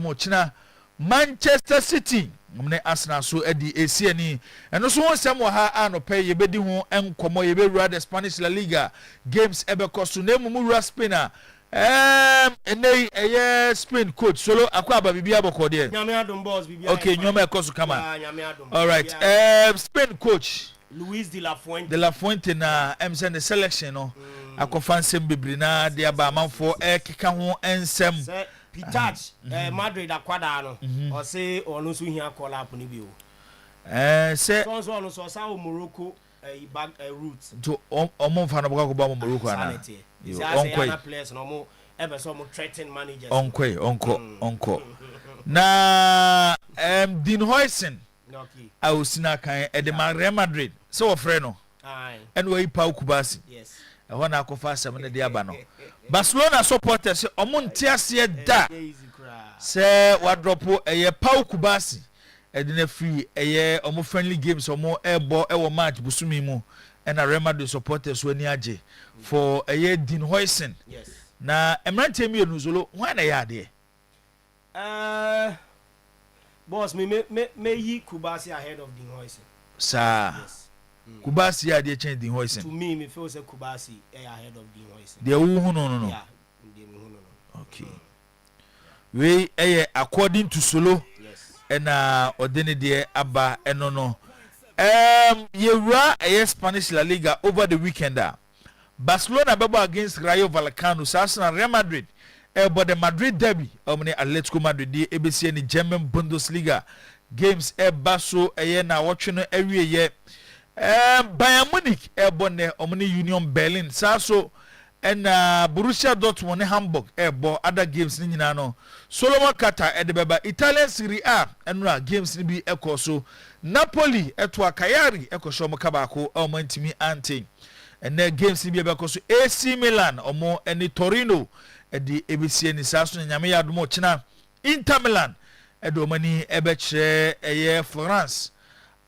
mo china Manchester City mne Arsenal so edi esiani eno so wonsem wo ha anope ye bedi ho enkomo ye be wura the Spanish La Liga games ebe koso na emu wura Spain enei eye Spain coach solo akwa aba bibia abokode nyame adom boss bibia okay nyome koso kama nyame adom all right Spain coach Luis de la Fuente na send the selection no akofa nsem bibiri na de aba amanfo keka ho ensem Pitach Madrid akwada no o say onu so hia call up ni bi o say so onu so sa Morocco back route to omo fa no baka ba Morocco ana onkoi na players no mo ebe so mo threaten managers onko na Dean Huijsen okay ausina kan Real Madrid so ofre no and we Poku basi yes e ho na akofa asem ne de aba no Barcelona supporters omo ntiase da se wadropo eye Poku basi edina free eye omo friendly games omo ebo ewo match busumi mu na Real Madrid supporters wani age for eye Dean Huijsen yes na emrante mi enuzolo ho na ya de boss me yi Kubasi ahead of Dean Huijsen sa yes Kubasi ya de change Dean Huijsen to me feel say Kubasi ahead of Dean Huijsen de wu no yeah okay we according to Solo yes na odene de aba eno no yewura Spanish La Liga over the weekend Barcelona bebo against Rayo Vallecano Arsenal Real Madrid but the Madrid derby omni Atletico Madrid the ABC ni German Bundesliga games baso na watch no awie Bayern Munich bonne omni Union Berlin so and Borussia Dortmund ne Hamburg bo other games ni nyina no Solomon Kata beba Italian Serie A enra games ni bi so Napoli to Cagliari so mo kabako o mantimi ante and the games ni bi so AC Milan omo eni Torino di ABC ni saso nyame yadomo china Inter Milan do mani kire Florence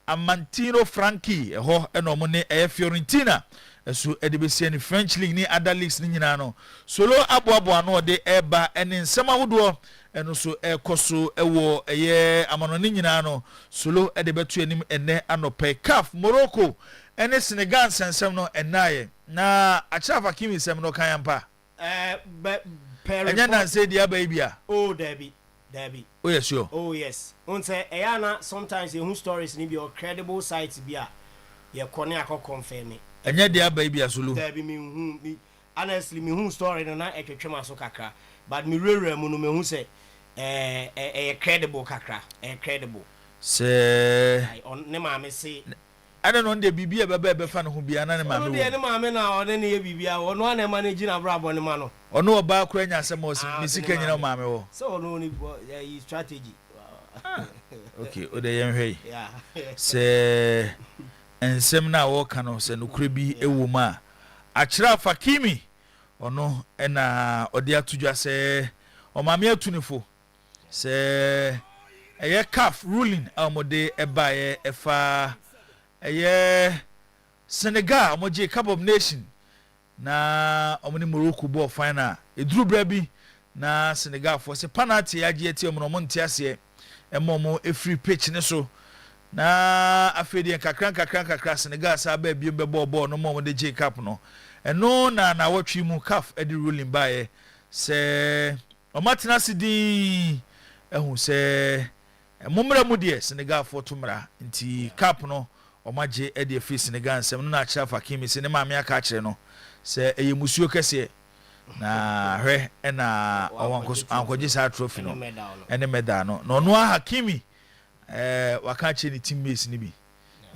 Amantino Franchi ho eno ne Fiorentina so edibesi ni French league ni other leagues ni nyina no solo aboabo no de eba eni nsema hodo eno so ekoso ewo amano ni nyina no solo edebetu anim ene anope CAF Morocco ene Senegal sensem no enaye na achafa kimi sem no kan yampa Enya na say dia baby oh Debbie oh yes sure oh yes on say eyana sometimes who stories ni be credible sites bia ye kone akọ confirm enya dia baby asulu Debbie me honestly me who story no na etwetwem aso kakra but me rere mu no me hu say credible kakra credible say on ne ma me say I don't know the bibia bebe fa no ho bia na ne ma me ne ma me na one ne bibia ono na manage na brabo ne ma no ono oba kura nya asem o misika nyina ma me wo so ono ni strategy okay o de yen hwei yeah se ensem na wo ka no se no kura bi ewo ma akira Fakimi ono na ode atudwa se o ma me atunifo se CAF ruling amode ebaye efa Senegal omoje Cup of Nation na omni Morocco ball final eduru bra bi na Senegal for se penalty age eti omno montiase emomo free pitch ne so na afedi kakran Senegal sa ba bi be ball no mo de J Cup no eno na watwi mu CAF edi ruling bae se omatena sidi ehu se momra mu de Senegal for tumra nti CAP no omaje e de fi Senegal nsem no na akira Fakimi se ne maame aka akire no se eyemusuo kese na hwe na ankoje sa trophy no ene medal no no Hakimi waka akire ni teammates ni bi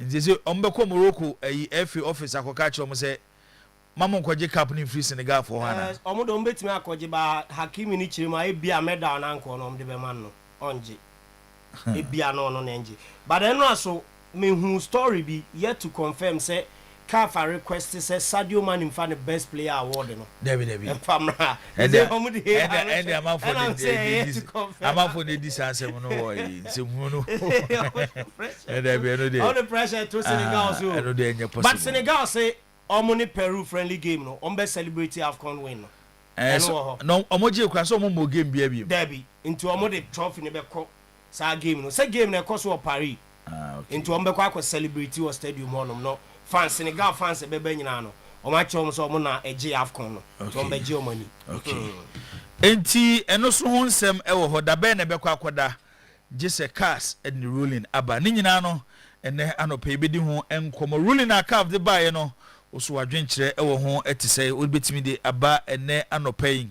nti se ombeko Morocco FA office akoka akire mo se mama nkoje cap ni free Senegal for hana omodo mbetimi akoje ba Hakimi ni chirima e bia medal na nko no mde be man no onje e bia no nje but then also me who story be yet to confirm say CAF request say Sadio Mane in the best player award no Debbie famra and I'm for the distance no boy no all the pressure to Senegal so but Senegal say omoni Peru friendly game no on be celebrate AFCON win no no omoje kwa so mo game bia bia derby into omo the trophy ne be ko sa game no say game na ko so Paris into omo be kwa celebrate o stadium honom no fans Senegal fans be nyina no omo acho so omo na eje AFCON no to omo be je omo ni okay enti eno so ho nsem e wo ho da be na be kwa akoda gise cars and the ruling aba ni nyina no ene anopa ebedi ho enkomo ruling aka of the buy no oso wadwenkyere e wo ho etise obetimi de aba ene anopa yin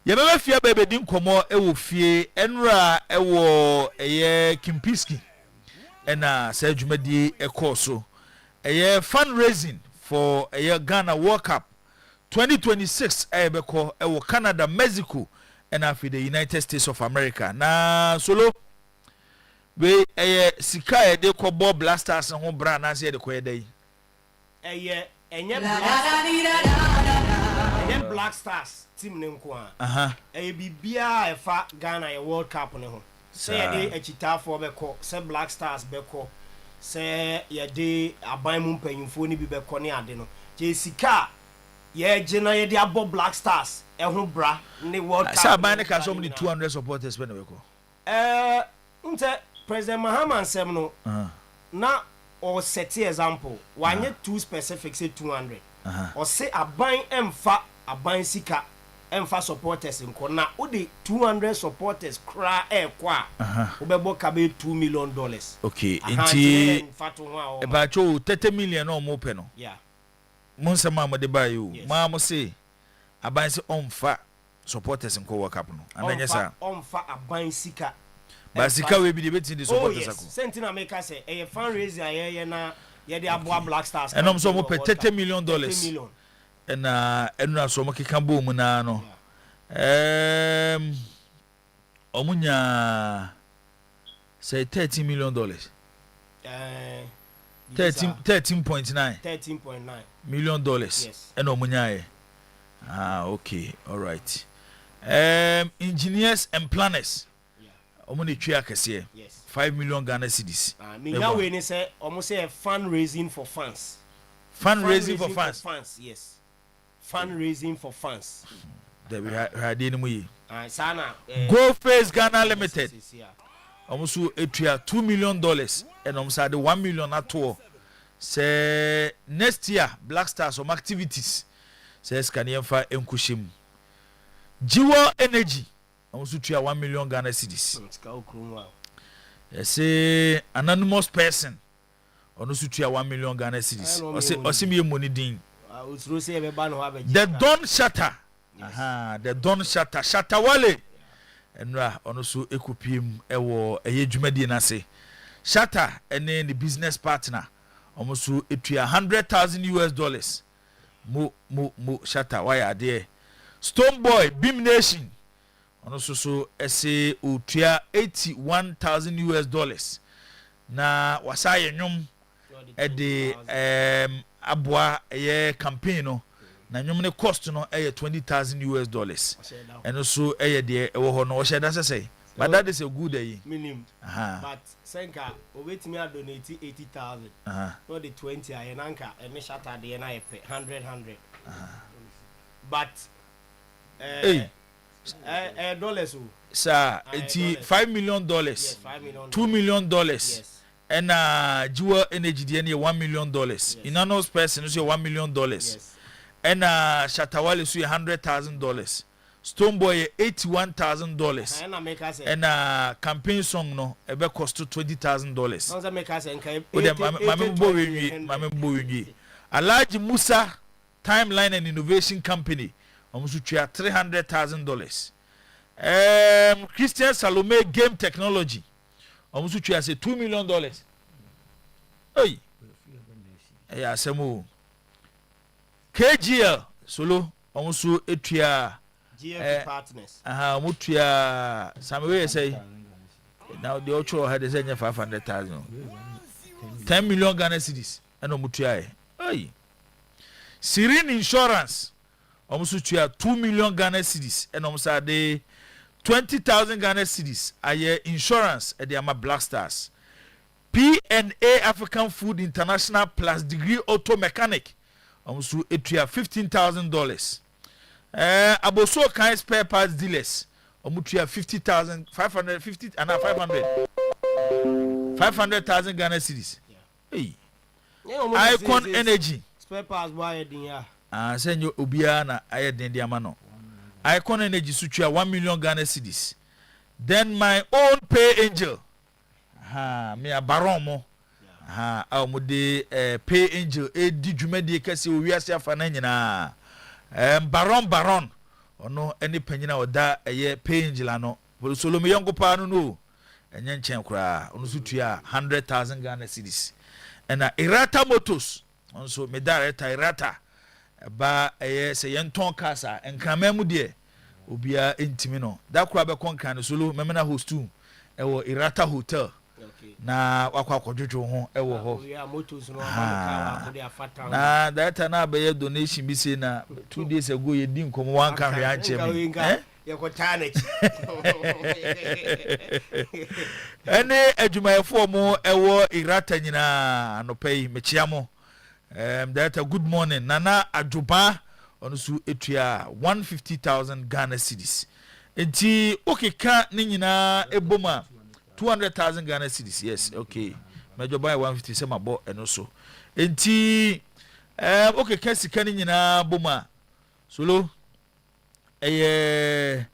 ye bebe fia bebe di nkomo e wo fie enra e wo eye Kimpiski ena sa adwumadi e course eye fundraising for eye Ghana World Cup 2026 ebeko e wo Canada, Mexico and afi the United States of America na solo we sika e de ko Bob Blasters ho bra na se de ko e dai enye Black Stars team ne nko a bibia e fa Ghana e World Cup ne ho se ye de achitafo beko se Black Stars beko se ye de aban mu mpanyimfo ni bi beko ne ade no je sika ye gina ye de abo Black Stars e ho bra ne World Cup sa ban ne ka so many 200 supporters be ne beko nte President Mahama Sem no na or set example wanye too specific say 200 or say aban emfa aban sika emfa supporters nko na o de 200 supporters kra kwa obebo ka be $2 million okay enti e ba cho 30 million no mo pe no yeah mun sama mo de ba yo ma mo say aban se omfa supporters nko World Cup no ananya sa omfa aban sika basika we bi de betin de supporters ako sentina make say e fundraiser ye na ye de abo Black Stars enom so mo pe $30 million ena enura so mo keka bo mu na no omunya say $13 million 13.9 million dollars ena omunya ye okay all right engineers and planners omo ne twa akese 5 million Ghana cedis minya we ni say omo say fundraising for fans yes fundraising for fans that we had in mu sana Go Face Ghana Limited omo so etua $2 million and omo say the 1 million ato say next year Black Stars some activities says can yemfa enkushim Jiwo Energy also to 1 million Ghana cedis. Say anonymous person also to 1 million Ghana cedis. Or see me money ding. The Don Shatter. The Don Shatter. Shatawale. And also ekupim ewo eye dwumadi na se. Shatter and then the business partner almost to $100,000. Mo Shatter why are there? Stone Boy Beam Nation. Ono so ese otua $81,000 na wasaye nyum e de aboa eye campaign no na nyum ne cost no eye $20,000 eno so eye de ewo ho no wo sheda sese but that is a good day minimum but senka obetimi a donate 80,000 no the 20 aye nanka ene shatter de na ye 100 but dollars sir $5 million yes, $2 million yes. And Jiwa Energy the $1 million yes. Inanos person is $1 million yes. And Shatawale so $100,000 Stone Boy $81,000 and campaign song no ebe cost $20,000 Alaji Musa Timeline and Innovation Company almost $300,000. Christian Salome Game Technology almost $2 million. Hey, yeah, Samu KGL solo almost GF partners. Mutia Samuel say now the Ocho had a 500,000. 10 million Ghana cedis and Mutia. Hey, Serene Insurance. Almost $2 million Ghana cedis and almost the 20,000 Ghana cedis aye insurance at the Ama Black Stars. P&A African Food International plus degree auto mechanic almost $15,000. Aboso kind spare parts dealers omutua 50,000 550 and 500,000 Ghana cedis. Hey, Icon Energy spare parts buy din ya. Say you obia na aye den dia ma no. Icon Energy sutua 1 million Ghana cedis. Then my own Pay Angel. Me a baron mo. Mo de Pay Angel di dwumadi kase owiase afa na nyina. Baron ono any panyina oda eye Pay Angel ano. Solomon yongo pa no enye nchen kura ono sutua 100,000 Ghana cedis. And Irata Motors also me director Irata ba se yenton kasa enkramamu de obia entimi no da kura be konkan solo memena host tu ewo Irata Hotel. Na wakwa kodwojo ho ewo ho na that na be donation bi say na 2 days ago ye din komo wan kan hwe anche me ye ko tanech ene adwumayefo mo ewo Irata nyina anopai mechia mo that good morning nana adwoba ono su etua 150,000 Ghana cedis enti okeka ne nyina eboma 200,000 Ghana cedis. Yes, okay. Major buy 150 say my boy and also. Enti okay, kasi kani nyina boma. Solo 12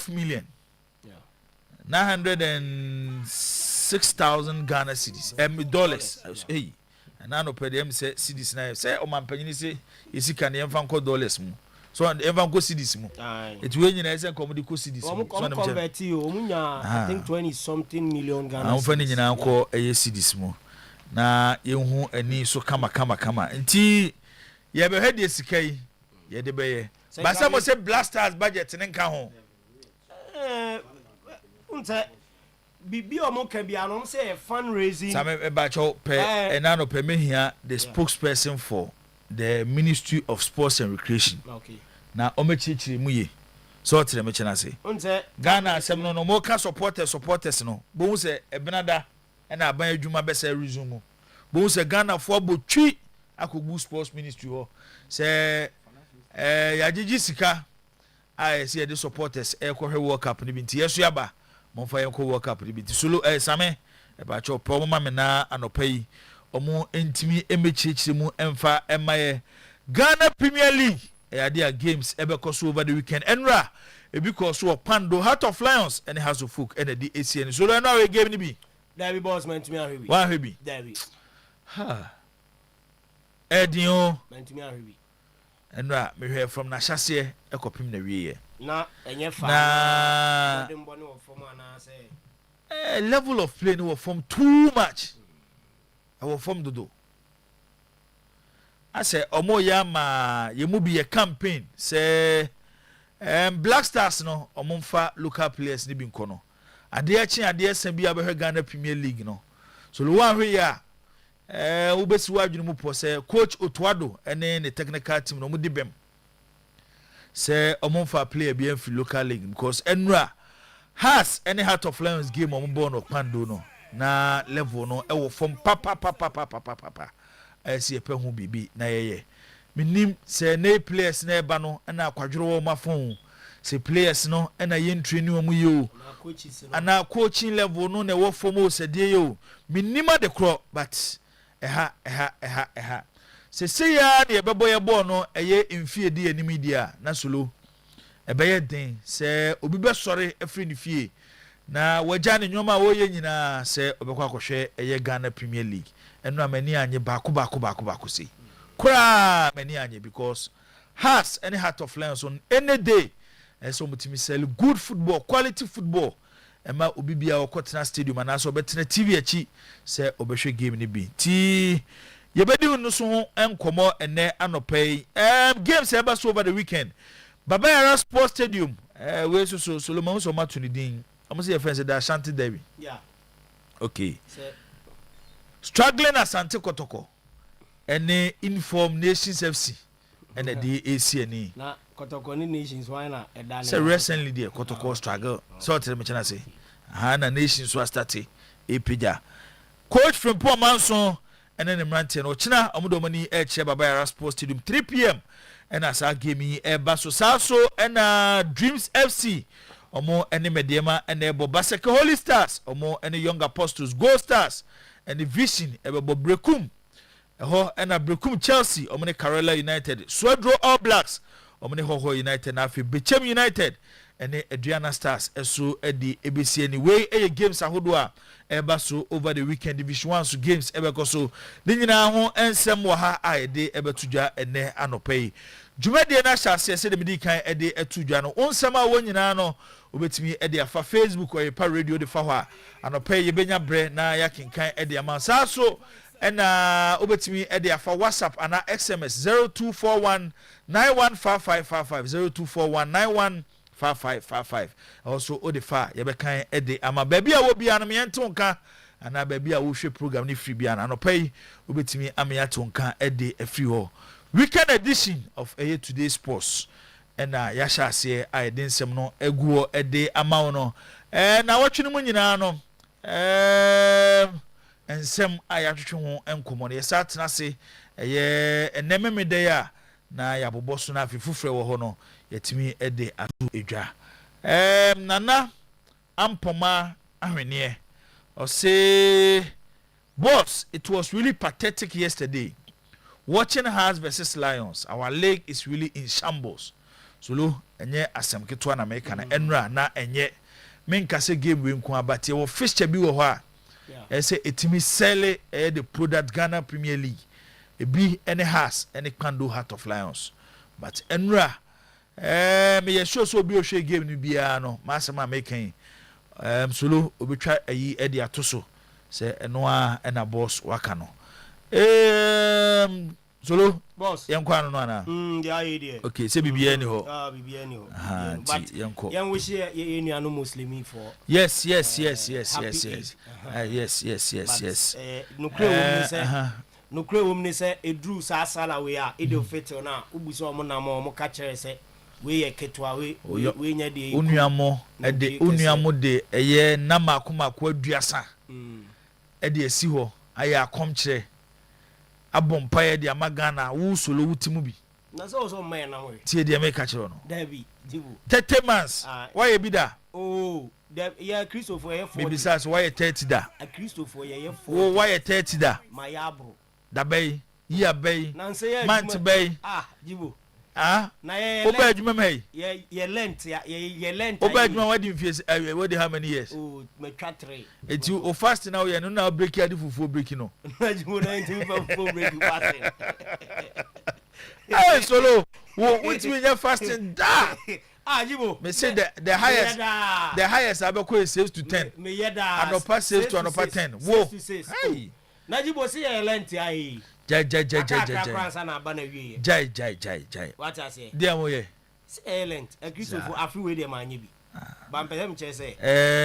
million. Yeah. 906,000 Ghana cedis. Dollars. Hey. And I no pay them say cedis na say o man panyin say isi kan yem fan ko dollars mu. So even go see this mo it we nyina ese komodi ko see this so convert you omunya I think 20 something million Ghana am fani nyina ko eye see this mo na yehu ani so kama nti ye be hede sikai ye de be ye ba say mo say blasters budget ne nka ho unse bibi o mo kan bia no say fundraising some e ba cho pe enano pe mehia the spokesperson for the Ministry of Sports and Recreation. Okay. Na omechichiri mu ye. So tire me chena se. Unse Ghana asem no mo ka supporters no. Bo se ebenada e na aban adwuma be se resume. Bo se Ghana fo botwi akogu sports ministry ho. Se yagigi sika se the supporters e ko hwe World Cup ni bi nti yeso yaba. Mo fa yen ko World Cup ni bi nti solo same e ba cho promo ma me na anopai omo entimi emechichiri mu emfa emaye Ghana Premier League dia games ebekoso over the weekend enra because of Pando Heart of Lions and House of Folk and the ACN so na we game ni bi David boss man to me ahwe bi wa ahwe bi David Edion man to me ahwe bi enra me hear from na hyase ekopim na wiye na enye fa na dem bone wo form na say level of play no form too much our form dodo I say omo ya ma yemu bi ye campaign say Black Stars no omo mfa local players ni bi nkono ade achi ade san bi abehwe Ghana Premier League no so lo wan hwe ya ubesi wadwunu mu po say coach Otuado ene ne technical team no mu di bem say omo mfa player bi enfi local league because enra has any Heart of Lions game omo born of Pando no na level no e wo from papa esi epe hu bibi na yeye minim se na players na eba no na akwadworo wo mafon se players no na ye training wo mu yo ana coaching level no na wo form o se de yo minima de kro but eha se ya na ebebo ye ball no eye mfie de anim dia na solo ebe ye den se obi be sori efri ni fie na wagya ne nyoma wo ye nyina se obekwa akohwe eye Ghana Premier League enu amani anye baako say kura mani anye because has any Heart of Lions on any day so mutimi sell good football quality football ema obi bia okotena stadium anaso obetena TV achi se obehwe game ni bi ti yebedi unu so enkomo ene anopai games eba so over the weekend Baba Sports Stadium we so Solomon so matunidin I'm say your friends that Ashanti Derby. Yeah. Okay. Struggling Asante Kotoko. And Inform Nations FC. And the ACNE. Na Kotoko ni Nations why na edale. Say recently there Kotoko struggle. So tell me chana say. Hana Nations was started. Epija. Coach from Poor Manson and then the Mrantian or China Amudomani H Baba Sports Stadium 3 p.m. ɛna saa game yi ɛba so saa so ɛna Dreams FC ɔmo ɛne Mediema ɛna ɛbɔ Baseke Holy Stars ɔmo ɛne Young Apostles Gold Stars ɛne Vision ɛbɛbɔ Brekum ɛhɔ ɛna Brekum Chelsea ɔmo ne Karela United Swedro All Blacks ɔmo ne Hoho United na afei Bechem United ɛne Adriana Stars ɛso ɛde ebesi ani wei ɛyɛ games ahodo a ɛba so over the weekend Division 1 so games ɛbɛkɔ so ne nyinaa ho ɛnsɛm wɔ ha a yɛde ɛbɛto dwa ɛnɛ anɔpɛ yi dwumadie no ahyɛ aseɛ sɛ de medi kan ɛde ɛto dwa no onsɛm a wɔn nyinaa no obetumi ɛde afa Facebook Oyerepa radio de fa hɔ a anɔpɛ yi yɛbɛnya brɛ na yɛakenkan ɛde ama saa so ɛna obetumi ɛde afa WhatsApp ana SMS 0241 915555 0241 915555 also odifa yɛbɛkan ɛde ama baabi a wo bia no yɛnte nka ana baabi a wo hwɛ program ne free bia na anɔpɛ yi obetumi ameyate nka ɛde afiri hɔ weekend edition of Today Sports ɛna yɛahyɛ aseɛ a yɛde nsɛm no agu hɔ ɛde ama wo no na wɔtwe no mu nyinaa no nsɛm a yɛatwetwe ho nkɔmmɔ no yɛsa tena ase ɛyɛ ɛnɛmemedɛ a na yɛabobɔ so no afi foforɔ wɔ hɔ no yɛtumi ɛde ato edwa nana ampoma ahweneɛ ɔse boss, it was really pathetic yesterday watching Hearts versus Lions. Our leg is really in shambles. Solo enye asem ketwa na meka na enra na enye menka se game we nko abate wo fixture bi wo ho a say etimi sell the product Ghana Premier League ebi ene Hearts ene Kwando Heart of Lions but enra me ye show so bi o hwe game ni bia no masema meka solo obetwa ayi e de atoso se eno a ena boss waka no Solo boss yankwa no ana yeah idea okay say bibia ni ho bibia ni ho but yanko yan we share ye nuanu muslimi for yes no kre wom ni say edru sa sala we a edo fetel na ubuso omo na mo ka kire say we ye ketwa we nya de onuamo de onuamo de eye na makomako aduasa de esi ho aye akom kire abompa ye de amagana wo solo wutimu bi na so man na we tie de make kire no David jibu 30 months why be da oh yeah Christopher ye 40 maybe says why 30 da a Christopher ye 40 wo why 30 da my abro da bay year bay nanse month bay jibu na ye oba adwuma mai ye lent ye lent oba adwuma wadi mfies wadi how many years oh me twa 3 eti o fast now ye no na break adi fufu break no jibu 19 break passing solo what we get fasting da jibo me say the highest abeko is 6 to 10 me yeda anopa 6 to anopa 10 wo hey na jibo say ye lent ai jai what I say dia mo ye say lent a Christopher afi we dem anya bi ba mpem che say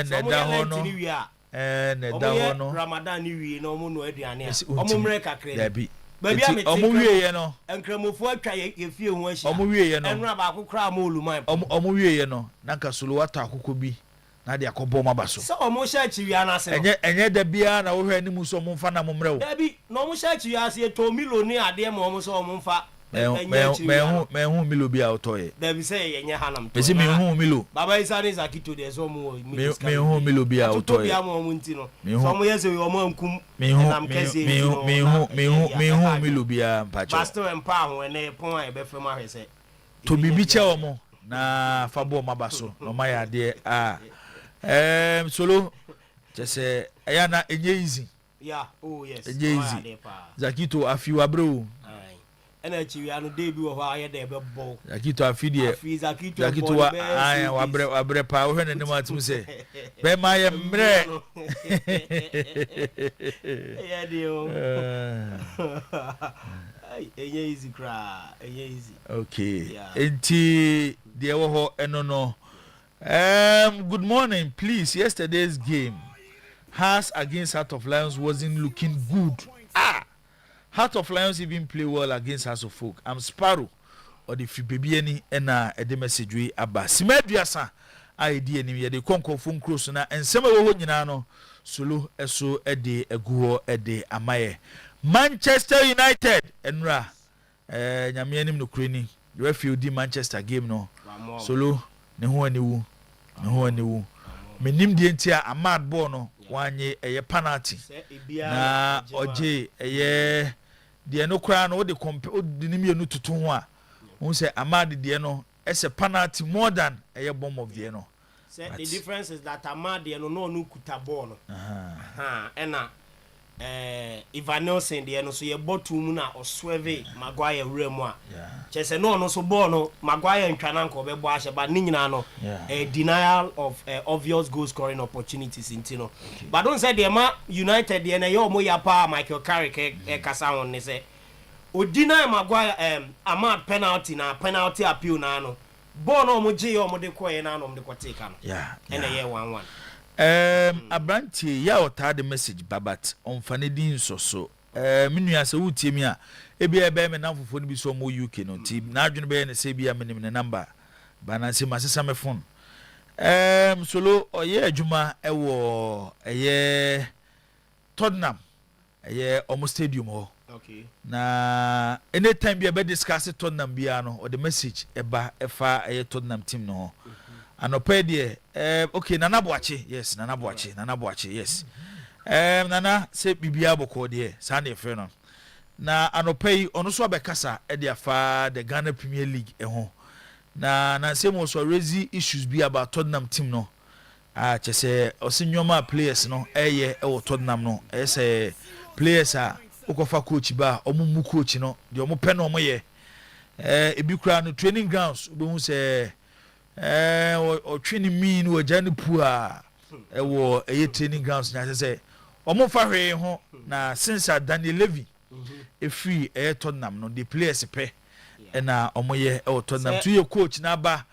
na da ho no na da ho no Ramadan ni wi na omo no aduane a omo mre kakre da bi baby am omo wie ye no enkramofo atwa ye fie ho ahia omo wie ye no enra ba akokra ma oluman omo wie ye no na nka solo wata akoko bi na de akobo mabaso so omo sha chiwi anase enye da bia na wo hwe animu so omo mfa na mo mre wo da bi na omo sha chiwi ase to miloni ade ma omo so omo mfa me hu milo bia otoye da bi say yenye hanam to me hu milo baba isa ni zakito de so omo me hu milo bia otoye to bia mo omo nti no so omo yese omo ankum nam kese me hu milo bia mpacho pastor empa ho ene pon a be fema hwese to bibi che omo na fabo mabaso no ma ya de solo just aya na enye easy yeah oh yes enye easy zakito afiwa bro ena chiwi anu de bi wo ho aye de be bo zakito afi de zakito wa aya wa bre pa wo hwe ne ma tum se be ma ye mre ya dio enye easy kra enye easy okay enti de wo ho eno no good morning. Please, yesterday's game, Hearts against Heart of Lions wasn't looking good. Heart of Lions even play well against Hearts of Folk. I'm Sparrow or the Fibiani and the message we aba. Simeduasa, idea ni the conco phone cross na and some of the solo eso ede eguo ede amaye. Manchester United enra nyamianim no kreni the referee di Manchester game no solo ne ho aniwu menim die ntia Ahmad ball no wanye eye penalty na oje eye de no kra no de nimienu tutu ho a won say Ahmad de no ese penalty more than eye bomb of the no. The difference is that Ahmad de no kuta ball no ena Ivan Nelson de no so ye botu mu na oswerve Maguire remu a chese no so ball no Maguire ntwana nko be bo ahye ba ni nyina no denial of obvious goal scoring opportunities intino but don't say de ma United de na ye omo ya pa Michael Carrick kasa won ne say o deny Maguire Ahmad penalty appeal na no ball no mo je omo de koye na no mo de kwateka no ena ye 1-1 Abranti ya ota the message babat on fanedin so menu ase wutie mi a ebia ebe me na fofo ni bi so mo UK no team na adwene be ne se bia me ne number ba na se masesa me phone solo oye adwuma ewo eye Tottenham eye omo stadium ho okay na anytime bia be discuss Tottenham bia no or the message eba efa eye Tottenham team no anope de okay Nana Boache yes Nana Boache yes Nana se bibia boko de sa na efe no na anope ono so abekasa e de afa the Ghana Premier League ho na se mo so raise issues be about Tottenham team no chese osinwoma players no eye e wo Tottenham no say players okofa coach ba omumu coach no de omo pe no omo ye ebi kura no training grounds obo say o twini mean wo jani pua wo training grounds na say omo fa hwe ho na since Daniel Levy free Tottenham no the players pe na omo ye Tottenham to your coach na ba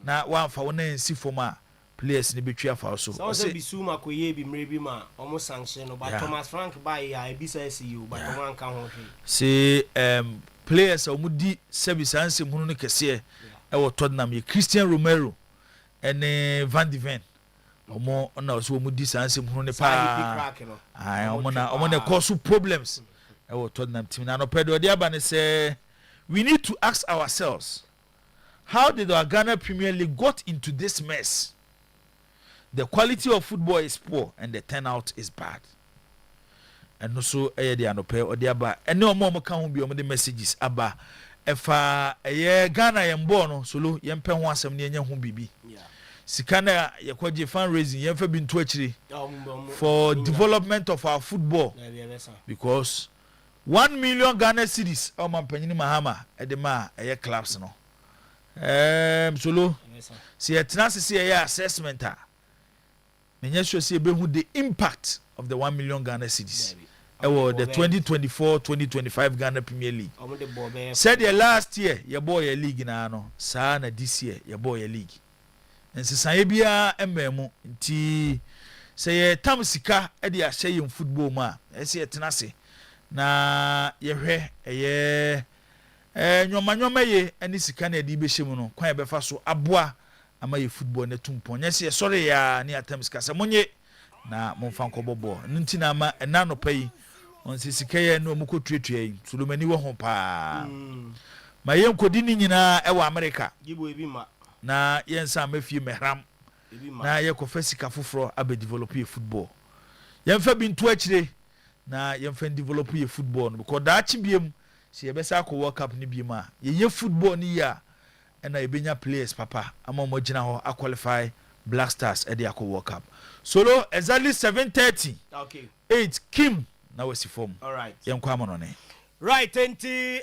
na wan fa wona nsi forma players ni betwa fa so say bisuma koye bi mrebi ma omo sanction no but Thomas Frank ba ya ebisa SU but one kan ho hwe say players omo di service ansem hunu no kese Tottenham ye Christian Romero and Van de Ven omo na so omo di ansem hunu ne pa omo na cause problems Tottenham team na no pedo de aba ne say we need to ask ourselves how did our Ghana Premier League got into this mess. The quality of football is poor and the turnout is bad. And also the anope or the aba and no more can be on the messages aba efa Ghana yembo no solo yempe ho asem ne nya ho bibi sikana yakwaje fundraising yemfa bi nto akire for development of our football because 1 million Ghana cedis o man panyini mahama edema clubs no solo si etna se assessment Menya sure see who the impact of the 1 million Ghana cedis. The 2024-2025 Ghana Premier League. Said the last year your boy a league na no. Sa na this year your boy a league. And se san bia emmemu nti say tam sika e de ahye in football ma. E se etenase na ye hwe eye nyoma ye ani sika na de be hyemu no. Kwan be fa so aboa ama ye football na tumpo nyese sorry ya ni atam sika se monye na momfa nkobobo nti na ama ena no pai on sisika ye no muko tuetua yi sulumani wo ho pa ma ye nkodi ni nyina e wa America gibo ebi ma na ye nsa mafie mehram na ye ko fasika foforo abe develop ye football ye mfa bi ntu akire na ye mfa develop ye football no because da chi biem se ye besa ko World Cup ni biem a ye football ni ya and I benya players papa ama mo gina ho a qualify Black Stars e dey akọ World Cup solo exactly 7:30 okay 8 Kim na wasi form all right yenkwa mo no ne right enti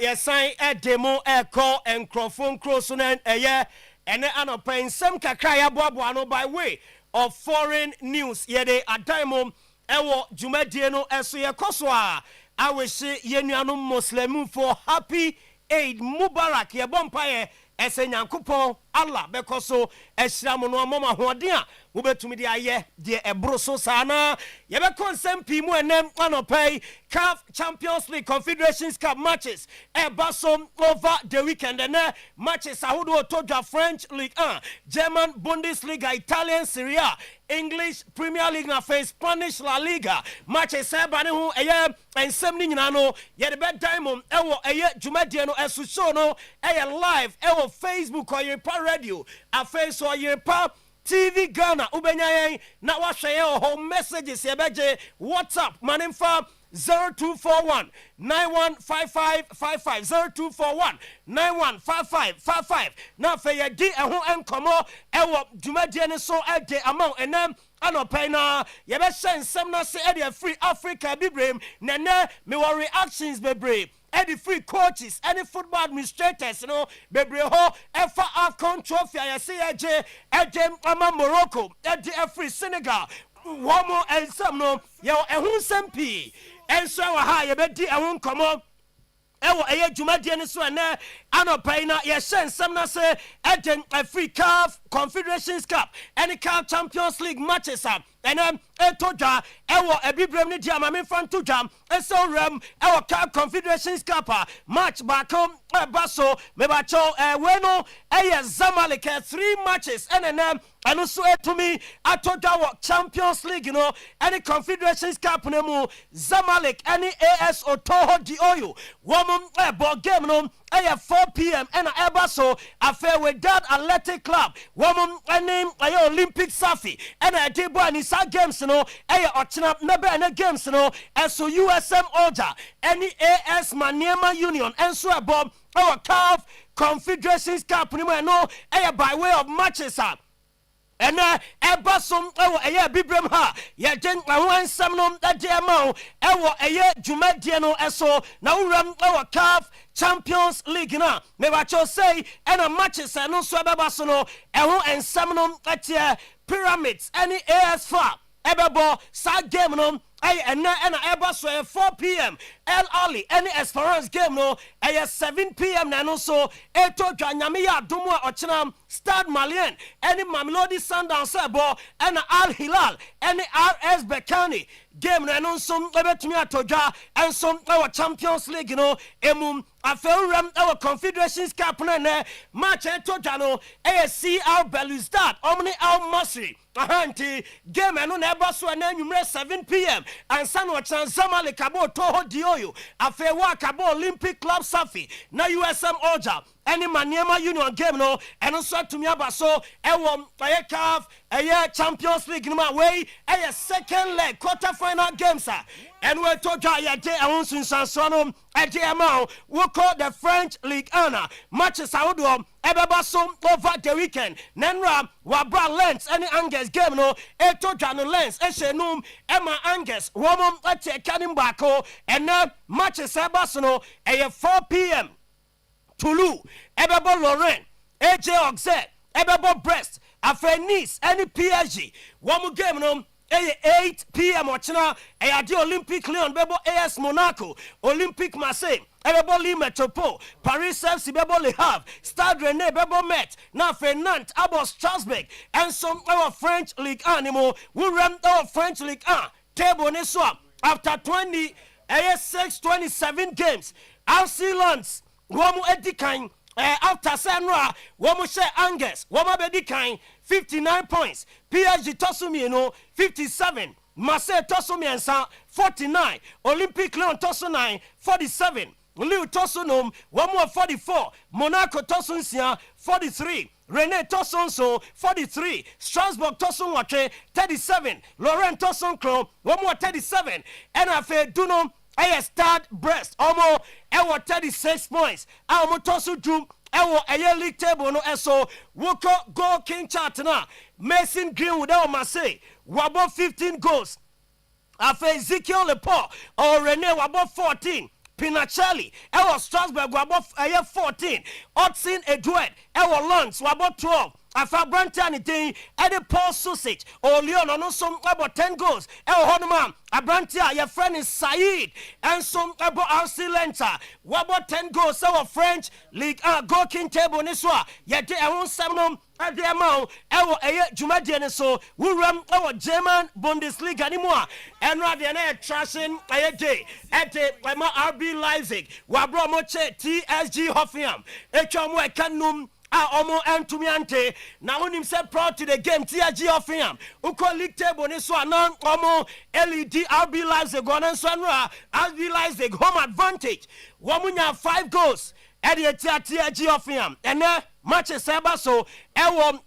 yesan e demo e call encrophone cross no eye ene anopen sem kakra ya boabo no by way of foreign news ye dey adimo ewo jumadie no eso ye koso a awehye yenuanom muslimu for happy Eid Mubarak ye bompaye ese nyankopon Allah bekoso ehira mo no amoma hoden a wobɛtumi de ayɛ deɛ ɛboro so saa na yɛbɛkɔ nsɛm pii mu ɛnɛm anɔpɛ CAF Champions League Confederations Cup matches ɛba so over the weekend ɛnɛ matches ahodoɔ todwa French League 1 German Bundesliga Italian Serie A English Premier League na afei Spanish La Liga matches ɛba ne ho ɛyɛ nsɛm ne nyinaa no yɛde bɛdan mu ɛwɔ ɛyɛ dwumadie no ɛso show no ɛyɛ live ɛwɔ Facebook Oyerepa radio afei so Oyerepa TV Ghana ubenya yɛn na wahwɛ yɛn wɔ messages yɛbɛgye WhatsApp manimfa 0241 915555 0241 915555 na afei yɛdi ɛho nkɔmmɔ ɛwɔ dwumadie no so ɛde ama wo ɛnam anɔpɛi na yɛbɛhyɛ nsɛm no ase ɛde afiri Africa bibrem na ɛnɛ mewɔ reactions bebree Eddie free coaches, any football administrators, you know, bebre ho, efa AFCON trophy, I say, Ejem ama Morocco, Eddie free Senegal, Womo and some no, yo, and who sempi, and so ha, you bet, I won't come on. Ewo eye dwumadie ne so ene anɔpɛi na yɛhyɛ nsɛm na sɛ ɛgye free CAF Confederations Cup ɛne CAF Champions League matches a ɛnɛ ɛtɔ dwa ɛwɔ abibrem ne di amamemfa nto dwa ɛsɛ wurem ɛwɔ CAF Confederations Cup a match baako ɛba so mebakyɛw wei no ɛyɛ Zamalek 3 matches ɛnɛ ɛno so ɛtumi atɔ dwa wɔ Champions League no ɛne Confederations Cup no mu Zamalek ɛne AS Otoho Dioyo wɔn ball game no ɛyɛ 4 p.m. ɛna ɛba so afei Wydad Athletic Club wɔn ɛne ɛyɛ Olympic Safi ɛna ɛde bɔ anisa games no ɛyɛ ɔkyena nɛbɛ ɛne games no ɛso USM Oja ɛne AS Maniema Union ɛnso ɛbɔ ɛwɔ CAF Confederations Cup no mu ɛno ɛyɛ by way of matches a ɛnɛ ɛba som ɛwɔ ɛyɛ bibrem ha yɛgye ɛho nsɛm no ɛde ɛma wo ɛwɔ ɛyɛ dwumadie no ɛso na wowuram ɛwɔ CAF Champions League na mebakyɛw sei ɛna matches ɛno nso ɛbɛba so no ɛho nsɛm no ɛteɛ Pyramids ɛne AS FAR ɛbɛbɔ saa game no ɛyɛ ɛnɛ ɛna ɛba so ɛyɛ 4 p.m. El Ali ɛne Esperance game no ɛyɛ 7 p.m. na ɛno nso ɛtɔ dwa nyame yɛ adom a ɔkyena Stade Malien ɛne Mamelodi Sundowns ɛbɔ ɛna Al Hilal ɛne RS Berkane game no ɛno nso ɛbɛtumi atɔ dwa ɛnso ɛwɔ Champions League no emu afei wurem ɛwɔ Confederations Cup no ɛnɛ match ɛtɔ dwa no ɛyɛ CR Belouizdad ɔmo ne Al Masry ahanti game ɛno na ɛba so ɛnɛ anwummerɛ 7 p.m. ansa na ɔkyena Zamalek abɔ Otoho Dioyo afei wɔ akabɔ Olympic Club Safi na USM Oja ɛne Maniema Union game no ɛno nso atumi aba so ɛwɔ ɛyɛ CAF ɛyɛ Champions League no ma wei ɛyɛ second leg quarter final games a ɛno ɛtɔ dwa yɛde ɛho nsunsuansoɔ no ɛde ɛma wo wokɔ the French League 1 matches ahodoɔ ɛbɛba so over the weekend nanra wabra Lens ɛne Angers game no ɛtɔ dwa no Lens ɛhyɛ num ɛma Angers wɔn ɛte ɛka baako ɛnɛ matches ɛba so no ɛyɛ 4 p.m. Toulouse, Ebebo Lorraine, AJ Auxerre, Ebebo Brest, after Nice, any PSG. One more game, no, 8 p.m. Ochina, the Olympic Lyon, Bebo AS Monaco, Olympic Marseille, Ebebo Lille Metropole, Paris FC, Bebo Le Havre, Stade Rennais, Bebo Met, now for Nantes, Abo Strasbourg, and some our French League Animal, we run our French League 1, table on swap after 27 games. RC Lens. Womu edikan after Senra, womu share Angers, womu bedikan 59 points. PSG Tosumi, 57. Marseille Tosumi and 49. Olympic Lyon Tosu 9, 47. Lille Tosunum, womu 44. Monaco Tosunsia, 43. Rene Tosunso, 43. Strasbourg Tosun Wache, 37. Laurent Tosun Kro, womu 37. And Afe Dunum. Aye Stade Brest omo ewo 36 points omo tosu drum ewo aye league table no eso woko goal king chart na Mason Greenwood ewo Marseille wabo 15 goals afa Ezekiel Lepo or Rene wabo 14 Pinachelli ewo Strasbourg wabo aye 14 Otsin Edouard ewo Lens wabo 12 afa Brantan din Eddie Paul Sausage or Leon no some about 10 goals honoma Abrantia your friend is Said and some about RC Lenta what about 10 goals our French League goal king table niswa yet I won't 7 ade ma ewo eye dwumadie ne so wuram ewo German Bundesliga ni mu a eno ade na trashing eye day ade ma RB Leipzig wa bro mo che TSG Hoffenheim etwa mo ekanum omo entumi ante na onim se pro to the game TSG Hoffenheim uko league table ni so anan omo LED RB Leipzig gona so no RB Leipzig home advantage womunya 5 goals ede TSG Hoffenheim ene match seba so ewo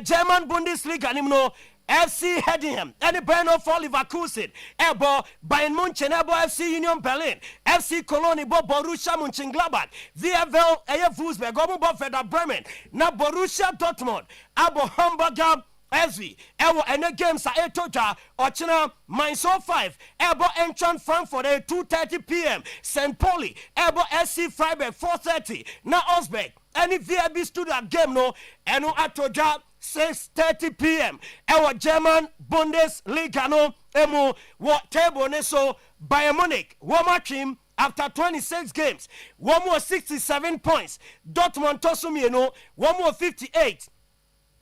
German Bundesliga nim no FC Heidenheim, any Bernard for Leverkusen, Ebo, Bayern Munchen, Ebo FC Union Berlin, FC Cologne, Bo Borussia Mönchengladbach, VfL Wolfsburg, Omo Bo Werder Bremen, na Borussia Dortmund, Abo Hamburger SV, Ewo ene games are etoja, Ochina, Mainz 05, Ebo Eintracht Frankfurt at 2:30 p.m. St. Pauli, Ebo SC Freiburg 4:30, na Osberg, any VIB studio game no, eno atoja 6:30 p.m. Our German Bundesliga no emu what table ne so Bayern Munich Woma team after 26 games one more 67 points Dortmund tosumi no one more 58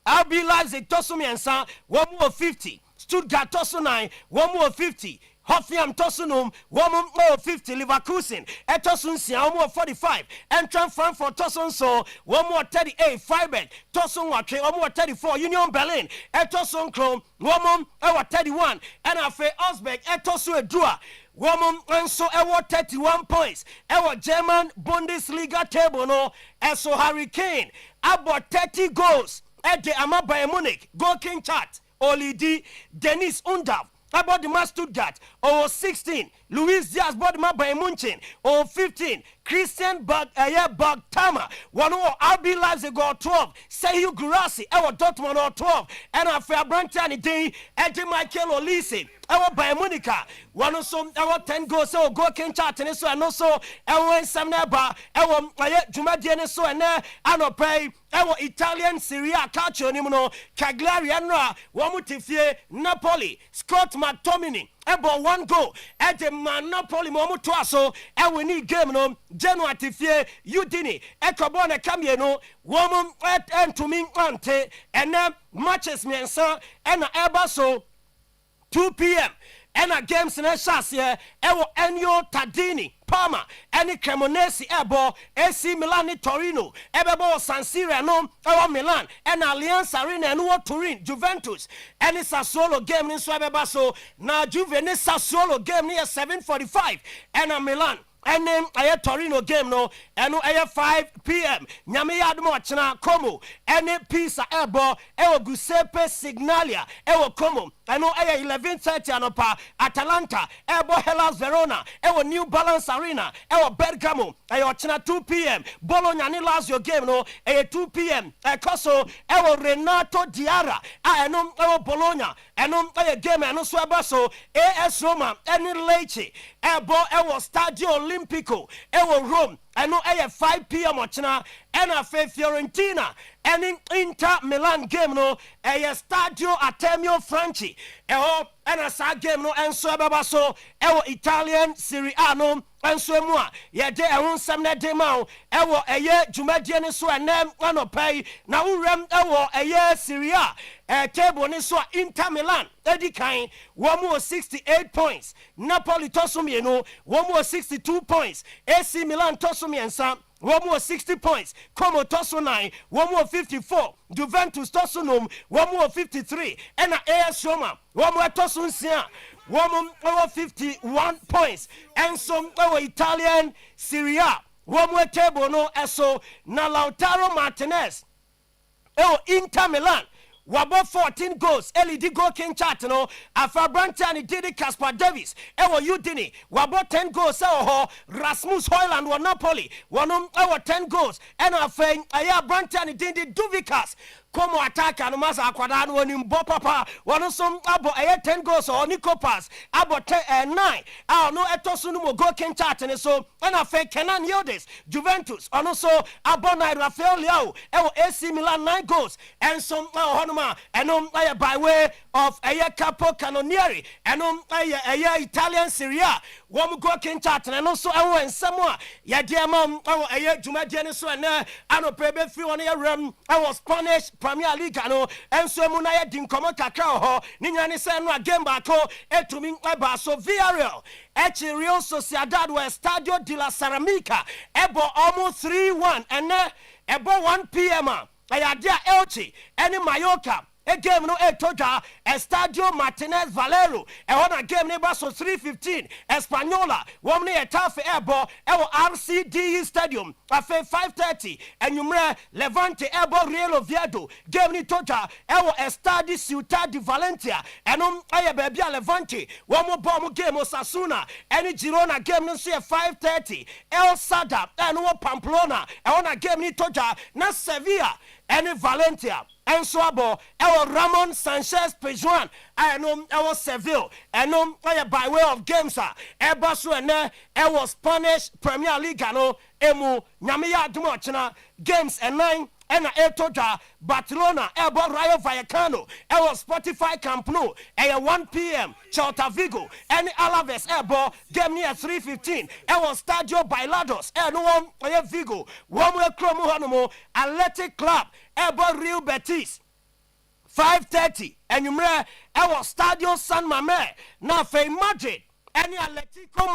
RB Leipzig tosumi ensa one more 50 Stuttgart tosu 9 one more 50 Hoffenheim Tosunum, 150, Leverkusen, Etosun Sia, 45, Eintracht Frankfurt Tosun so, 138, Freiburg, Tosun Watre, 134, Union Berlin, Etosun Chrome, 31, and Afe Osberg, Etosu Edua, and so 31 points. Our German Bundesliga table no, and so Hurricane, about 30 goals at the Ama Bayern Munich, goal king chart, Olidi, Dennis Undav. About the man Stuttgart, 16. Luis Diaz bought the man Bayern Munchen, 15. Christian Bagtama, 1 RB Leipzig got 12. Seyu Gurasi, our Dortmund or 12. And our fair Brantani Day, Eddie Michael Olise, our Bayern Munich, one of some our 10 goals, so go can chat and so and also our some neighbor, our Jumadian so and I pay our Italian Serie A Calcio Nimino, Cagliari and Wamutifie, Napoli, Scott McTominay. About 1 goal at the Napoli Momo Tuaso, and we need game no Genoa Tifie, Eugene, Ecobona Camiano, woman at and to me ante, and then matches me and sir, and Ebaso 2 p.m. and a games in a chassis, Ewo Enyo Tadini. Parma, any Cremonese Ebo, AC Milan, Torino, Ebebo San Siro, no, Milan, and Allianz Arena, and what Turin, Juventus, and it's a solo game in Swabebaso. Now Juventus a solo game near 7:45, and a Milan. And then I had Torino game no, and I have 5 p.m. Nyame Admo China Como, any piece of Ebo, Ewo Giuseppe Signalia, Ewo Como, I know I 11:30 Anopa, Atalanta, Ebo Hellas Verona, Ewo New Balance Arena, Ewo Bergamo, I China 2 p.m. Bologna ni Lazio game no, 2 p.m. Koso, Ewo Renato Diarra, I know Ewo Bologna, and I game and no Swabaso, AS Roma, any Lecce, Ebo Ewo Stadio Olimpico, Ewo Rome, I know I have 5 p.m. Ochina, and I say Fiorentina, and in Inter Milan game no, a Stadio Artemio Franchi, and I saw game no, and so Babaso, Ewo Italian Serie A no, and so moi, ye de a some net demao, Ewo a year Jumadian so and name one pay, now rem Ewo a year Serie A table so Inter Milan, Eddie Kine, 1 more 68 points, Napoli Tosumi no, 1 more 62 points, AC Milan Tosumi and some. 1 more 60 points. Como Tosso 9, 1 more 54. Juventus Tosso 1 more 53. And AS Roma, 1 more Tosso Sia, 1 more 51 points. And some Italian Serie A. 1 more table no eso na Lautaro Martinez. Inter Milan. Wabo 14 goals, LED goal king chart no. Afa Brantani Didi Caspar Davis. Ewo Udini. Wabo 10 goals. Rasmus Højlund wa Napoli. Ewo 10 goals. And afa Aya Brantani Didi Duvikas. Como attack and masa akwadano when in Bopapa, one of some abo 10 goals or Nico pass, abo 9. No etosunumo go can chat and so, and I fake Kenan Yodes, Juventus, and also Abona Rafael Liao, AC Milan 9 goals, and some Honoma, and by way of Capo Cannonieri and Italian Syria. One go chat and also and somewhere. Ya dear mom, Jumadian so and I pay free on your room. I was Spanish Premier League and so Munaya didn't come on Cacao. Ninyani Sanwa game back to me by so Villarreal. Real Sociedad were Stadio de la Ceramica. Ebo almost 3-1 and ebo 1 p.m. Ayadia Elche and Mallorca. A game no toja Estadio Martinez Valero. A one game neighbor so 3:15 Espanola. One a tough airball. Ewo RCDE Stadium. Afe 5:30 and Numre Levante airball Real Oviedo. Game ni toja Ewo Estadio Ciudad de Valencia. And aya baby Levante. One more bomb game Osasuna. Any Girona game no see 5:30 El Sada and Pamplona. And one game ni toja na Sevilla and Valencia. And so our Ramon Sanchez Pizjuan, I know our Seville, and by way of games, Ebasu and our Spanish Premier League, no, Emu, Nyamiya Dumochina, games and 9. And Toja, Barcelona, Ebo Rayo Vallecano, our Spotify Camp Nou, 1 p.m. Celta Vigo, and Alaves Ebo, game near 3:15, our Stadio Bailados, and one Vigo, one way Cromo Athletic Club, Ebo Real Betis. 5:30, and you may our Stadio San Mamé, now for Madrid. Any Atletico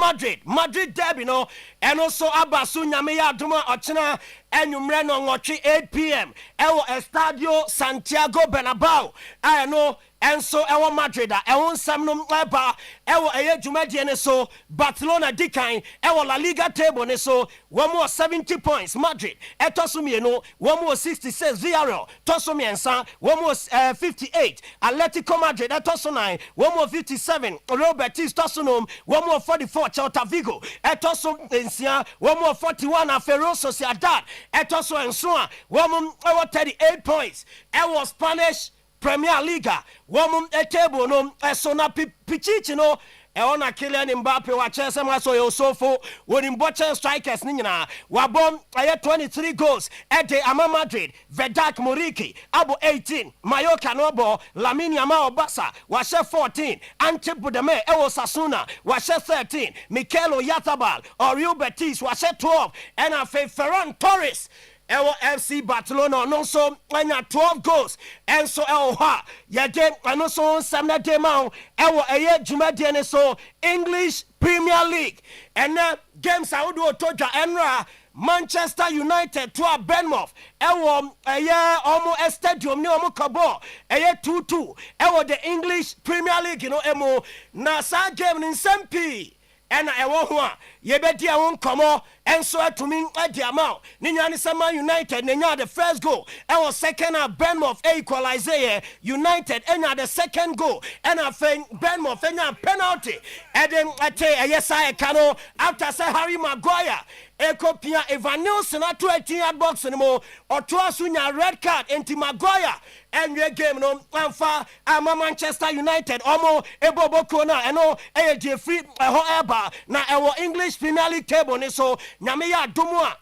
Madrid derby no, and also Abasu Nyamiya Duma Ochina, and you ran on 8 p.m. El Estadio Santiago Bernabeu. I know, and so our Madrid, our Samnum Eba, our Jumadian so Barcelona Dikain, our La Liga table so 1 more 70 points Madrid, Etosumieno, 1 more 66 Villarreal, Tosumiensa, 1 more 58, Atletico Madrid, Etosonine, 1 more 57, Robertis Tosunum, 1 more 44, Celta Vigo, Etosum Encia, 1 more 41, Ferro Sociedad, Etoso and Sua, 1 more 38 points, our Spanish Premier League, woman a table no esona pichichino e ona Kylian Mbappe wa chese maso yo sofo woni botchen strikers ni nyina wabom aye 23 goals at the Ama Madrid Vedat Muriqi abo 18 Mallorca no bo Lamine Yamal Barca wa 14 Ante Budeme ewo Sasuna wa 13 Mikel Oyarzabal Real Betis wa 12 and Ferran Torres Ewo FC Barcelona no so anya 12 goals and so ha ya dem ano so samna dem out ewo eye jumade ne so English Premier League and games I would toja enra Manchester United to a Bournemouth ewo eye omo stadium ni omo kabo eye 2-2 ewo the English Premier League you know emo na sa game ni sempi ena ewo ho a yebedi a won komo enso atumi adi amount ninyane sama United nenya the first goal and was second at Bournemouth equalizer United enya the second goal and afen Bournemouth enya penalty and then yesa ekano after say Harry Maguire ekopia Evan Nilsson atu 18-yard box anymore or to asunya red card into Maguire and the game no amfa ama Manchester United omo eboboko na eno the free however na our English Premier League table ni so nyame ya domwa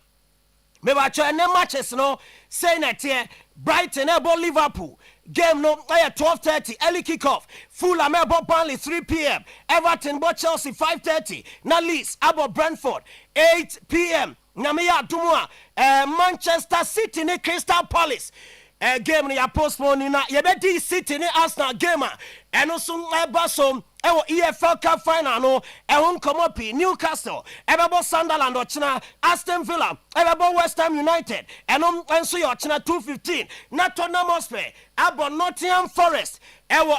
me ba cho ne matches no say na tie Brighton ebo Liverpool game no 12:30 early kickoff Fulham ebo Burnley 3 p.m. Everton bo Chelsea 5:30 na Leeds abo Brentford 8 p.m. nyame ya domwa Manchester City ni Crystal Palace game ni ya postpone na yebedi City ni Arsenal game and also so ewo EFL Cup final no ehun komopi Newcastle ebebo Sunderland ochina Aston Villa ebebo West Ham United enso yo ochina 2:15 na Tottenham Hotspur abo Nottingham Forest ewo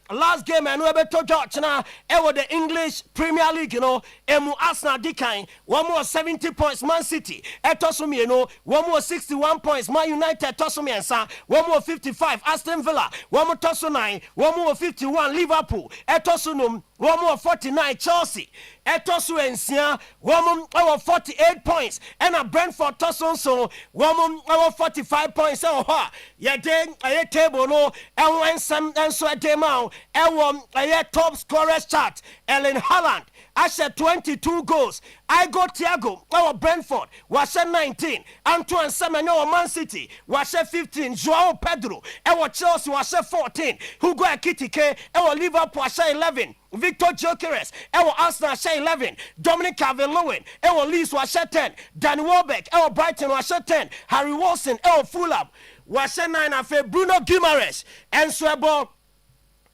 last game enu ebeto ochina ewo the English Premier League you know emu Arsenal dikan 1 more 70 points Man City etosumi you know 1 more 61 points Man United tosumi ensa 1 more 55 Aston Villa 1 more tosu 9 1 more 51 Liverpool etosunum 1 more 49 Chelsea etosu ensia 1 more 48 points and a Brentford tosun so 1 more 45 points so ha ya den a table no and some and so dem out top scorers chart Erling Haaland Asher 22 goals. I go Thiago, our Brentford, Washer 19. Antoine Semenyo, Man City, Washer 15. Joao Pedro, our Chelsea, Washer 14. Hugo Ekitike, our Liverpool, Washer 11. Victor Gyökeres, our Arsenal, Washer 11. Dominic Calvert-Lewin, our Leeds, Washer 10. Danny Welbeck, our Brighton, Washer 10. Harry Wilson, our Fulham, Washer 9. Afe Bruno Guimaraes, and Swebo,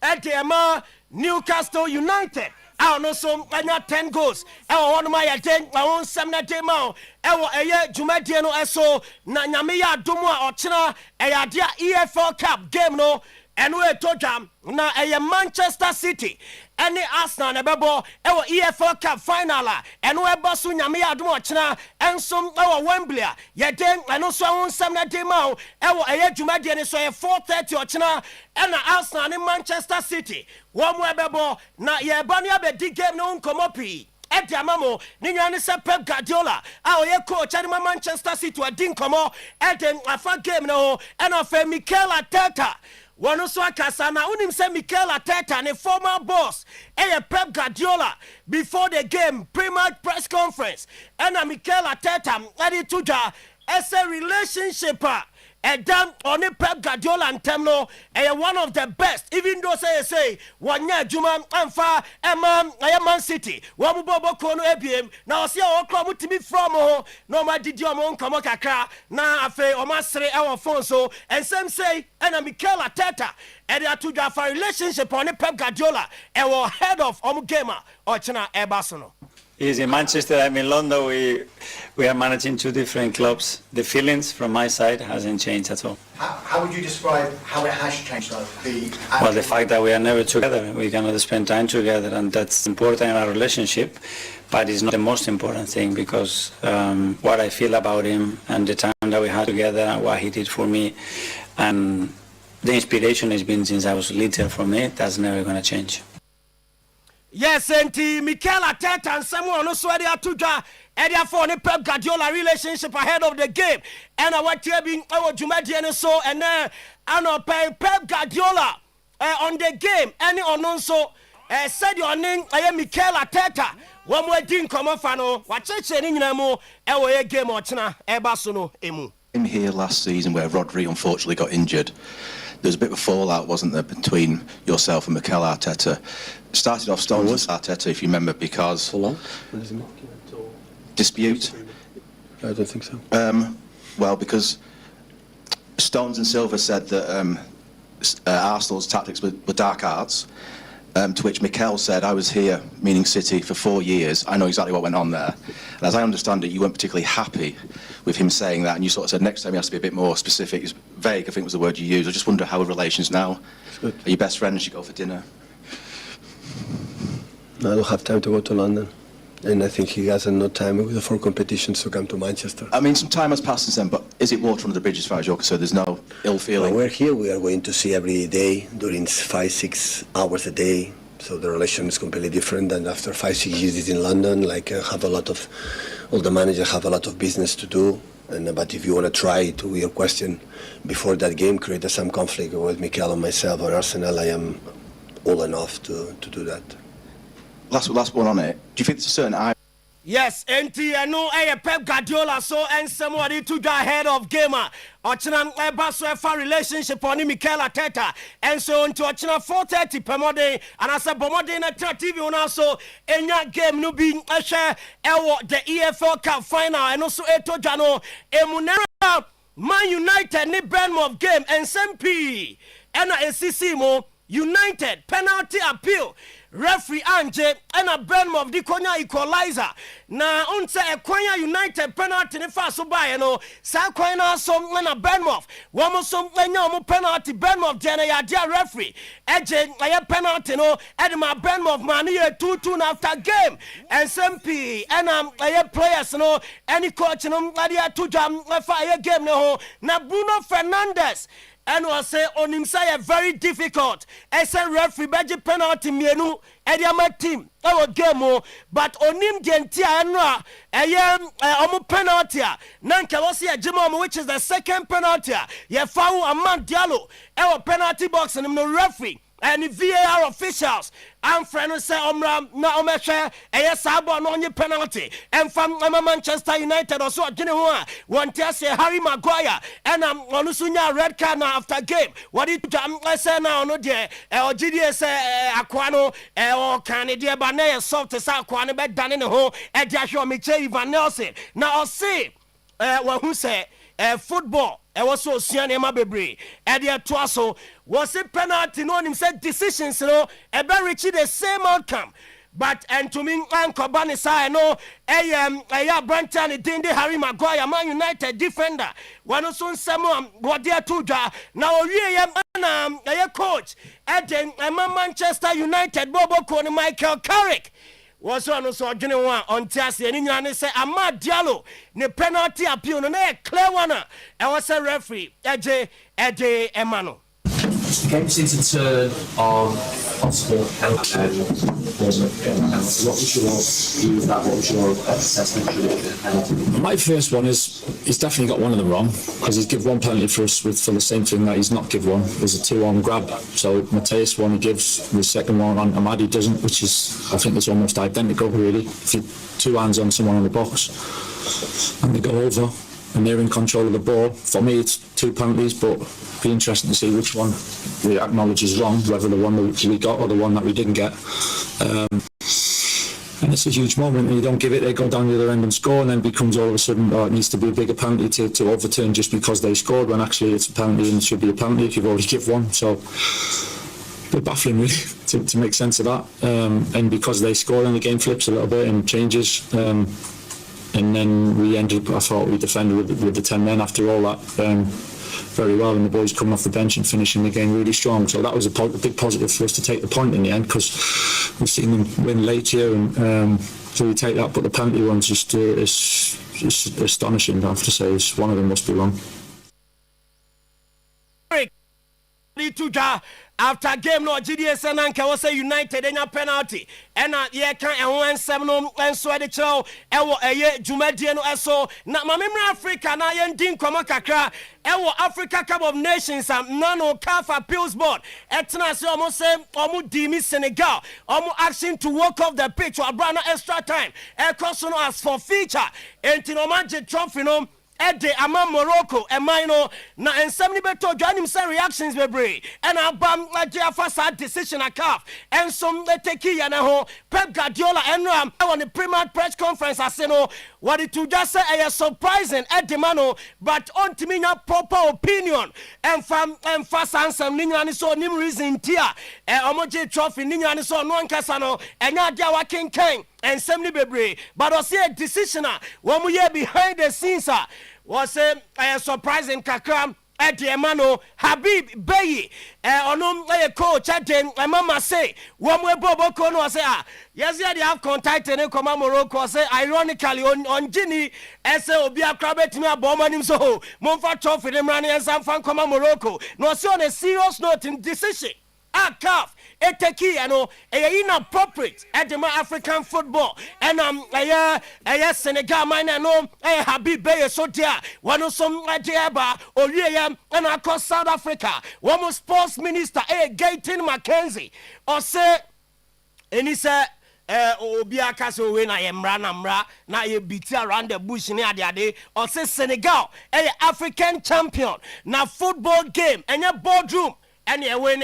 Edema, Newcastle United. I no so anya 10 goals. Ewo one my 10 I won 7 day ma. Ewo eye dwumadie no eso na nyame ya adomu a ochena eya dia EFL Cup game no eno etodwam na eye Manchester City any Arsenal na bebo ewo EFL Cup final a eno ebo so nyame ya adomu ochena enso ewo Wembley a ye den eno so won 7 day ma ewo eye dwumadie ne so 4:30 ochena ena Arsenal ne Manchester City wo mo ebebo na ye ba no abedi game no nkomo pi edi amamo ni nyane se Pep Guardiola a oye coach ani Manchester City adi nkomo eden afa game no ena fa Mikel Arteta wono so akasa na unim se Mikel Arteta ne former boss Pep Guardiola before the game pre-match press conference ena Mikel Arteta adi tuja as a relationship Edam oni Pep Guardiola and Temno, one of the best. Even though say one year Juma Amfa Man City, one bobo kono ebiem. Now see our club to me from no ma did your mon come kakra na afe o masre our phone so and some say and Mikel Arteta and they are to the relationship on Pep Guardiola and was head of gamer or China Barcelona. He's in Manchester, I'm in London. We are managing 2 different clubs. The feelings from my side hasn't changed at all. How would you describe how it has changed though? Well, the fact that we are never together, we cannot spend time together, and that's important in our relationship, but it's not the most important thing because what I feel about him and the time that we had together and what he did for me, and the inspiration has been since I was little for me, that's never going to change. Yes, and Mikel Arteta and someone also ready to draw area for the Pep Guardiola relationship ahead of the game. And I want to be our Jumadian so and then I know Pep Guardiola on the game. Any unknown so said your name, I am Mikel Arteta. One more thing come off and watch it in Namo, our game or China, Ebasono, Emu. In here last season where Rodri unfortunately got injured, there's a bit of a fallout, wasn't there, between yourself and Mikel Arteta? It started off Stones and Arteta, if you remember, because... Fallout? Dispute? I don't think so. Well, because Stones and Silva said that Arsenal's tactics were dark arts, to which Mikel said, I was here, meaning City, for 4 years. I know exactly what went on there. And as I understand it, you weren't particularly happy with him saying that, and you sort of said next time he has to be a bit more specific. It's vague, I think was the word you used. I just wonder how are relations now? Are you best friends? You go for dinner? No, I don't have time to go to London. And I think he has no time with the 4 competitions to come to Manchester. I mean, some time has passed since then, but is it water under the bridge as far as you're concerned? There's no ill feeling? When we're here, we are going to see every day, during 5-6 hours a day. So the relation is completely different than after 5-6 years in London. Like, all the managers have a lot of business to do. But if you want to try to your question, before that game, create some conflict with Mikel and myself or Arsenal, I am old enough to do that. Last one on it. Do you think there's a certain... Yes, NT, I know Pep Guardiola so and somebody to the head of gamer. Ochina Basso relationship on Mikel Arteta. And so on to Ochina 4:30 per day. And I said, Bomode na TV on also in that game no being a share the EFL Cup final. And also Eto Jano Emunera Man United ni Bournemouth game and SMP. And SCC mo United penalty appeal. Referee Anje and a Bournemouth di Konya equalizer. Na unse e Konya United penalty ne fa so ba no sa Konya so na Bournemouth. Womo so enya mo penalty Bournemouth de na ya dia referee. Eje na penalty no e ma Bournemouth man ye 2-2 after game. SMP and players no any coach no dia to jam fa ye game no na Bruno Fernandes. And was say on him say very difficult. As a referee beji penalty mienu ediama team our game but on him gentia enra omu penalty nanka was here Jimom which is the second penalty ye foul a man Diallo our penalty box and him no referee and the VAR officials and friend say omra na omehwe sabo no onye penalty and from Manchester United also adwene ho a wonte say Harry Maguire and onu sunya red card na after game what it say na ono de ogidi say akwa no o kan de ba na soft say akwa no be dane ne ho e de ahwe o meche Ivan Nelson na o say wa hu say football was so Sianema Bebre at the Twasso was a penalty no him said decisions no reach the same outcome. But and to me Uncle Banisa I know Brantan Dinde Harry Maguire Man United defender one soon someone what there to now a coach at Manchester United Bobo Kone Michael Carrick was one so on Tiasi and Inyane say Amad Diallo ne penalty appeal no clear one and was a referee Eje Emano. The game seemed to turn on possible penalty. What was your view of that? What was your assessment of the penalty? My first one is he's definitely got one of them wrong because he's give one penalty for us for the same thing that he's not give one. There's a 2-on grab. So Mateus one he gives, the second one on Amadi doesn't, which is I think it's almost identical really. If you two hands on someone in the box and they go over and they're in control of the ball. For me, it's 2 penalties, but it'd be interesting to see which one we acknowledge is wrong, whether the one that we got or the one that we didn't get. And it's a huge moment, and you don't give it, they go down the other end and score, and then it becomes all of a sudden, it needs to be a bigger penalty to overturn just because they scored, when actually it's a penalty and it should be a penalty if you've already give one. So, a bit baffling really, to make sense of that. And because they scored and the game flips a little bit and changes, and then we ended up, I thought we defended with the 10 men after all that very well, and the boys coming off the bench and finishing the game really strong. So that was a big positive for us to take the point in the end, because we've seen them win late here, and so we take that. But the penalty one's just astonishing, I have to say. One of them must be wrong. After game no GDS and was say United in a penalty and can 7 and so the chow Jumediano so na mamimra Africa na yendin koma kakra Africa Cup of Nations nano CAF appeals board etna say almost say omu dimi Senegal omu action to walk off the pitch or brana extra time as for feature entino magic trophy no Ede ama Morocco emaino na ensem beto dwanim say reactions bebre and abam agia fasa decision a CAF and some take ya na ho Pep Guardiola enram on the premier press conference aseno what it to just say a surprising Ede mano but on timinya proper opinion and fast answer ninya ni so nim reason tia omoje trophy ninya ni so no ankasa no enya dia wa kenken and semni bebre but o say decision one year behind the scenes was a surprising kakram at the Emano Habib Bayi onum coach at the mama say one way Bobo Kono say yes they have contacted and come Morocco say ironically on Gini as Obia Crabet me a bomb so Monfa trophy them running and some fan come Morocco no see on a serious note in decision CAF eteki inappropriate at the African football and Senegal mine no Habib Beye so there one some Oyerepa and across South Africa one sports minister Gayton Mackenzie or say and he said Obiaka so when I am ranamra na ye beat around the bush ni ade or say Senegal African champion na football game and your boardroom and when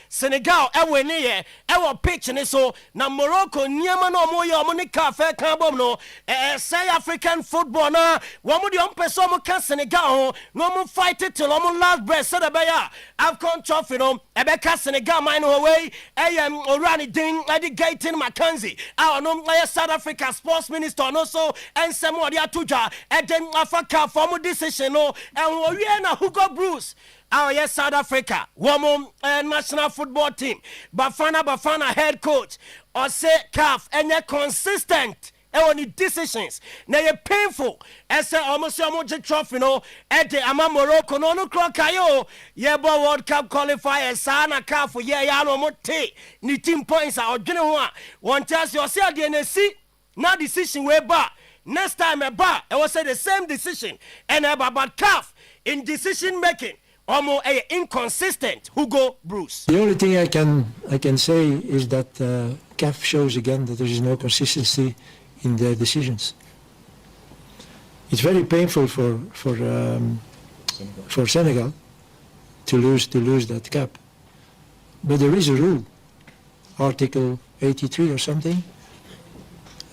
Senegal pitch and so na Morocco nyama no moyo monika fe kan no say African football na wo mo de on person mo ka Senegal no mo fight it till mo last breath so the beya AFCON trophy no ebeka Senegal mine away orani ding Gayton Mackenzie no South Africa sports minister no so and some of the atuja then Africa for mo decision no and we na Hugo Bruce yes, South Africa, woman national football team, Bafana head coach, or say CAF, and they're consistent on the decisions. Now you're painful. As almost a much trophy, no, at the Ama Morocco, no clock, Yebo World Cup qualifiers, Sana CAF, no mote, ni team points are general. One tells you, see, the NSC, now decision way back. Next time a bar, I will say the same decision, and about CAF in decision making. almost inconsistent. Hugo Bruce. The only thing I can say is that CAF shows again that there is no consistency in their decisions. It's very painful for Senegal to lose that cap, but there is a rule, Article 83 or something.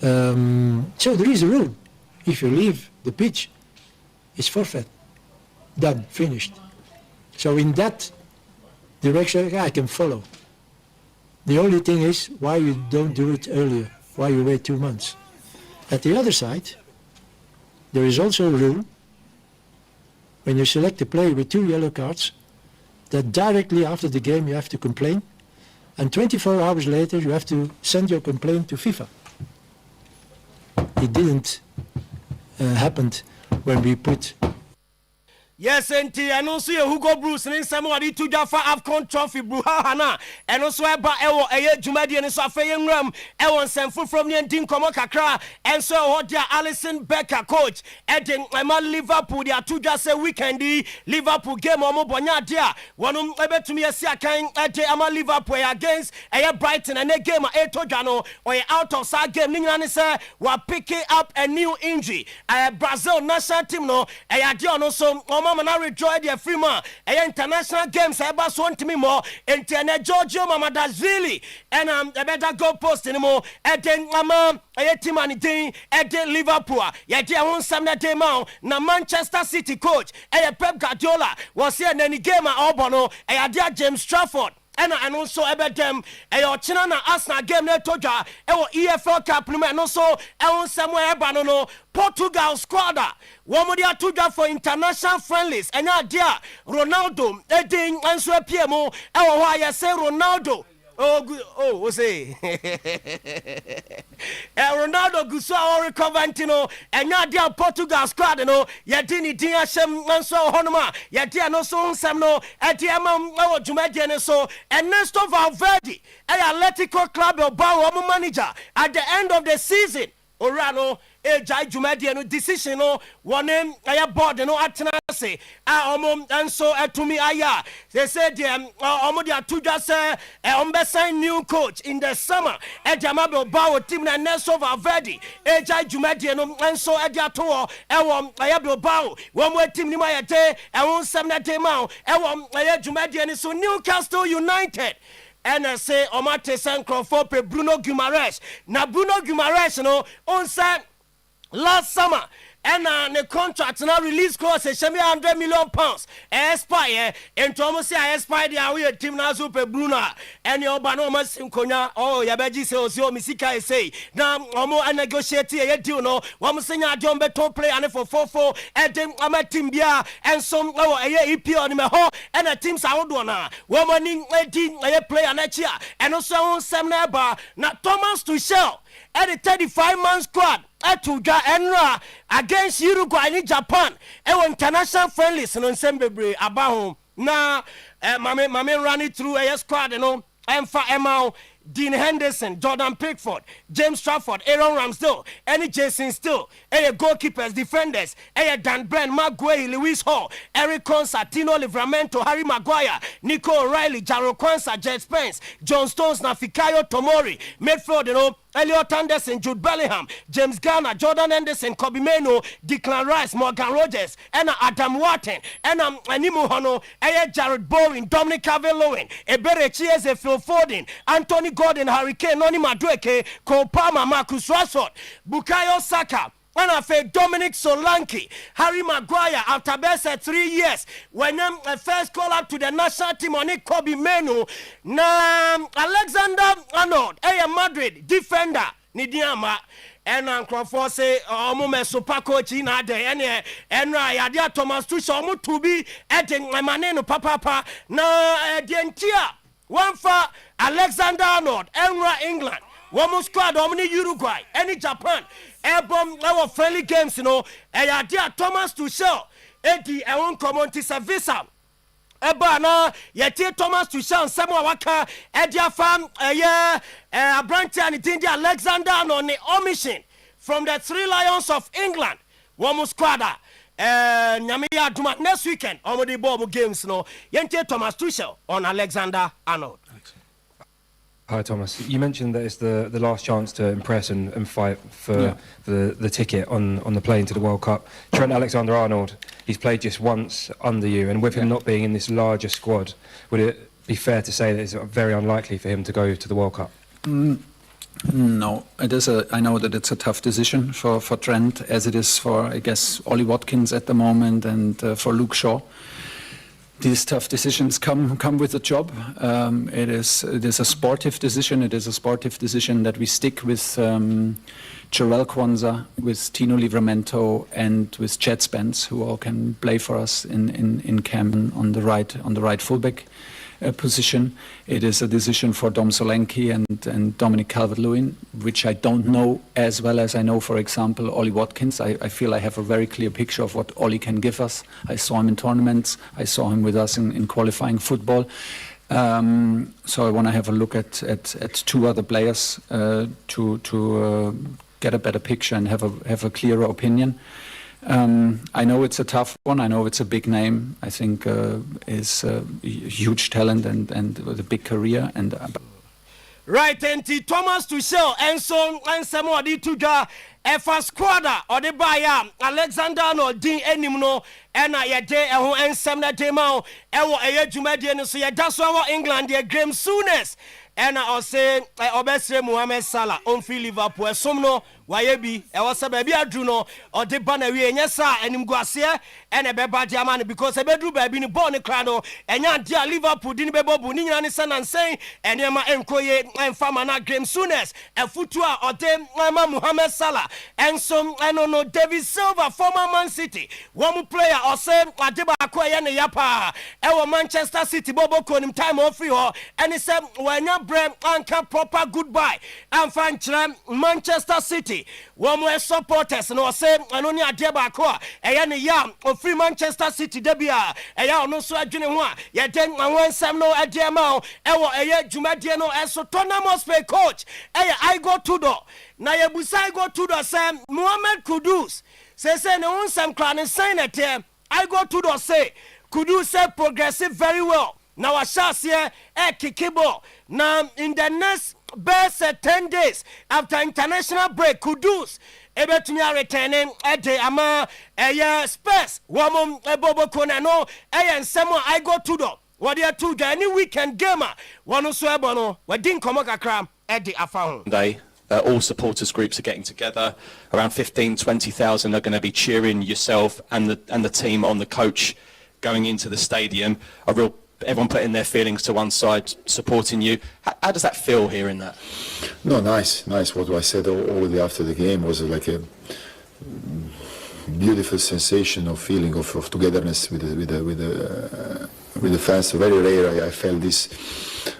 So there is a rule. If you leave the pitch, it's forfeit. Done, finished. So in that direction, I can follow. The only thing is why you don't do it earlier, why you wait 2 months. At the other side, there is also a rule, when you select a player with 2 yellow cards, that directly after the game you have to complain, and 24 hours later you have to send your complaint to FIFA. It didn't happen when we put. Yes, and also Hugo Bruce and somebody to Jaffa Afcon Trophy Bruhana, and also about Jumadi and Safayan Ram, Ewan Senfu from the team Komokakra, and so what dear Alison Becker coach, Eden Emma Liverpool, they are two just a weekend, Liverpool game or Mobonya dear, one able to me a second at Emma Liverpool against a Brighton and a game at Etojano or out of side game, Ningani say, were picking up a new injury. Brazil national team no, a Adiono so. Mama na rejoice their free man. International games eba so ntimi more. Internet Giorgio Mama Dazili and the better goal post anymore. Eden mama team and thing Eden Liverpool. Ya dia won sam na day ma na Manchester City coach. Pep Guardiola was here any game at Obono. Dia James Trafford. And also about them a China na Arsenal game na toja EFL Cup and also somewhere Banono Portugal squad one more dia toja for international friendlies and idea Ronaldo edin answer PMO why say Ronaldo oh say Ronaldo Gusa or Coventino and ya Portugal squad no ya dini dia shem so honoma ya dia no so sam no atiama jumadi so Ernesto Valverde Atletico Club Bilbao manager at the end of the season Orano Jai Jumadi no decision no one name board no atena say and so to me aya they said omodia to just sign new coach in the summer Jama Bilbao team na Ernesto Valverde Jai Jumadi no and so edia to Bilbao one more team ni mayete won 7 day ma Jumadi so Newcastle United and I say Omate Sankro for Bruno Guimaraes. Now Bruno Guimaraes no on set last summer and the contract now release clause £100 million expire and almost say expire the away team now super Bruno and your banoma sinkonya yabeji say osio misika say now omo negotiate a deal no one senya John Beto play and for 4-4 and then ama team bia and some EP on me ho and the teams out na woman a play and and also some neighbor na Thomas Tuchel at the 35-man squad Atuja Enra against Uruguay in Japan. International friendlies no Sembebre about home. Now, mame run it through a squad, you know, and for Emma, Dean Henderson, Jordan Pickford, James Trafford, Aaron Ramsdale, any Jason Still, goalkeepers, defenders, Dan Brand, Mark Guay, Lewis Hall, Eric Consa, Tino Livramento, Harry Maguire, Nico O'Reilly, Jaro Kwanzaa, Jet Spence, John Stones, Nafikayo Tomori, midfield, you know, Elliot Anderson, Jude Bellingham, James Garner, Jordan Henderson, Kobe Mainoo, Declan Rice, Morgan Rogers, and Adam Wharton, and Animu Hono, Jared Bowen, Dominic Calvert-Lewin, Ebere Chieze, Phil Foden, Anthony Gordon, Harry Kane, Noni Madueke, Cole Palmer, Marcus Rashford, Bukayo Saka, and I feel Dominic Solanke, Harry Maguire, after best 3 years, when first call up to the national team on it, Kobe Mainoo, Alexander Arnold, Madrid, defender, Nidiama, and Uncle for say, Mume super coach in a day, and I Thomas Tuchel, to be at my name, Papa, na Dientia, one for Alexander Arnold, Enra England. One squad, Omni Uruguay, any Japan, Airborne, our friendly games, you know, and dear Thomas Tuchel, Eddie, I won't come on to Savisa. Ebana, Yeti Thomas Tuchel, Samuel Waka, Edia Farm, Branton, India, Alexander on the omission from the 3 Lions of England. One squad, nyame ya aduma next weekend omodi ball games no yente Thomas Tuchel on Alexander Arnold. Hi Thomas, you mentioned that it's the last chance to impress and fight for the ticket on the plane to the World Cup. Trent Alexander-Arnold, he's played just once under you, and with him not being in this larger squad, would it be fair to say that it's very unlikely for him to go to the World Cup? No, it is. I know that it's a tough decision for Trent, as it is for, I guess, Ollie Watkins at the moment, and for Luke Shaw. These tough decisions come with the job. It is a sportive decision. It is a sportive decision that we stick with Jarell Kwanzaa, with Tino Livramento, and with Chad Spence, who all can play for us in camp on the right fullback position. It is a decision for Dom Solanke and Dominic Calvert-Lewin, which I don't know as well as I know, for example, Ollie Watkins. I feel I have a very clear picture of what Ollie can give us. I saw him in tournaments. I saw him with us in qualifying football. So I want to have a look at two other players to get a better picture and have a clearer opinion. I know it's a tough one. I know it's a big name. I think is a huge talent and with a big career. And right, and Thomas Tuchel and some of the two Efa squadra or the buyer Alexander no din enimno ena ye de eho ensem na de ma ewo eyadwumade no so ye da so wa England ye Graham Souness ena o say obesre Mohamed Salah on free Liverpool som no waye bi e wo se ba bi adu no o de ba na wi enye sa animguase ena be ba dia man because e be du ba bi ni ball ni kra no enya dia Liverpool din be bobu ni nyina ni sanansen enema enkoye enfama na Graham Souness efutu a o de Mohamed Salah ensom eno no David Silva former Man City one player o say adeba akoye ne yapa e wo Manchester City bobo konim time off free ho eni se wanya brem anka proper goodbye and fan chram Manchester City one more supporters no say eno ni adeba ako eye ne yam of free Manchester City debia eye ono so adwene ho a ye den wansam no adema e wo eye dwumadie no eso tournament pay coach eye I go to do na ye busai go to the same Mohamed Kudus say ne unsam kran sign it I go to the say Kudus say progressive very well now a chance here kikebo now in the next best 10 days after international break Kudus ebetumi returning ede ama space womom ebobo kona no ensem I go to the what they two any weekend gamer one so ebono we din komo kakra ede afa ho day. All supporters groups are getting together. Around 15,000-20,000 are going to be cheering yourself and the team on, the coach going into the stadium. Everyone putting their feelings to one side, supporting you. How does that feel hearing that? No, nice. What I said already after the game was like a beautiful sensation of feeling of togetherness with the fans. Very rare I felt this.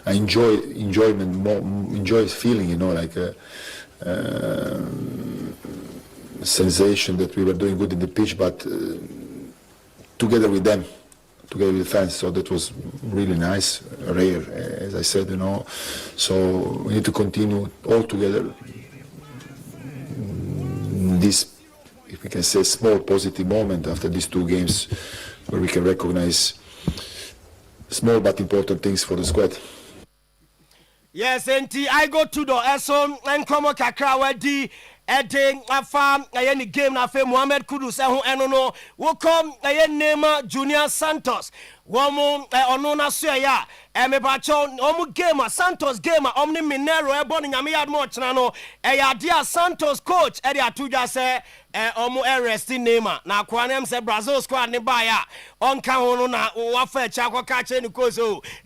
I enjoy feeling, like a sensation that we were doing good in the pitch, but together with them, together with the fans. So that was really nice, rare, as I said, So we need to continue all together. This, if we can say, small positive moment after these two games, where we can recognize small but important things for the squad. Yes, and I go to the Eson and Komo Kakra wedi Eding Afam any game na fe Mohamed Kudus eno wo come Neymar Junior Santos womo ono na so ya me bacho omu game Santos game omni Minero e bon nyame yad mo chena no ya dia Santos coach e dia tuja se omu arrest Neymar na kwanem se Brazil squad ne ba ya onka ho no na wa fa cha kwa che ni coach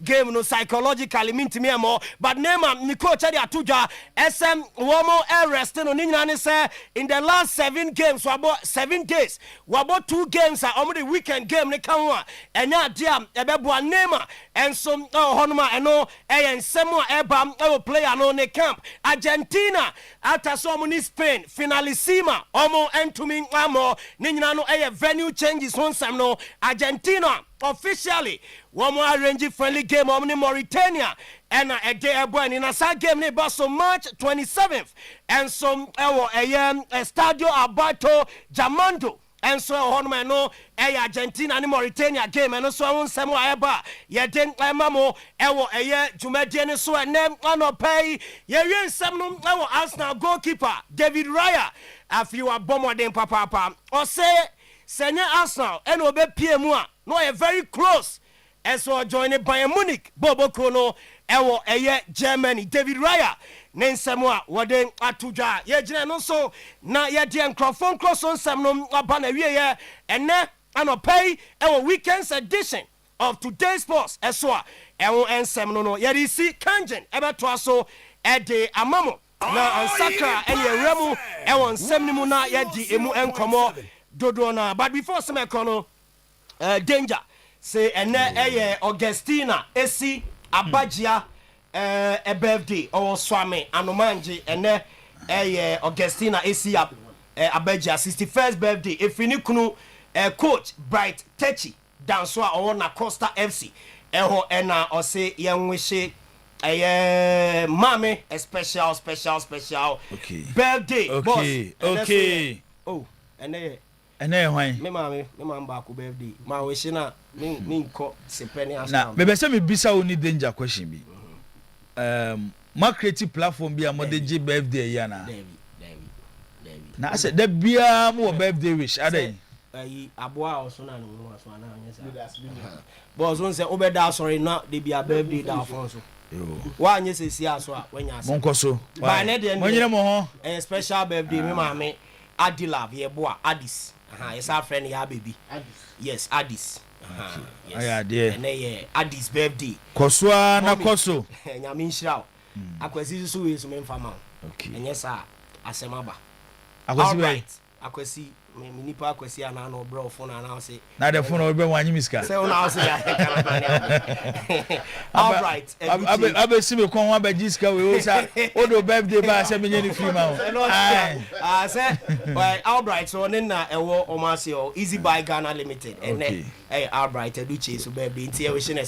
game no psychologically mean me more but Neymar ni coach e dia tuja SM womo arrest no ni nyina ne se in the last 7 games wabo 7 days wabo 2 games omu the weekend game ne kan ho enya dia ebeboa Neymar enso honoma eno ensemo eba player no ne camp Argentina after so many Spain finalissima omo entumi amo ni nyina no venue changes honsam no Argentina officially one more arrange friendly game omni Mauritania and a day ebo in a side game ne baso March 27th and some Estadio Alberto Jamando enso ho no me no Argentina ne Mauritania game no so won nsem wa eba ye den mamo ewo dwumadie ne so enem anopai ye wi nsem no ewo Arsenal goalkeeper David Raya afi wa bomoden papa o say senya Arsenal eno obepie mu a no ye very close eso join Bayern Munich Boboko no ewo Germany David Raya ne nsem a woden atudwa ye gina no so na ye de nkrofon cross nsem no aba na wie ye ene anopai ewo weekends edition of today's sports eso a ewo nsem no ye risi kanjen ebeto aso ede amamo na ansakra ene remu ewo nsem ni mu na ye di emu enkomo dodo na. But before some no danger say ene Augustina esi abajia a birthday or swami anomanji ene Augustina esi abajia 61st birthday efini kunu coach Bright Techi danso a on na Costa FC eho ena o say yenwishe mame a special birthday boss. Oh ene hwan me mama ba ko birthday ma we shi na me nko sepeni asa na me be se me bisa oni danger question bi ma creative platform bi amode G birthday ya na David na say da bia mo birthday wish adai aboa oso na no so na anyesa boss won say obeda sorry na de bia birthday da afonso wa anyesa si aso a wanya asa monko so ba na de monyere mo ho special birthday me mama Adilave ye boa Addis yes our friend ya baby yes Addis yes dear na ye Addis birthday koswa na koso nyame nhyira akwasi so we so me mfama enye sa asemaba akwasi we akwasi me nipa akwasi ana na obro phone ana say na the phone obe wanyi miska say una say ya all right abe si me kon wa ba jiska we o sa odo birthday ba say me nyeni free ma o say all right so na ewo o ma say Easy Buy Ghana Limited and hey all right eduche so birthday nti e wish a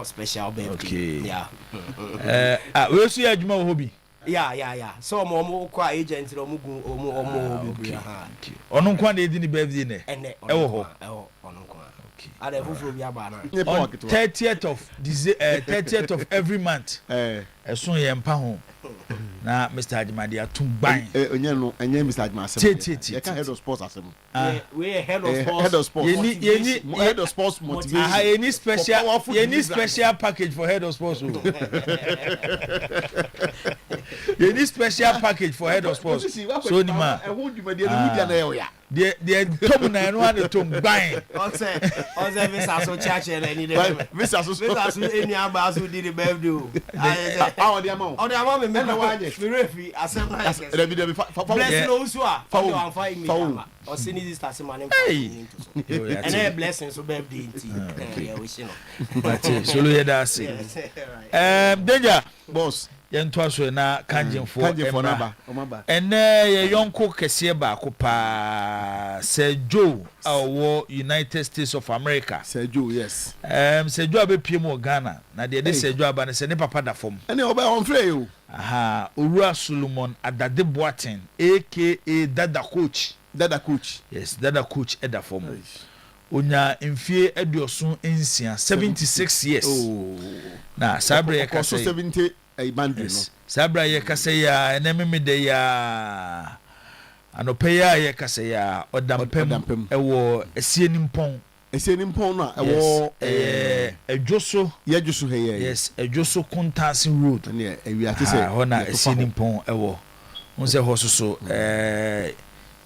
special birthday yeah we so ya adwuma wo bi yeah so mo kwa agent ro mu gu omo bi onu kwa na edi ni birthday ne ewo ho onu kwa ada fufu bi aba na 30th of every month esun ye mpa ho na Mr. Ajimadi atumban enye Mr. Ajimadi you can head of sports asem we head of sports head of sports motivation any special package for head of sports you need special package for head of sports so ni ma the tom na no ade tom ban on say visa so church any dey visa so any aba so di the birthday how the amount me na wanye me refi asem na yes blessing no so a for am fa me o sini this start man and a blessing so birthday nti we see no but so lo yeda say danger boss yento so na kanjinfo naba ene ye yonko kese ba ko pa Sir Joe awo United States of America Sir Joe yes Sir Joe abepie mo Ghana na de Sir Joe aba ne se ne papa da fom ene oba on free you Owura Solomon Adade Boaten aka Dada Coach yes Dada Coach eda fom onya mfie ediosun ensia 76 years na sabre yakase 70 a bandre no sabre yakase ya enemi de ya anopeya yakase ya odampem ewo esienimpon na ewo edwoso he yes edwoso Kuntansi road na ewiate se hona esienimpon ewo unse hososo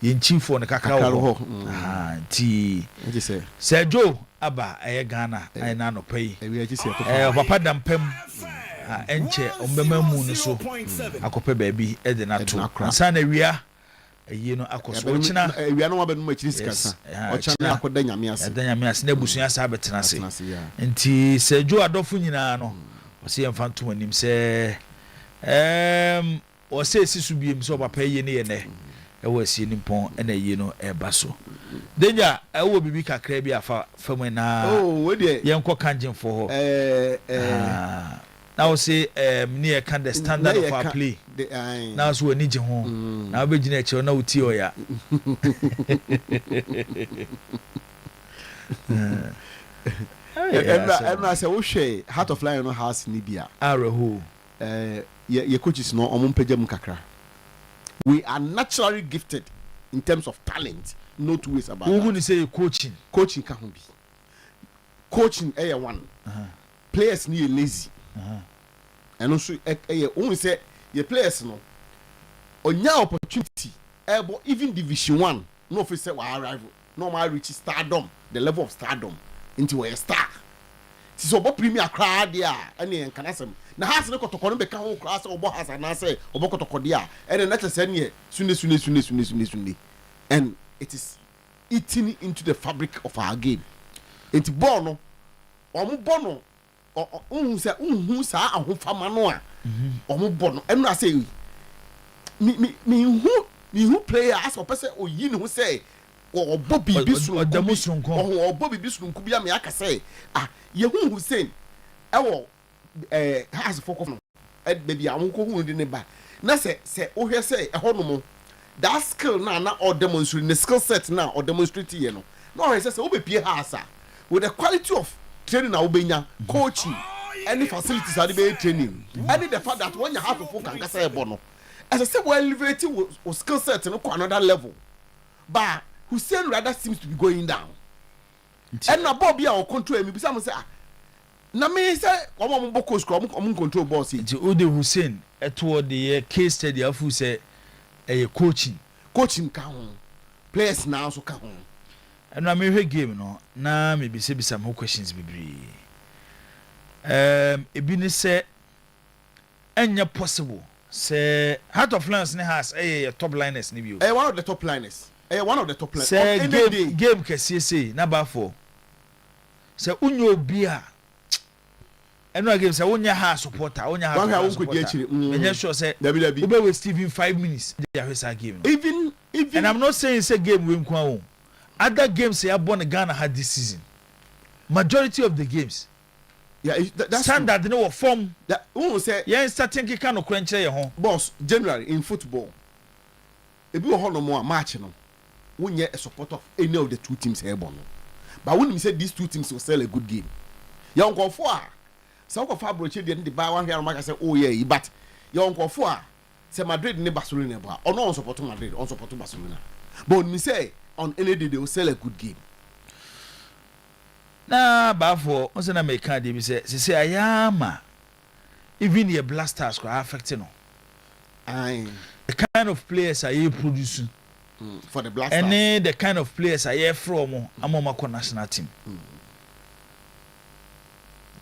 yenchifo ne kakra ho ti Sir Joe aba Ghana ai na no pai papa dampem enche ombema mu no so akope baabi e de na to nsa na wia eyi no akoso ochina wia no wabenu machiri sikasa ochina akoda nyame ase na busunya sa betena se nti Sir Joe adofo nyina no o se yemfanto anim se o se sisu biem so papa ye ne ye ne ewo asie nimpon ena yi no eba so danger ewo bibi kakra bi afa famu na we de yenko kanjin fo ho Now say near can the standard of our play. Now so we need you home. Now be gina che na uti oya. And I say wo hwe Heart of Lion no house ni bia. Araho. Your coaches no omum pejam kakra. We are naturally gifted in terms of talent. No two ways about it. Who say coaching? Coaching can be. Coaching one. Players need lazy. And also only say your players no. On your opportunity, even Division 1, no officer will arrive. No matter reach stardom, the level of stardom into a star. So about premier crowd there, and can ask na has no to kono be kan ho class obo has na say obo kotoko dia and the next say ne sunne and it is eating into the fabric of our game. It born omo bono unhu sa ahofama no a omo bono enu na say me who player as a person oyi ne ho say obo bibi sunku bia me aka say yehu Hussein ewo has focus no baby amunko hu ndi ne ba na se o hwe say ehonom that skill na or demonstrate the skill set na or demonstrate here no no hwe say obepie house with the quality of training na obenya coaching any facilities are be training any the fact that when you have to focus can say ebo no as I say we elevate your skill set no to another level but Hussein rather seems to be going down and na Bobby our control me be say na me say omo mboko score omo control ball say the Ode Hussein toward the case study afu say coaching can players now so can and na me hwe game no na me be say some questions bebre ebi ni say enya possible say Heart of Lions ne has top liners ni bi o one of the top liners one of the top liners say game kese say na ba for say unyo obi a eno again say wonya ha supporter wonya ha supporter menye sure say we be with Steven 5 minutes dey ahwesa game no. even and I'm not saying say game we nkwa o other games say born Ghana had this season majority of the games that's standard no form that who say yeah starting kick no kwenche ye ho boss generally in football ebi wo no mo a match no wonya a support of any of the two teams here born but when we say these two teams will sell a good game ya onko fo a so ko fa broche de buy one here market say oh yeah but ya onko fo a say Madrid ne Barcelona ba ono on support Madrid on support Barcelona but when we say on any day they will sell a good game na ba for on say na make can dey be say ayama even the Blasters go affect no the kind of players are you producing for the Blasters and the kind of players are here from amoma national team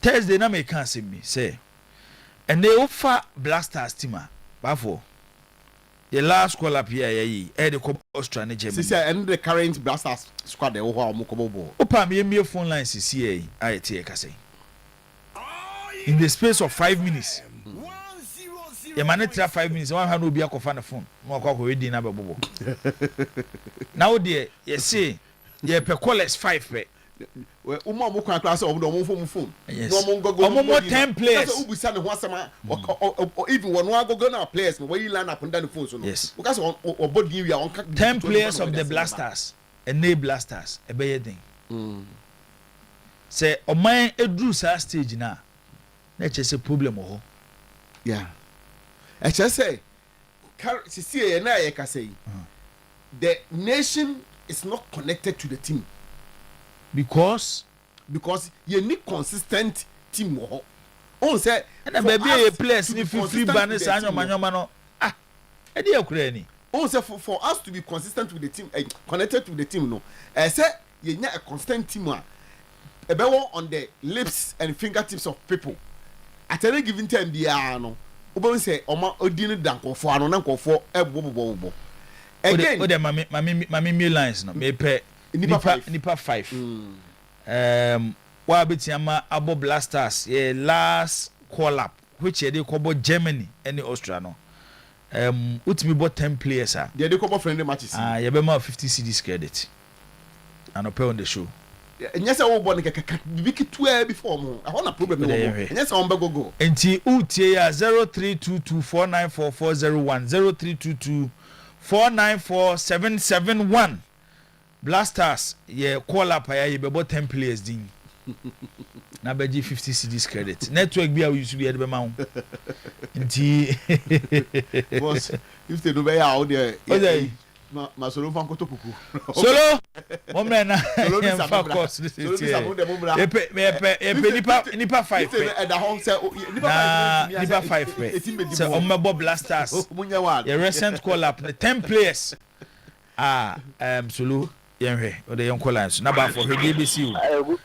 Thursday na me can say me say and they offer Blasters team ba for the last call up here the Australia Germany see and the current Blasters squad they ho amokobo opa me phone lines see IT ka say in the space of 5 minutes you manage 5 minutes one hand obi akofa na phone mo akwa ready na bebobo now there you see you per callers 5 pe we umo mo kwa class of the phone no mo 10 players so ubusa ne ho asema even one go na players no we line up on the phone so no because on body we are on 10 players of the Blasters and they Blasters e be yedin say o man edru sa stage na che say problem ho yeah I just say see na ye ka say the nation is not connected to the team because you need consistent team ho on say and baby a place if free banners anyoma no e dey akura ni on say for us to be consistent with the team connected to the team no say you need a constant team e be on the lips and fingertips of people at any given time dia no obo say oma odin dankofo ano na nkofo ebobobobo again o de mami lines no me pe nipa 5 wa betiama abo Blasters last call up which they call Germany any Austria no utimi bought 10 players they call friendly matches you be ma 50 cedis credit and pay on the show nyɛ sɛ wo bɔ ne kɛkɛ bibi ketewa bi form ho ɛhɔ na problem no wɔ nyɛ sɛ wɔn bɛ gogo enti utie ya 0322494401 0322494771 Blasters ye call up ya bebo 10 players din na beji 50 cedis credit network bi a we use bi e be ma ho nti boss if they do be ya o there ma solo fan koto kuku solo mo me na fa course this is here nipa 5 e da ho se nipa 5 so on mebo Blasters ye recent call up the 10 players solo yenhwe o de yon lines na ba for hwe BC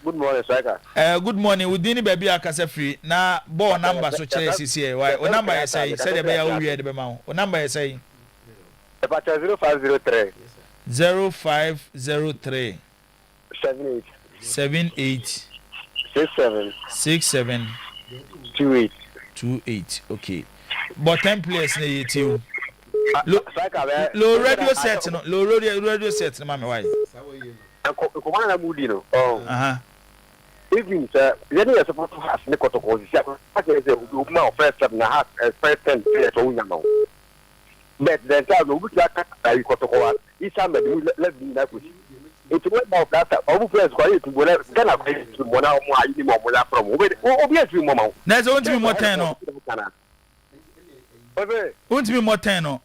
good morning striker good morning within baby akasa free na ball number so chere CC why o number you say de be ya o wie de be ma o number you say 0503 0503 78 67 28 okay but 10 players na yetiu low radio set no low radio set no mama why ko na budi no Eugene sir you are supposed to have ne kotoko si akwa say we ma first step na hat first 10 players o nyama but then tell no buti aka ai kotoko isa me let me na kusi it went off that obu players ko yi tubo na gana ko yi tubo na mo ayi ni mo ya from obi efi mo ma na so ntimi mo 10 no obi ntimi mo 10 no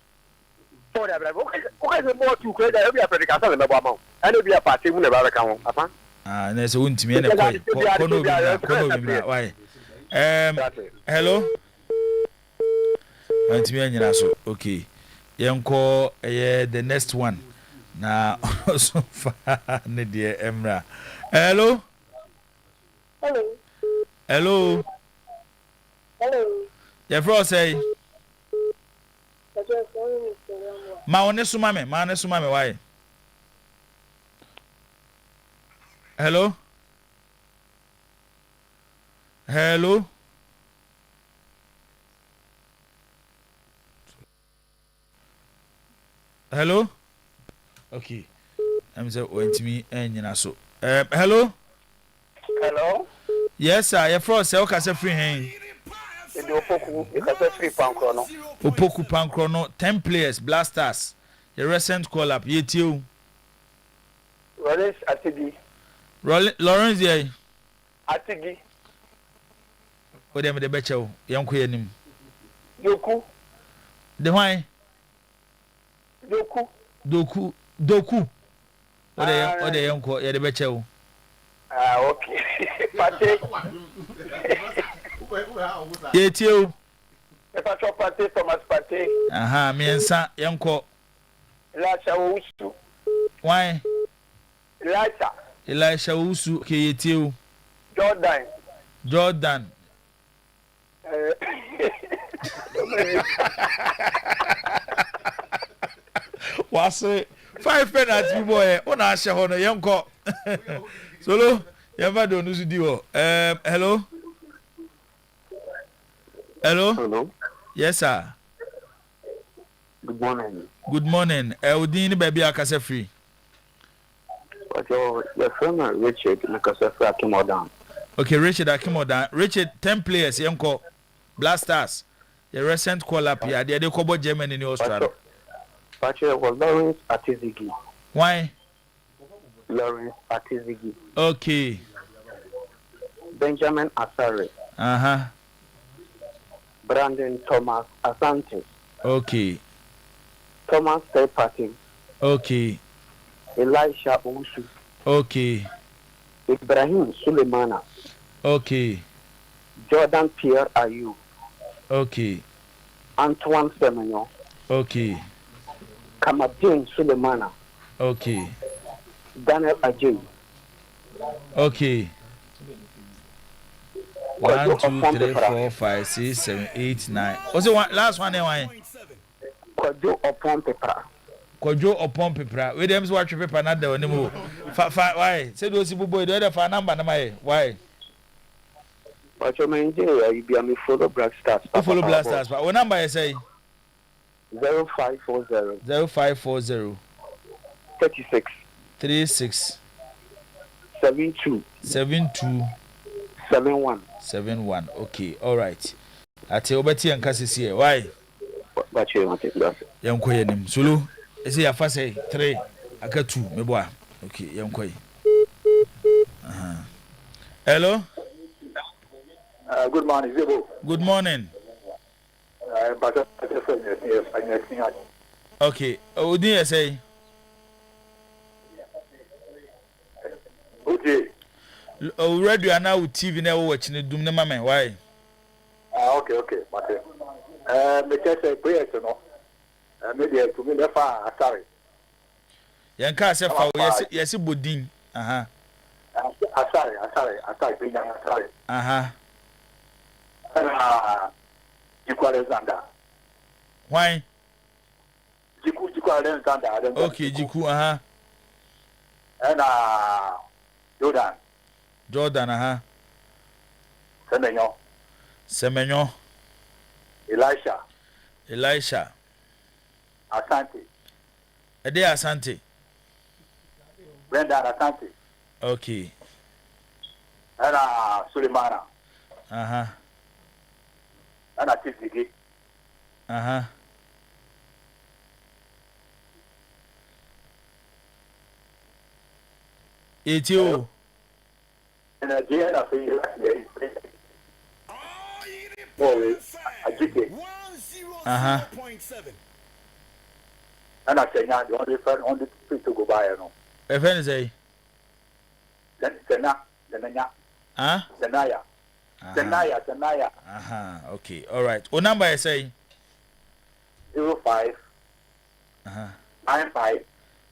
sorry abra okay se mo tu ko da e bi africa sa me bo ama and e bi a party mu na ba ka ho apa na so ntimi ene kono bi why hello ntimi anyina so okay yenko the next one na so far ne de emra hello ya fro say ma one suma me why hello okay I'm say went me enyina so hello yes sir ya fro say o ka say free hen Poku because free pankro no Poku pankro no 10 players Blasters the recent call up yetiu Lawrence ye Atigi o dem de bechew yanko yanim Doku de why Doku o de yanko ye de bechew okay Pate yetiu Pate Thomas Pate miensa yanko Lasha Usu why Elisha Usu ke yetiu Jordan wase 5 penalty boy ona ahye ho no yenko solo yeva do nusu di ho hello yes sir good morning udin baby akase free your friend Richard Nakasafra Akimodan. Okay, Richard Akimodan. Richard 10 players yenko Blasters. The recent call up here. They kobo Germany in Australia. Patrick was Lawrence Atizigi. Why? Lawrence Atizigi. Okay. Benjamin Asare. Brandon Thomas Asante. Okay. Thomas Tepati. Okay. Elisha Usu. Okay. Ibrahim Sulemana. Okay. Jordan Pierre Ayu. Okay. Antoine Semenyo. Okay. Kamadin Sulemana. Okay. Daniel Ajay. Okay. 1, 2, 3, 4, 5, 6, 7, 8, 9. What's the one? Last one? Kwajo upon paper. Kwajo upon paper. We them watch paper not there anymore. Why? Say those people boy. Do they for number? Why? But you mean you be a follow Blasters. Follow Blasters. But what number you say? 0540. 0540. 36. 36. 72 72 71. Okay, all right. Ate obeti anka sisi why? Bache mate. Yanko yenim. Sulu. Ese ya fa say 3 aka 2 meboa. Okay, yanko yi. Hello. Good morning, Zebo. Good morning. Okay. Odi you say? Okay. Radio na TV na watch ni dum na mama why? Okay. Mate. Me say prayer no. Me dey to me fa asare. Yanka se fa yes bodin. Aha. Asare pinya asare. Aha. Jiku Alexander. Why? Jiku Alexander. Okay, Jiku, aha. And Jordan, aha. Semenyo. Elisha. Asante. Ede Asante. Brenda Asante. Okay. And Sulemana. Aha. And Tizigi. Aha. Etio. And again, I feel Aha. And I say, now the only people to go by, no. If any say. Senaya. Huh? Senaya. Aha. Okay. All right. What number I say? 05. 95.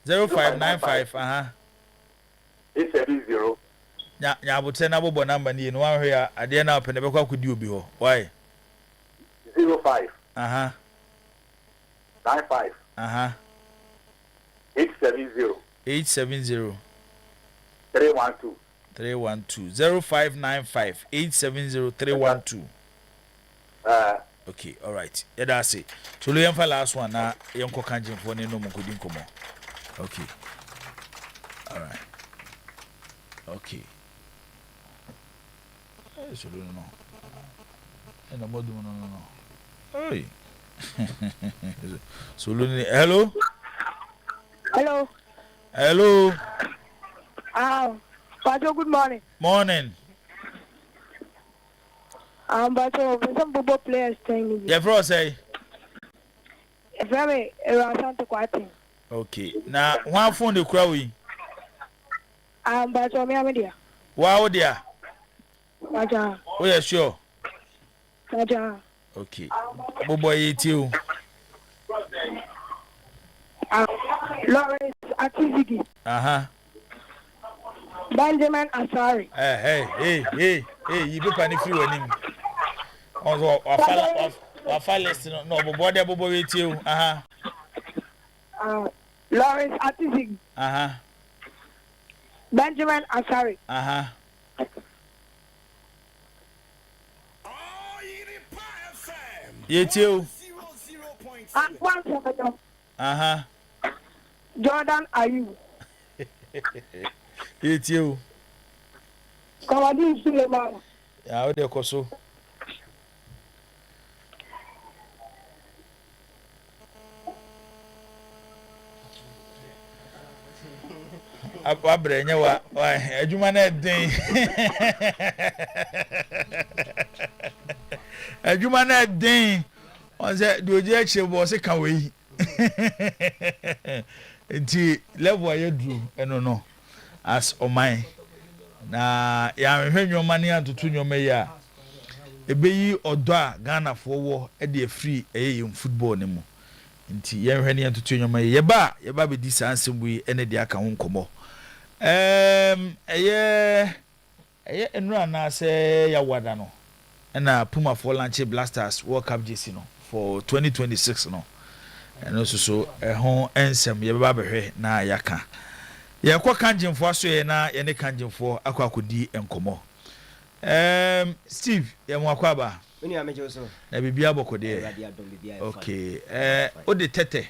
0595. 870. Ya butse na bobo number ni no wan hwe a ade na open be kwa kudi obi ho. Why? 05. 95. 870. 870. 312. 0595 870 312. Okay, all right. Yeah, that's it. So we have last one na yenko kanjin for ne no mukudi nkomo. Okay. All right. Okay. So no. And the modu no. Hey. So hello. Hello. Pato, good morning. Morning. Pato, some football players saying. Yeah, bro, say. Very Santa Quati. Okay. Now, one phone the crowd. Pato, me amedia. Wow, dear. Paja. Oh, yeah, sure. Paja. Okay. Bobo, eat you. Lawrence Atizigi. Benjamin Asari. Hey, you be panic free when him. Also, wa list no bobo eat you. Lawrence Atizigi. Benjamin Asari. You. Jordan Ayu. It's you. Kawadin Suleiman. Yeah, de koso. Abre nya wa adwuma na den. Adwuma na den. On say do je che bo se kan we. Nti level aye dru eno no as oman na ya hwehwe nwoma ne atoto nwoma yi a ebeyi odo a Ghana fo wo e de free eye football ne mu nti ye hwehwe ne atoto nwoma yi ye ba be di sansem yi ene de aka ho nkomo eye enura na se ya wada no na Puma for launch Blasters World Cup JC no for 2026 no and also so ho ensem ye ba behwe na yaka ye kwa kanjinfo aso ye na ye ne kanjinfo akwa akodi enkomo Steve ye mo akwa ba meni amejo so na bibia bokode okay o de tete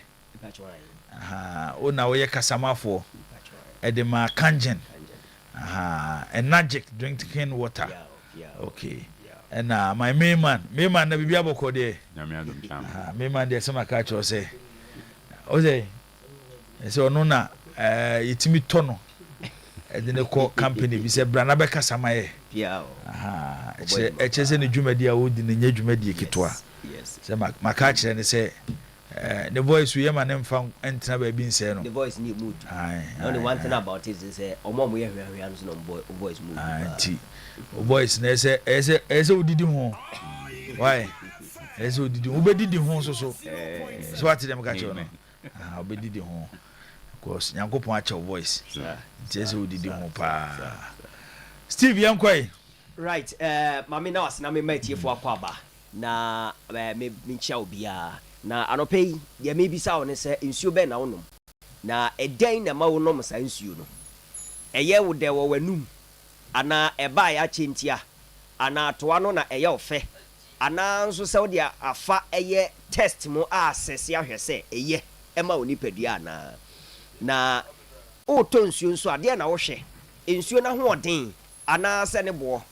o na wo ye kasamafo e de ma kanjin Energetic drinking water. Okay. And my main man na bibi aboko de. Main man de sama ka cho say. Oze. Say ono na yitimi tono. E de ne ko company bi say brana be kasa maye. Eche se ne dwumadi a wodi ne nya dwumadi ketwa. Yes. Say maka kire ne say the voice we ma ne mfa entina ba bi nse no. The voice need mood. Only one thing about it is omo mo ye hwehwe no voice mood. Boys na ese odidi ho. Why? Ese odidi ho bedidi ho so. So what them catch you no. Obedidi ho. Because Nyankopon acha voice. Ese odidi ho pa. Steve Yankwai. Right, mami na wasina me matie fo akwaba. Na me nchia obia. Na anope ye me bisa won se nsuo be na wonom. Na eden na ma wonom sa nsuo no. Eye wo de wo wanum. Ana eba ya chentia ana toa no na eye ofe ana nso se wode afa eye test mu assess ya hwese eye ema onipadua na o to nsuo nso ade na wo hwe nsuo na ho odin ana se ne bo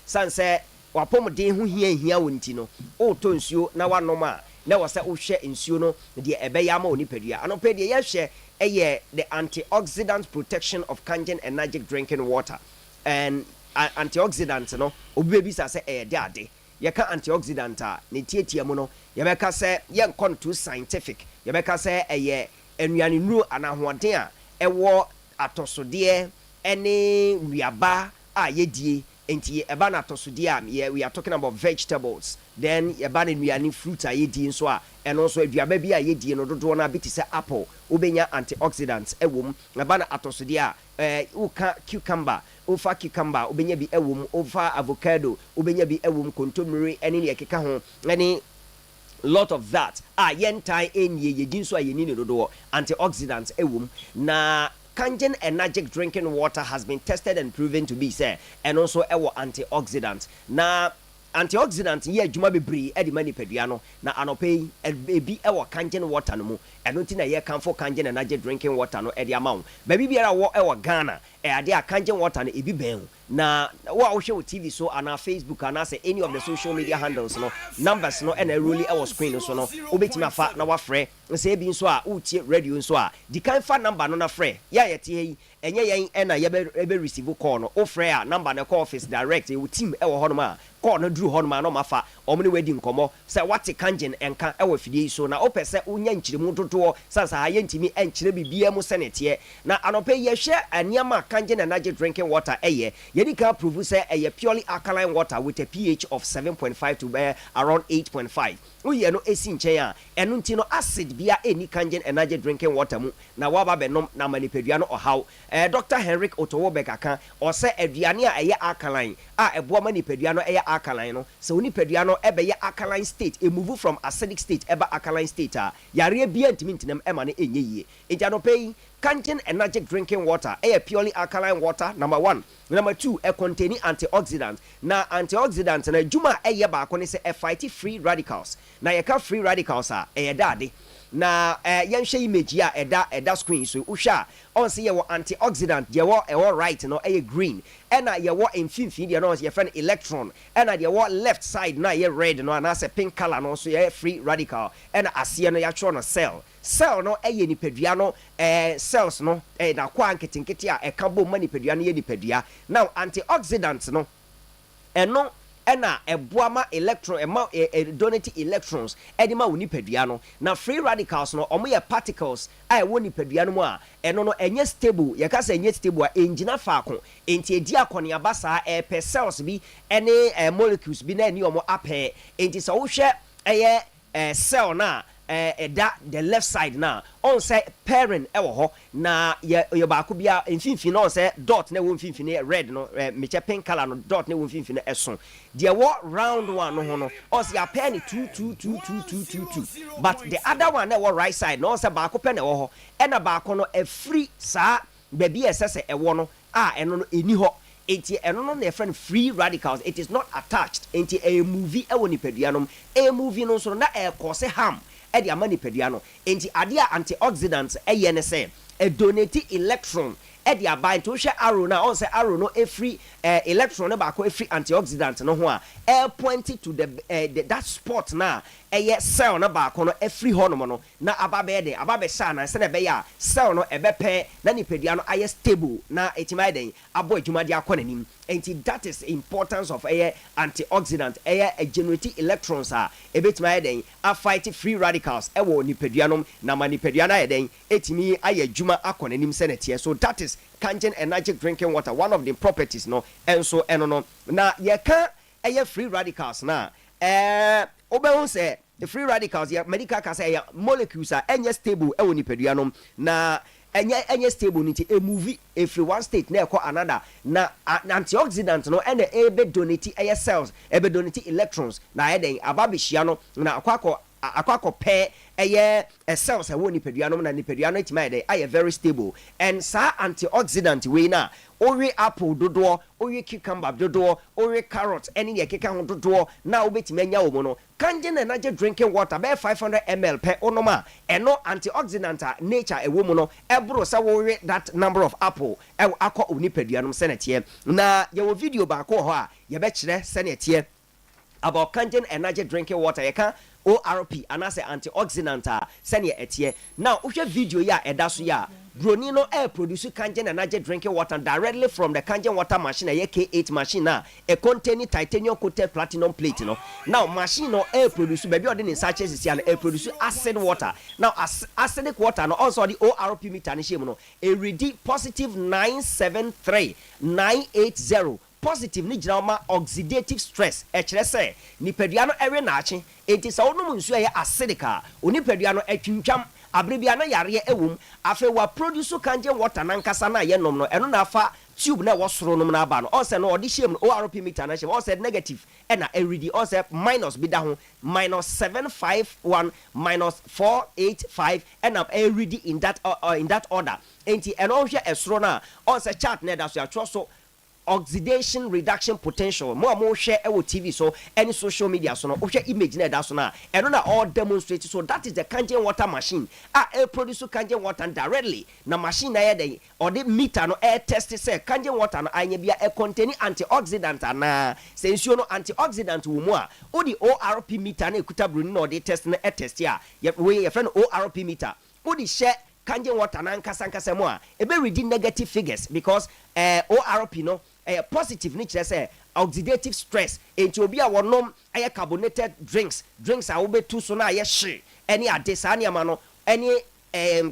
sanse wapom den ho hia wonti no o to nsuo na wanom a na wo se wo hwe nsuo no de ebe ya ma onipadua anopedie ye hwe eye the antioxidant protection of Kangen energetic drinking water. And antioxidant no obi sa say de ade ye ka antioxidant a ne tietia mu no ye be ka say ye nkon too scientific ye be ka say enuane nuru anahoden a ewo atosode ene wiaba a yedie enti eba na atosode a we are talking about vegetables then eba na enuane fruit a yedie nso a eno so aduaba bi a yedie no dodo na biti say apple obenya antioxidants ewom eba na atosode a uka cucumber ofa cucumber obenya bi ewom ofa avocado obenya bi ewom kontomire ene ne ekeka ho ene lot of that yentai enye yegin so ayeni ne dodo antioxidants ewom na Kangen energetic drinking water has been tested and proven to be say and also ewo antioxidants na antioxidant ye adwuma bebre e de mani padua no na anope ebi ewo Kangen water no mu eno ti na ye kanfo Kangen energetic drinking water no e de amawo ba bibiara wo ewo Ghana ade a Kangen water no ebi ben na wo hwe wo TV so ana Facebook ana say any of the social media handles no numbers no and really ewo screen so no obetimi afa na wa frɛ say bi nso a utie radio nso a di kan fa number no na frɛ ya yete yi enye yen ena ye be receive call no o frɛ a number na call office direct e wo team ewo hɔ no ma call no duru hɔ no ma no mafa omne wedi nkomo say what Kangen enka ewo fidie so na opese unya nkyiremu dodo sansa ha yentimi enkyire bibia mu senete na anope ye hwe aniama Kangen energetic drinking water eye yedi ka prove say eye purely alkaline water with a pH of 7.5 to around 8.5 uye no esi nchen a eno nti no acid bia eni Kangen energetic drinking water mu na waba benom na manipadua no ohaw Dr. Henrik Otowobek aka o say aduane a eye alkaline a ebo manipadua no eye alkaline no so nipadua no ebe ye alkaline state e move from acidic state eba alkaline state a yare bia ntimi ntinam ema no enye yie eja no pay Kangen energetic drinking water purely alkaline water number 1 number 2 containing antioxidants na antioxidants na juma ba ko ne se fight free radicals na ye ka free radicals a dade na yenhwe image a eda screen so uhwa on say ye wo antioxidant ye wo right no green ena ye wo mfimfini de no ye friend electron ena de wo left side na ye red no na say pink color no so ye free radical ena ase no ya tro no cell no nipadua no cells no na kwa nketinketi a ekabo manipadua no ye nipadua now antioxidants no eno ena eboama electron donate electrons edima woni padua no na free radicals no omo ye particles a woni padua no mu a eno no enye stable ye ka say enye stable a engina faako enti edi akone abasa per cells bi ene molecules bi na ni omo ape enti so wo hwe cell na the left side na on say parent ewo ho na ye ba ko bia mfimfini on say dot na wo mfimfini red no meche pink color no dot na wo mfimfini eso the wo round one no ho no on say a pen 2 but the other one na wo right side no say ba ko pen ewo ho e na ba ko no a free sa baby esese ewo no eno no eni ho enti eno no na friend free radicals it is not attached enti a movie ewo ni peduanom a movie no so na cause harm e de amani pedua no enti ade antioxidants eye ne say a donate electron e dia ban to hwe arrow na on say arrow no every electron no ba ko every antioxidant no ho a point to the that spot na eye cell na ba ko no every hormone no na ababe de ababe sha na se na be ya cell no e be pe na nipadua no aye stable na etimai den abo adwuma de akọ nanim. That is importance of antioxidant generate electrons ebetimai den a fight free radicals ewo nipadua no na manipadua na den etimi aye adwuma akọ nanim senetie. So that is Kangen energy drinking water, one of the properties no enso eno no na ye can free radicals na obehun say the free radicals ya medical ka say molecules are enye stable ewo nipadua no na enye stable niti e move every one state na ekọ another na antioxidant no ene ebe donate cells ebe donate electrons na eden ababihia no na akwakọ pair cells ewo nipadua no na nipadua no etima ede aye very stable and sa antioxidant we na owe apple dodo owe cucumber dodo owe carrot any ye keka ho dodo na obetimi anya wo no Kangen energy drinking water be 500 ml per onoma eno antioxidant nature ewo mu no ebro sa wo that number of apple akọ onipadua no senetie na ye wo video ba ko ho a ye be kire senetie about Kangen energy drinking water ye kan ORP and as antioxidant senior etie now uhwe video ya edaso ya broni no air produce Kangen energy drinking water directly from the Kangen water machine a K8 machine na a containing titanium coated platinum plate no now machine no air produce baby ordin in sachets and air produce acid water now acidic water no also the ORP meter ni shemu no a ready positive 973,980 positive ni gina oxidative stress ekire se nipadua no ewe na ache enti sa onum nsu ye acidic a onipadua no atwintwam abrebia na yare ewum afa wa produce Kangen water na nkasa na ye nom no eno na afa tube na wosoro nom na aba no all say no odi shem ORP meter na shem all say negative e na everyday all say minus bi da ho -751 -485 and up everyday in that order enti eno hwe esoro na all say chart na da so ya so oxidation reduction potential mo share TV so any social media so no share image na da so na and na all demonstrate so that is the Kangen water machine produce Kangen water directly na machine na dey or the meter no air test say Kangen water no anya bia contain antioxidant na sensuo no antioxidant wo mu a odi ORP meter na ekuta bruni no dey test na test ya we your friend ORP meter odi share Kangen water na nkasa mu a ebe read negative figures because ORP no positive ni kire say oxidative stress enti obi a wonom aye carbonated drinks a wo betu so na aye hye any adesa ne ma no any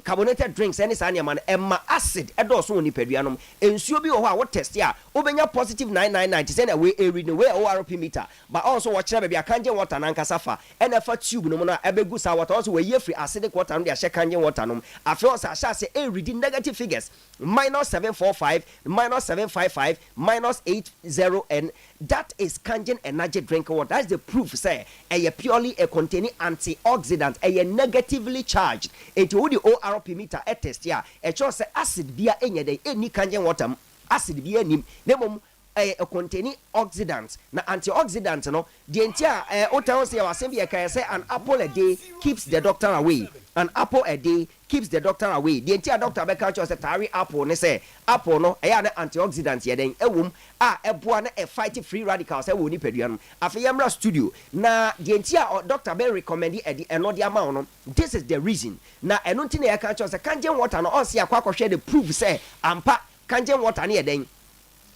carbonated drinks any sa ne ma no emma acid edo so oni paduanom ensuo bi wo a wo test a obenya positive 999 say na we read no we ORP meter but also wo kire be Kangen water na nkasa fa ena fa tube no na ebegu sa water also we ye free acidic water no de ahye Kangen water no afi o sa ahye say read negative figures -745 -755 -80 and that is Kangen energy drinking water. That's the proof say a purely a containing antioxidant a negatively charged into the ORP meter test here a choice acid bia any Kangen water acid bia nim nemom a containing oxidants na antioxidant no the entire otan say wasem bia can say an apple a day keeps the doctor away. An apple a day keeps the doctor away. The entire doctor be catch us a tari apple ne say apple no e na antioxidant ye den ewum eboa na e fight free radicals e wo ni padua no afeyamra studio na the entire doctor be recommend e di eno di amount no this is the reason na eno nti na ye catch us Kangen water no all see akwa hwe the proof say ampa Kangen water ne ye den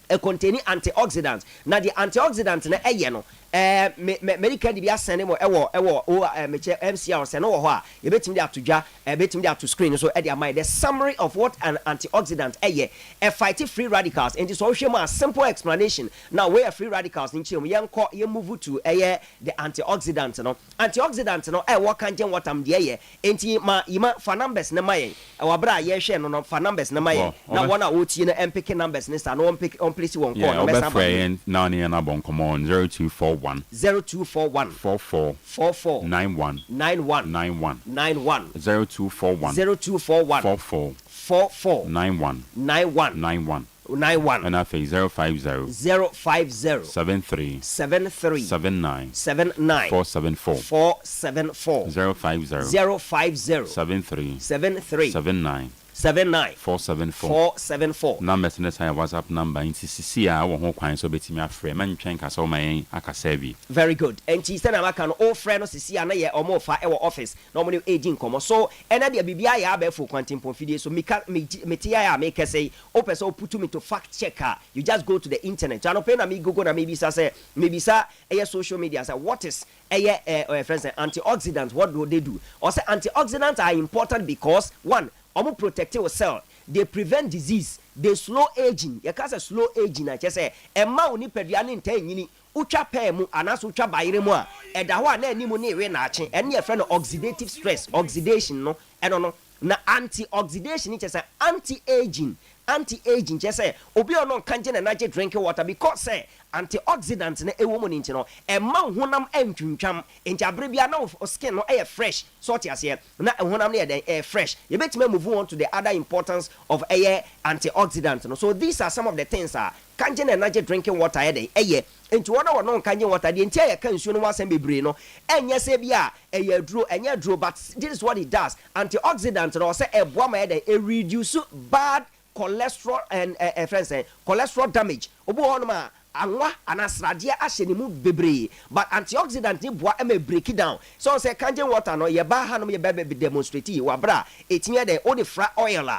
a containing antioxidants na the antioxidant na eye no medical di bia send mo ewo MCR send no ho a ye betimi dey atodwa betimi dey ato screen so e dey am the summary of what an antioxidant eye a fight free radicals and so hwe a simple explanation now where free radicals in chim ye move to the antioxidant no what Kangen water am dey enti ma yima fa numbers na maye wa bra ye hwe no fa numbers na maye na one a wotie na pick numbers ni sa no on place one call no be friend na ni na bon come on 0241 0241 44 91 0241 44 91 and I think 050 73 79 474 050 73 79 79 474 number to net WhatsApp number in CC our home coin so betimi afre man twen ka so man akasa bi. Very good. And she said I can all friend no CC ana ye omo fa e office no mo aging komo so ena de bibia ya be for quantum confidence so me tia make say o person put me to fact checker. You just go to the internet. I no pay na me Google na maybe say social media say what is friends say antioxidants, what do they do? Or say antioxidants are important because one, omo protect your cell, they prevent disease, they slow aging. You can say slow aging. I just say emma oni peduane ntan nyini ucha pe mu anaso ucha bayire mu a eda ho a na animu ne we na ache ene ye friend oxidative stress, oxidation no eno no na antioxidation it say anti-aging just say obi ono kanje na naje drinking water because say antioxidants na ewo mu ni nti no emma honam antwintwam enti abre bia na skin no fresh sort ase na honam na dey fresh you better move on to the other importance of antioxidants no. So these are some of the things kanje na naje drinking water enti wona wono kanje water dey enti kan nsuo no wasem bebre no enye se bia enye dro but this is what it does. Antioxidants no say eboa ma reduce bad cholesterol and friends cholesterol damage obo honoma anwa anasrade ahyenimu bebre but antioxidant ni boa e break it down. So say kanje water no ye ba hanom ye be demonstrate wa bra etinye de o de fra oil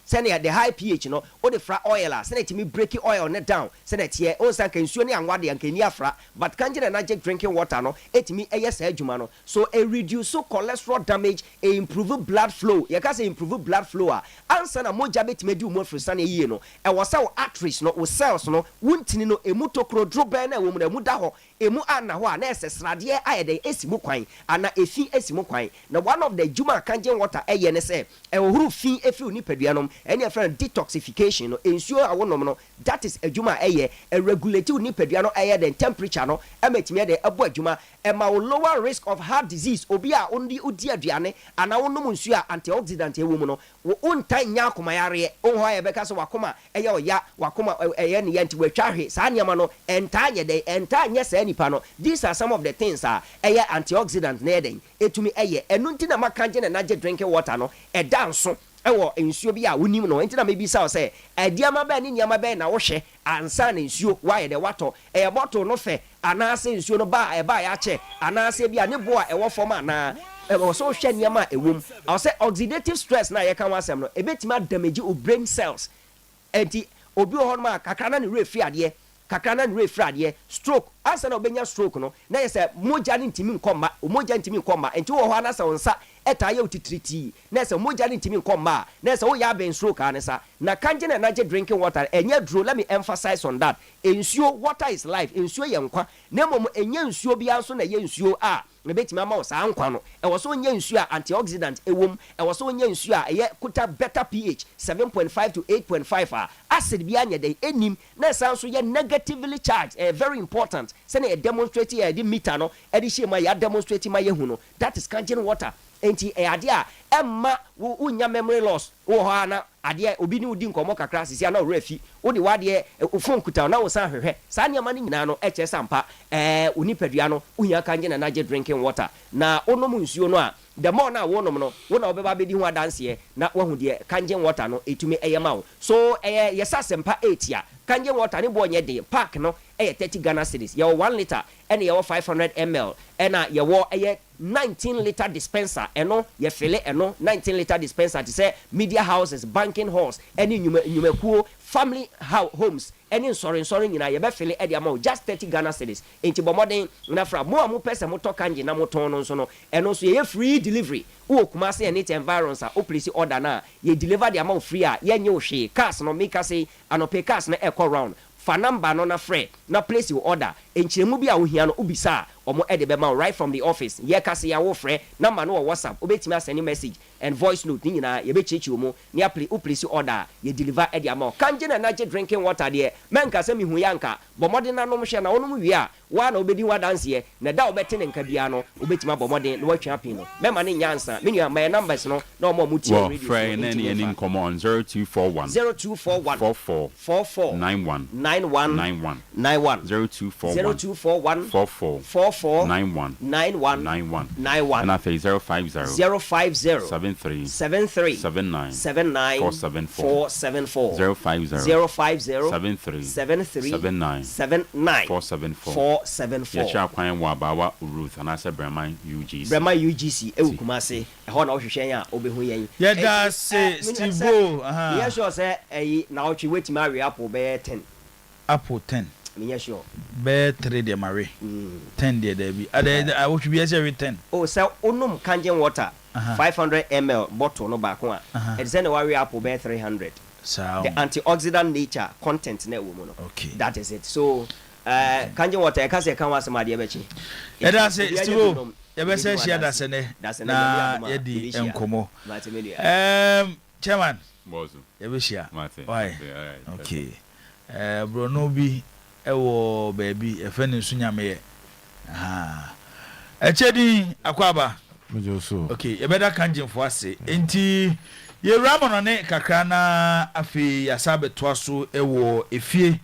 send the high pH no o de fra oil send it me break oil net down send it here on san kan suo ni anwa de anka ni afra but kanje na magic drinking water no etimi sa adwuma no so e reduce cholesterol damage, e improve blood flow. You can say improve blood flow answer na moja betime di mo frisa na yie no e wo say arteries no wo cells no wuntini no emu tokro drobe na wo mu na mu da ho emu ana ho na esesrade ayede esimu kwan ana efi esimu kwan na one of the juma kanje water ne say e ohuru fi efi onipadua any friend detoxification no ensure awonom no that is adwuma regulate onipadua no the temperature no emetime de abo adwuma ma lower risk of heart disease obi a ondi odi aduane ana wonom nsu a antioxidant ewo mu no untan nya akoma yare onho aye beka so wakoma oya wakoma ne yanti watwahwe saa niam no entanye de entanye saa nipa no. These are some of the things antioxidant na eden etumi enu nti na makanje na naje drinking water no edanso ewo nsuo bi a wonim no enti na mebi sa say adiama ba ni niama ba na wo hwe ansa na nsuo wa ye de wato bottle no fe anase nsuo no ba ya che anase bi a ne bo a ewo form ana so hwe niama ewom I say oxidative stress na ye kan wasem no ebetima damage o brain cells enti obi ho no ma kakra na ne refi ade kakra na ne refi ade stroke asa na obenya stroke no na ye say moja ni ntimi nkoma enti wo ho anasa wonsa eta ye utitriti na se moja ni ntimi nkoma na se wo ya ben stroke anesa na kanje na naje drinking water enye dro. Let me emphasize on that. Ensuo water is life. Ensuo ye nkwa na mom enye nsuo bia nso na ye nsuo a na betima ma sa nkwa no e wo so enye nsuo a antioxidant ewom e wo so enye nsuo a ye kuta better pH 7.5 to 8.5 acid bia nya de enim na sa nso ye negatively charged very important say na demonstrate ye di meter no e di shema ya demonstrate ma ye hu no that is kanje water. Enti ade a emma unya memory loss wo ho ana ade obi ni udi nkomo kakra sisi ana orafi wo de wade phone kuta na wo san hwehwe saa niam ni nyina no eche sampa unipadua no unya kanje na naje drinking water na onom nsuo no a the more na wonom no wo na obeba bedi ho adanse na wahu de kanje water no etumi eyema wo so yesa sempa 8 a kanje water ni bo nye de pack no 30 Ghana cedis ye 1 liter and ye 500 ml and ye 19 liter dispenser eno ye fele eno 19 liter dispenser to say media houses, banking halls, any nyumekuo family homes any sorry nyina ye be fele e de amount just 30 Ghana cedis enti bomoden na fra mo amu pese mo to kanje na mo ton no so no eno so ye free delivery wo kuma say any environs o place order na ye deliver the amount free a ye nye o hwe cars no make say anope cars na echo round fa number no na frɛ na place your order enchiremu bi a wo hia no ubisa omo e de be ma right from the office ye ka se ya wo frɛ number no WhatsApp obetimi asend message and voice note ni nyina ye be chechi omo ni apply o place order ye deliver e de ama kanje na naje drinking water de menka se mi hu yanka bomode na nom hye na wonom wi a wa na obedi wa dance ye na da obete ne nka bia no obetimi bomode na watwa pin no mema ne nyansa me nua my numbers no na omo muti radio frɛ na ne any come on 0241 44 91 0241 44 44 91 91 91 91 and after 050 73 79 474 050 73 79 474 Yacha kwan wa bawa Ruth and I said Breman UGC Breman UGC e Kumase e ho na ohwehwen ya obehu yen yeah that say Steve yes sure say na ochi wait marry apple be 10 apple 10 me sure be 3 de marry 10 de there be I would be every 10 oh say onum kangen water 500 ml bottle no back one it say na worry apple be 300 so the antioxidant nature content na wo no okay that is it so kangen water ka say kan wasema de bechi yeah that say Steve ebe say share that say na yedi enkomo chairman bozo ebe share Martin why okay bro no bi ewo baby efe ne sunyame ye echedi akwaba mejoso okay e beda kanjin fo ase enti ye ramono ne kakra na afi yasabe toaso ewo efie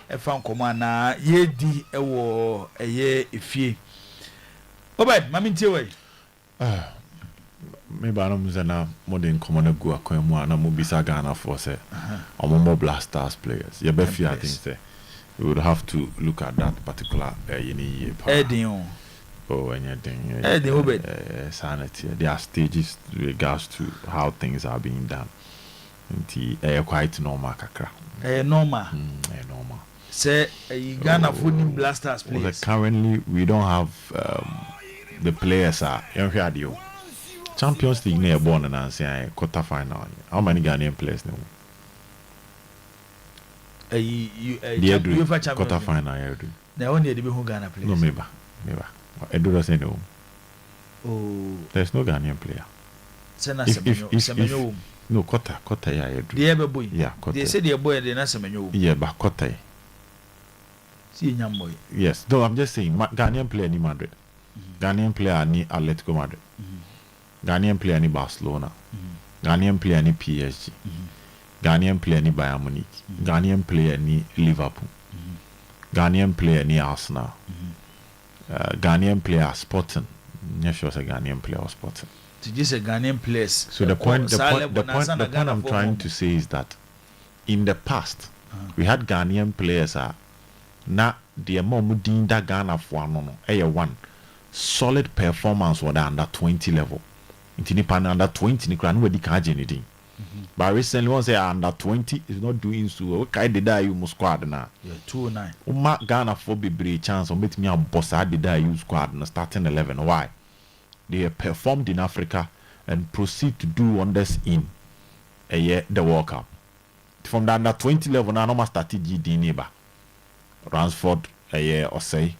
efa nkoma na yedi ewo eye efie obed mami ntie we me ba no muzana modern common gu akwan mu ana mo bisa Ghana for say omo Blasters players ye be fear things say we would have to look at that particular Edin Edin Obed sanity there are stages with regards to how things are being done and quite normal kakra normal normal say Ghana football Blasters players currently we don't have the players are Champions League near born and say quarter final. How many Ghanaian players now? Quarter final. They only the who Ghana players. No, maybe. Edu doesn't know. Oh, there's no Ghanaian player. If no quarter yeah Edu. The ever boy. Yeah, quarter. They say the boy they not Semenyo. Yeah, but quarter. See young boy. Yes, though I'm just saying Ghanaian player ni Madrid. Ghanaian player ni Atletico Madrid. Ghanaian player ni Barcelona, Ghanaian player ni PSG, Ghanaian player ni Bayern Munich, Ghanaian player ni Liverpool, Ghanaian player ni Arsenal, Ghanaian player Sporting. Not sure it's a Ghanaian player or Sporting. To just a Ghanaian players. So the point I'm trying to say is that in the past we had Ghanaian players na the mom da Ghana for no one solid performance was under 20 level. Intinipan under 20 ni kran wedi ka anything. But recently one say under 20 is not doing so. Okay, did I use squad na? Yeah, 209. Uma Ghana for be chance or met me a boss did I use squad na starting 11. Why? They have performed in Africa and proceed to do wonders in a year the World Cup. From the under 20 level now no started GD neighbor. Ransford a year or say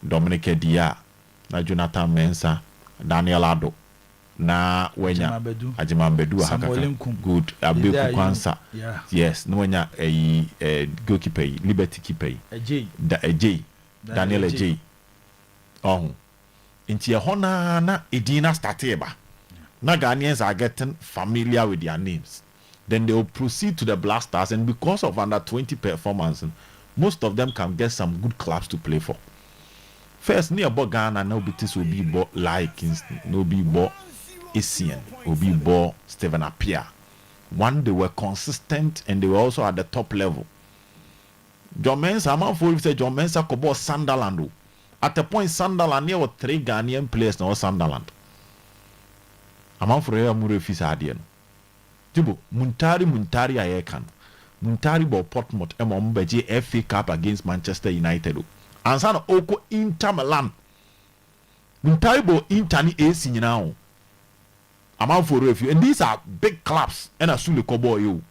Dominic Dia na Jonathan Mensah, Daniel Ado, na wenya Ajimambedu hakaka good Abeku Kwansa yes no wenya goalkeeper Liberty keeper Daniel J inti hona na edina starteba na Ghanaians are getting familiar with their names, then they will proceed to the Blasters, and because of under 20 performance most of them can get some good clubs to play for. First, near Ghana, no BTS will be bought like no be bought Asian, will be bought Stephen Appiah. One, they were consistent and they were also at the top level. John Mensah, I'm not for say John Mensah could bought Sunderland. At the point, Sunderland there were 3 Ghanaian players now Sunderland. I'm not for a Murefis Adian. Jibo, Muntari Ayekan. Muntari bought Portsmouth, Mbeji FA Cup against Manchester United. And son Oko Inter Milan. Muntaibo Intani AC now. I'm out for review. And these are big clubs. And I soon kobo you.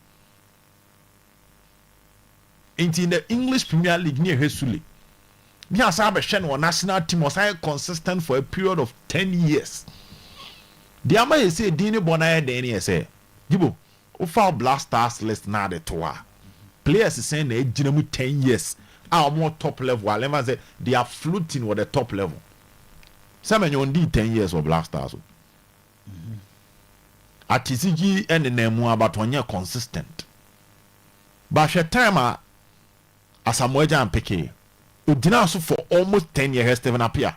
In the English Premier League near Hesuli. Nia Sabe Shen or national team was consistent for a period of 10 years. The Ama say Dini Bonaya Deni say. Jibo, Ufa Blasters list na de toa. Players is saying they 10 years. Are more top level. I'll say they are floating with the top level. Some on 10 years of Blasters. At TCG and the name about 1 year consistent. But she time as a Moja and Peke, who did also for almost 10 years, Stephen Appiah.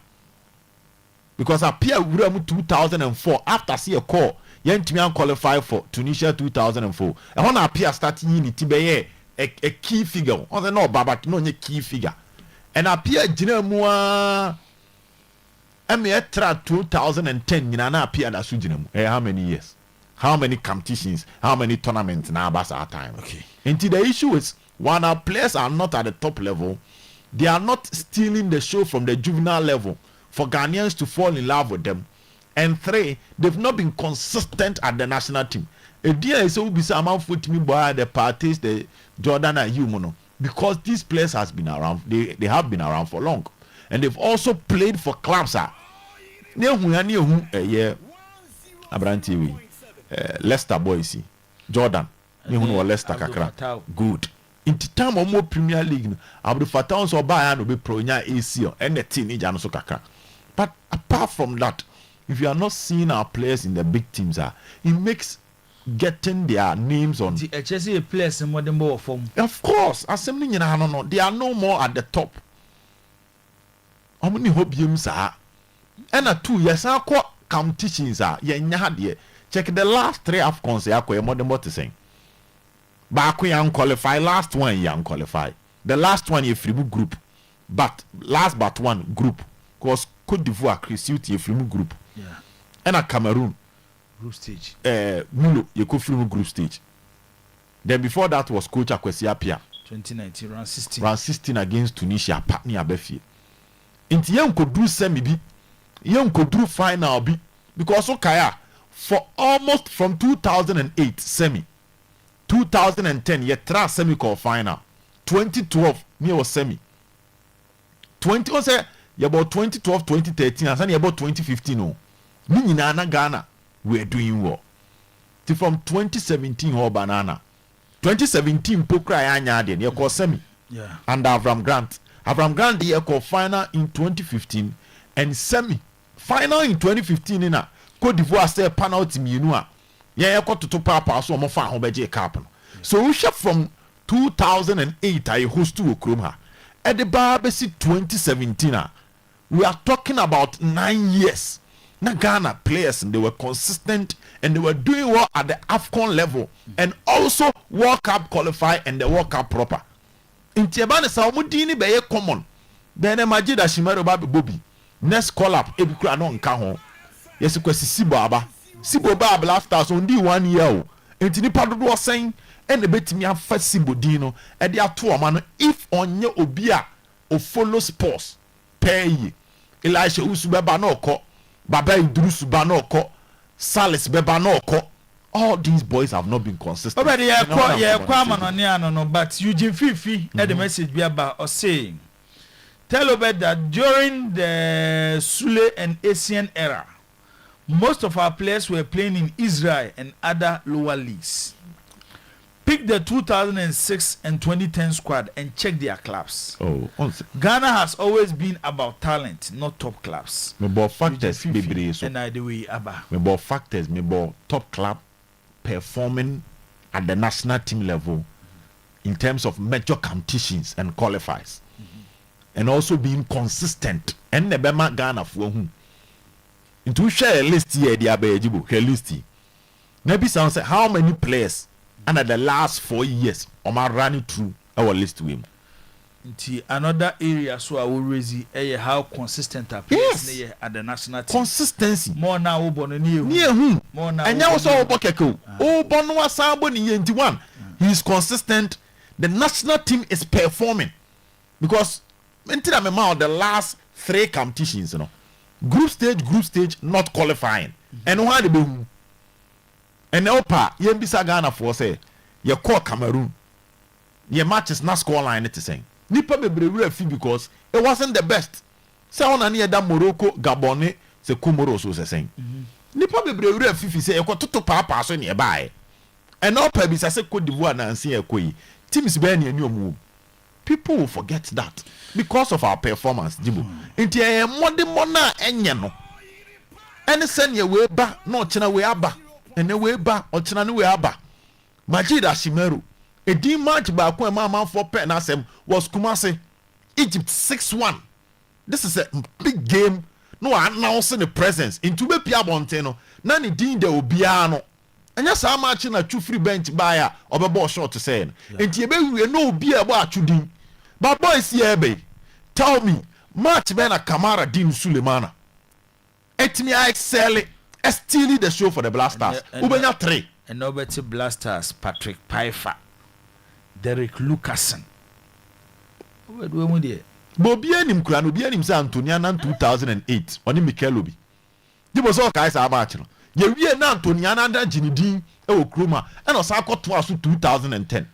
because appear we 2004 after see a call yentimi qualify for Tunisia 2004 and when appear starting in Tibeye a key figure on the no baba no key figure and appear jina mua tra 2010 nyina appear na so jina mu how many years, how many competitions, how many tournaments now about our time. Okay, and the issue is when our players are not at the top level, they are not stealing the show from the juvenile level for Ghanaians to fall in love with them. And 3, they've not been consistent at the national team. A dear is so busy among me boy the parties, the Jordan and Humono, because these players has been around, they have been around for long. And they've also played for clubs. Leicester boys, Jordan, Leicester kakra. Good. In the time of more Premier League, Abdul Fattah so buy and be pro nya AC and the teenager no so kakra. But apart from that, if you are not seeing our players in the big teams, it makes getting their names on. The HSC players in modern more form. Of course, assembling in no, they are no more at the top. How many hope you are? And a 2 years I competitions are check the last 3 AFCONs ya more than what to say. Back we qualify, last one young qualify. The last one a free group, but last but one group because Côte d'Ivoire create a free group. Yeah. And a Cameroon group stage. Mulo you could free group stage. Then before that was Coach Akwesi Appiah. 2019 round 16. Round 16 against Tunisia, partner Abefie. Inti yen could do semi bi, yen could do final bi because okay for almost from 2008 semi. 2010 ye tra semi call final. 2012 me was semi. 20 on say ye about 2012 2013 and say about 2015 no. Me nyina na Ghana we are doing well. From 2017 ho banana. 2017 pokra ya nya de ye call semi. Yeah. Under Avram Grant. Avram Grant ye call final in 2015 and semi final in 2015 in a Côte d'Ivoire say penalty mienu a yeah, got to papa so mo fa ho beje cap no. So we ship from 2008 I host to Okroma. At the bar 2017 we are talking about 9 years. Na Ghana players and they were consistent and they were doing well at the AFCON level and also World Cup qualify and the World Cup proper. In Tiabane sa omudini be common. Then imagine that Shimero Babi Bobby. Next call up ebikura no nka ho. Yes kwesi Sibo aba. Sibo ba blasters on di 1 year o. Enti nipa dodo osen e na betimi afa Sibo di no e de ato o ma no if onye obi a o follow sports pay. Elisha Usu beba na okọ, Baba Idrusu ba na okọ, Salis beba na okọ. All these boys have not been consistent. But yeah, no, but Eugene Fifi had a message be about or saying tell about that during the Sule and Asian era, most of our players were playing in Israel and other lower leagues. Pick the 2006 and 2010 squad and check their clubs. Oh, Ghana has always been about talent, not top clubs. Me bo factors bebre so. And the way aba. Me bo factors, me bo top club performing at the national team level in terms of major competitions and qualifiers. And also being consistent. And the Bema Ghana for whom. Into share a list here, the Abejibo, her list. Maybe someone say how many players under the last 4 years am I running through our list with him? Into another area, so I will raise how consistent are players at the national team. Consistency. More now, near whom? More now. And now, so Bokeko. Oh, Bonwa Samboni 21. He is consistent. The national team is performing because until I'm out the last 3 competitions, you know, group stage, not qualifying. And why the boom? And Opa, Yembisa Ghana for say, you call Cameroon. Your match is not scoreline, it is saying. Nipa bebre fi because it wasn't the best. Say on ani da Morocco, Gabon, se Comoros so saying. Nipa bebre fi say e ko toto papa so ne bae. And Opa bi say Côte d'Ivoire na anse ekoi. Teams be na anu. People will forget that because of our performance, Jibo. Nti e modern mona enye no. Any send ye we ba no chena we aba. Ene we ba o chena no we aba. Majid Ashimeru. A D match by Kwema for Pen Asem was Kumasi, Egypt 6-1. This is a big game no announce the presence into be pia bonte no na ne din de obia no anya saa match na twu free bench buy a obebo short to say enti e be wie no obia bo atwudin but boys here be tell me match be na Kamara Din Sulemana etimi I excel steal the show for the Blasters ubenya 3 and nobody Blasters Patrick Pfeiffer Derek Lucasen we mu die Bobi anim kura no bi anim say Antonia na 2008 oni Mikel Obi dibo so kai sa match no ye wie na Antonia na da ginidin e wo kroma e no sa akoto aso 2010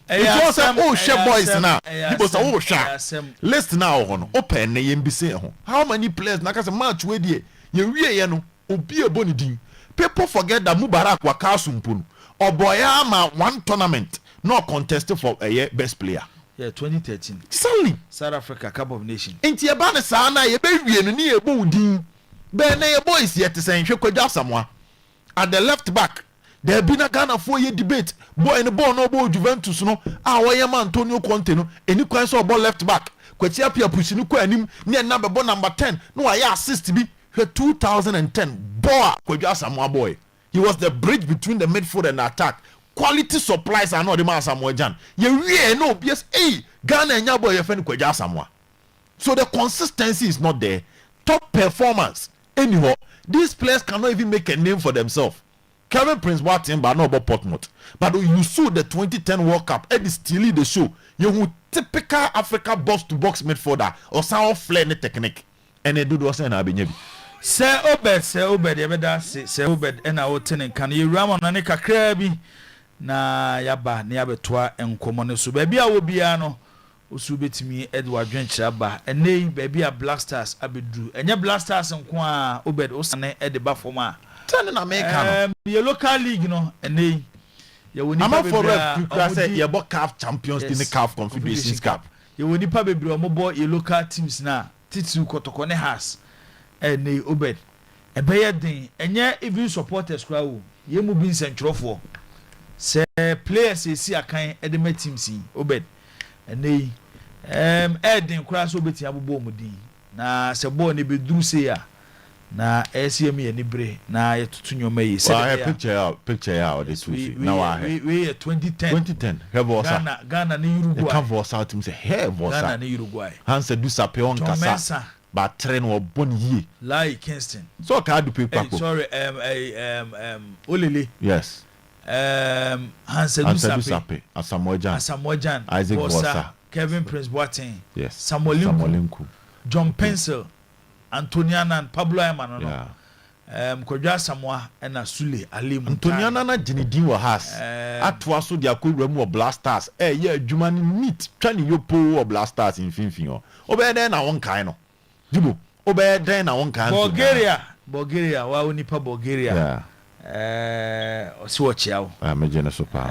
because oh share boys now dibo so oh share list now ho no open na yem bi say ho how many players na ka say match we die ye wie ye no obi eboni din people forget that Mubarak wa kasumpu oboya ama one tournament no contest for best player. Yeah, 2013. Suddenly, South Africa Cup of Nations. Inti e ba ne saa na ye be wie no ni e bo udin. Be na ye boys yet say hwe kwadwa samwa. At the left back, there be na Ghana for ye debate. Boy no ball no ball Juventus no. Ah wo ye man Antonio Conte no. Eni kwan so ball left back. Kwati apia push ni kwa anim ne na be ball number 10. No wa ya assist bi. Hwe 2010 ball kwadwa samwa boy. He was the bridge between the midfield and the attack. Quality supplies are not the man Samuel Jan. You no yes, hey, Ghana and Yabo your friend Kwaja Samoa. So the consistency is not there. Top performance. Anyhow, these players cannot even make a name for themselves. Kevin Prince Boateng, but not about Portmouth. But you saw the 2010 World Cup, and it's still the show. You typical Africa box to box midfielder or some flair technique. And they do the same Abinyebi. Sir Obed, Sir Obed, and our tenant can you ram on a crabby? Na yaba na yabetwa enkomo ne so baby a wo bia no osu betimi Edward Dwencha ba enei baby a Blasters abedu enye Blasters nko a Obed osane edeba forma tane na America no ye local league no enei ye woni pa bebre a say ye bo CAF Champions League CAF Confederation Cup ye woni pa bebre omobo ye local teams na titu kotoko ne has enei Obed ebeye den enye even supporters kwa wo ye mu bi nsentwerofo se players see akan edema teams Obed enei Eden kura so beti abubo mudin na se ball ne beduru se ya na SCM ye ni bre na ye tutu nyoma yi se picture out this week now we 2010 Ghana ni Uruguay the cover was out to say hey was Ghana ni Uruguay Hanse du sapion kasa ba train wo bon yi Lai Kingston so ka do paper sorry Olele yes Hanse du Sape Asamoah Jan Isaac Bossa Kevin Prince Boateng yes Samuel Linku John Pencil Antoniana and Pablo Emano no Kwadwa Samoa and Sule Ali Antoniana na ginidin wo has atwa so dia kwura mu Blasters ye adwuma ni neat twani yopo wo Blasters infinfin o obeden na won kan no jibo obeden na won kan Bulgaria wa onipa Bulgaria osi wachiao mejene so pa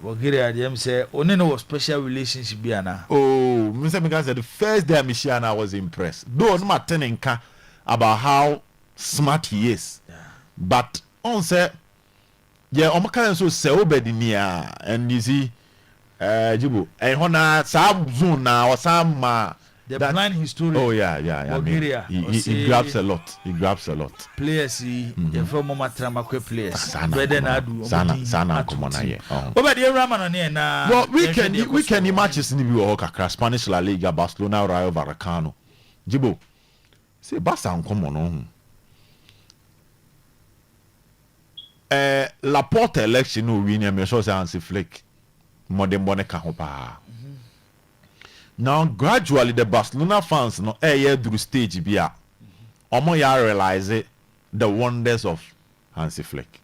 Bulgaria dem say oni no special relationship bia na Mr. Mika said the first day I was impressed though no matter nka about how smart he is but on say yeah omaka so say obedi nia and you see jibo and hona sa zone na or some the blind historian. Oh yeah. Bulgaria. I mean, he grabs a lot. Players, you from Mama Tramakwe players. Better than adu. Sana komona ye. But the Raman on here na. Well, we can matches ni bi kakra Spanish La Liga, Barcelona, Rayo Vallecano. Jibo. Say Barca uncommon no. Laporte election no win me so say Hansi Flick. Modern Boneka ho pa. Now gradually the Barcelona fans no through stage bia omo ya realize the wonders of Hansi Flick.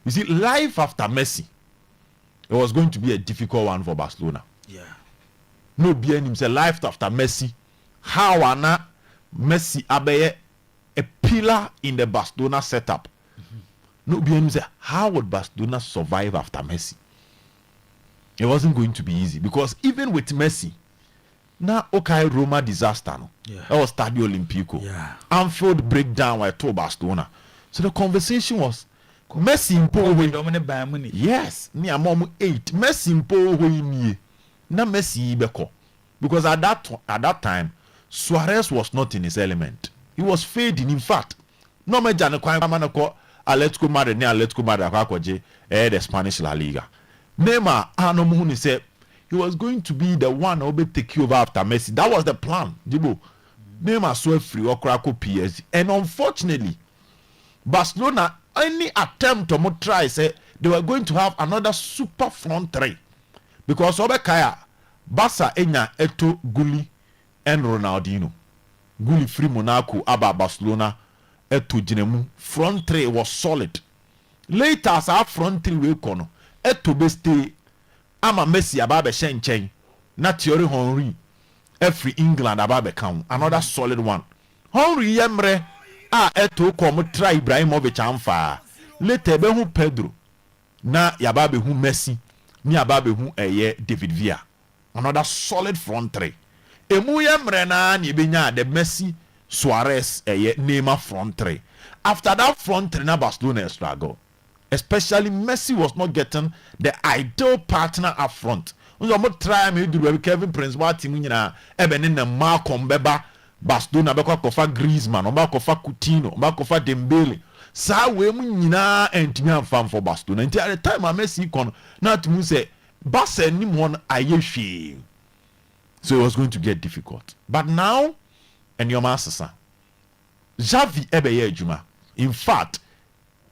You see, life after Messi, it was going to be a difficult one for Barcelona. Yeah. No be him say life after Messi, how ana Messi abeye a pillar in the Barcelona setup. No be him say how would Barcelona survive after Messi? It wasn't going to be easy because even with Messi, now Roma disaster no. Yeah. That was Stadio Olimpico. Yeah. Anfield breakdown by Barcelona. So the conversation was Messi impo. Yes, me among 8. Messi impo we na Messi beko. Because at that time Suarez was not in his element. He was fading. In fact, no major no kwai man ko Atletico Madrid ne Atletico Madrid akwaje the Spanish La Liga. Neymar anomu said he was going to be the one who would take over after Messi. That was the plan. Jibo. Neymar so free okrako PSG. And unfortunately, Barcelona any attempt to try say they were going to have another super front three. Because Obekaya Barca enya Eto Gulli and Ronaldinho. Gulli free Monaco aba Barcelona Eto Jinemu. Front three was solid. Later as our front three we kono Eto beste ama Messi ababe shenchen na Thierry Henry every England ababe count another solid one. Henry yemre Eto komo try Ibrahimovic amfa later be hu Pedro na yababe hu Messi ni ababe hu David Villa another solid front three. Emu yemre na ni benya the Messi Suarez Neymar front three. After that front three na Barcelona struggle. Especially Messi was not getting the ideal partner up front. We am try me do Kevin Prince what team nyina even in the Malcolm Beba Barcelona be kofa Griezmann, o ba kofa Coutinho, o ba kofa Dembele. Sa we mu nyina entimi amfam for Barcelona. Until at the time Messi kon na to say Barca ni one ayehwe. So it was going to get difficult. But now and your master Xavi ebeye adwuma. In fact,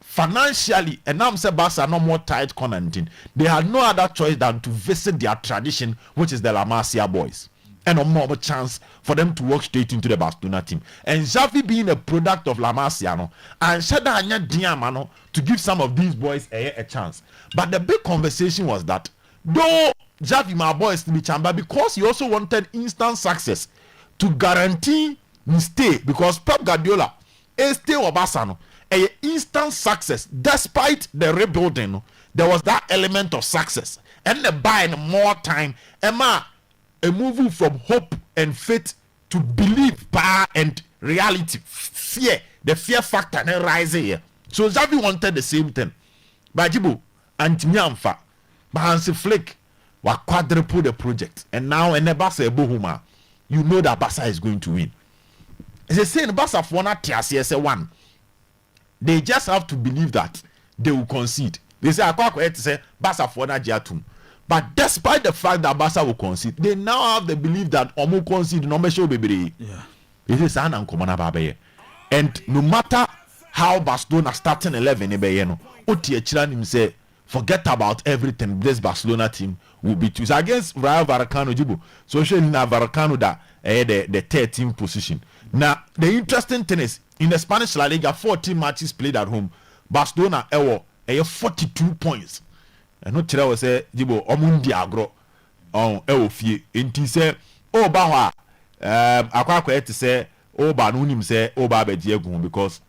financially, and now say Barca no more tight contenting. They had no other choice than to visit their tradition, which is the La Masia boys, and a more of a chance for them to walk straight into the Barcelona team. And Xavi being a product of La Masia, no, and Shada Anya Diamano to give some of these boys a chance. But the big conversation was that though Xavi my boys to be chamber because he also wanted instant success to guarantee his stay because Pep Guardiola stay or Barca no. A instant success despite the rebuilding. There was that element of success and the buying more time. Emma, a moving from hope and faith to belief, power and reality, fear. The fear factor and rising here. So Xavi wanted the same thing. Bajibu Antimiamfa, Bahansi Flick were quadruple the project, and now and Barca Bohuma, you know that Barca is going to win. It's the same Barca for one TSS one. They just have to believe that they will concede. They say, I say Barca for that Jatum. But despite the fact that Barca will concede, they now have the belief that Omo concede no me show baby. Yeah. It is an uncommon baby. And no matter how Barcelona starting 11 no, Otie Chiran him say, forget about everything. This Barcelona team will be choose against Rayo Vallecano Jibu. So she na Vallecano that the 13th position. Now the interesting thing is in the Spanish La Liga, 14 matches played at home. Barcelona 42 points. And no tell was say Jibo Omundi agro on fie. Inti say oh bawa akwa to say oh ba no nim say oh ba bejiegu because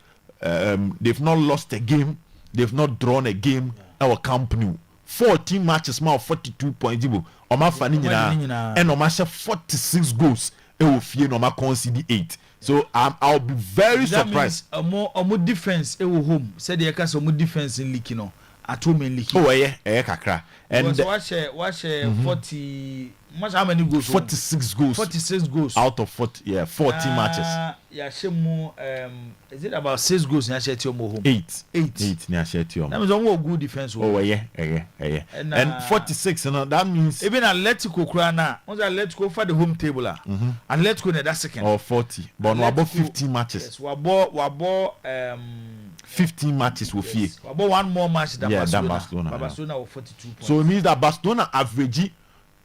they've not lost a game, they've not drawn a game. Our company 14 matches more 42 points Jibo. Oma fani nyina and oma 46 goals fie no ma concede 8. So I'll be very surprised. A more difference home. Said the case more defense in league no. At home in league. Oh yeah, kakra. And watch 40 much how many goals? 46 goals. 46 goals. Out of 40 matches. Yeah, shemu is it about 6 goals in Asheti home? 8 in Asheti home. That means almost good defense. Oh yeah. And 46 that means even Atletico Krana, once Atletico for the home table Atletico in that second. Or 40. But we about 15 matches. Yes, we about 15 matches with fear. About one more match than Barcelona. Barcelona with 42 points. So it means that Barcelona average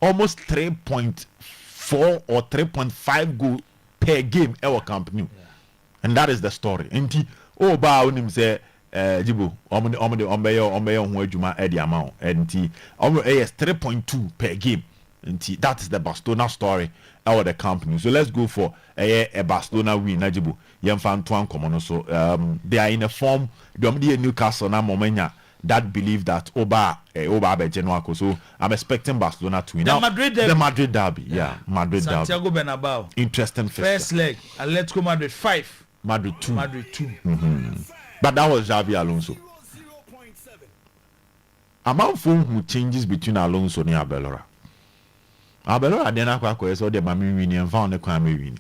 almost 3.4 or 3.5 goal per game our company. And that is the story. Enti oh ba onim say Jibo ombeyo ho adwuma e di amount. Enti yes 3.2 per game. Enti that is the Barcelona story our the company. So let's go for a Barcelona win na Jibo. Yemfa Antoine Komono so they are in a form the Newcastle na momenya that believe that Oba Genoako. So I'm expecting Barcelona to win. The Madrid derby. The Madrid derby. Yeah. Madrid Santiago derby. Bernabeu. Interesting first leg. Atletico Madrid 5. Madrid 2. Madrid 2. Mm-hmm. But that was Xavi Alonso. Among who changes between Alonso and Abelora. Abelora then I so the Mami win and found the Kwame win.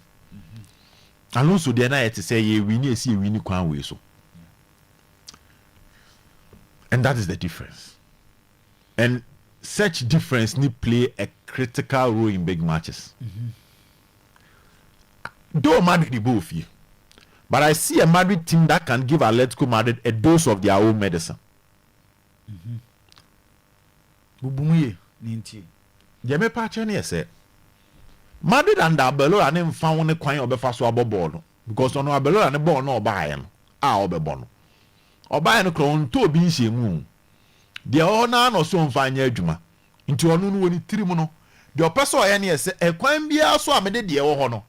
Alonso de na yet say ye win ye see win kwan way so. And that is the difference. And such difference need play a critical role in big matches. Though Madrid the both you, but I see a Madrid team that can give Atletico Madrid a dose of their own medicine. Bubumuye ninti. Jeme pache ne say Madrid and Abelora ne mfa won kwan obefa so aboball no because ono Abelora ne ball no obaye no a obebo no. Obaye no kro nto obi nhemu. De ona no so mfa anya adwuma. Nti ono no woni tirim no. De opeso oye ne say e kwan bia so amede de wo ho no.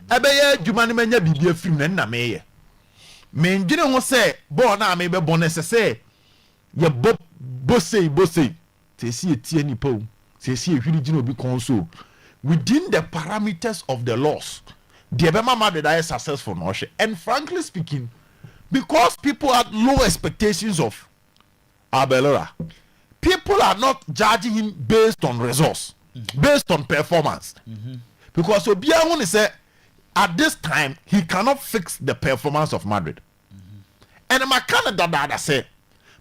Ebeye adwuma ne manya bibia firim na meye. Me ndwene ho say ball na me be bonus say ye bosei tesi etie nipa o tesi ehwiri gina obi konso within the parameters of the laws the Ebema Madrid are successful no. And frankly speaking, because people had low expectations of Abelora, people are not judging him based on results, based on performance. Because Obiahun say at this time he cannot fix the performance of Madrid. And Makana Dada say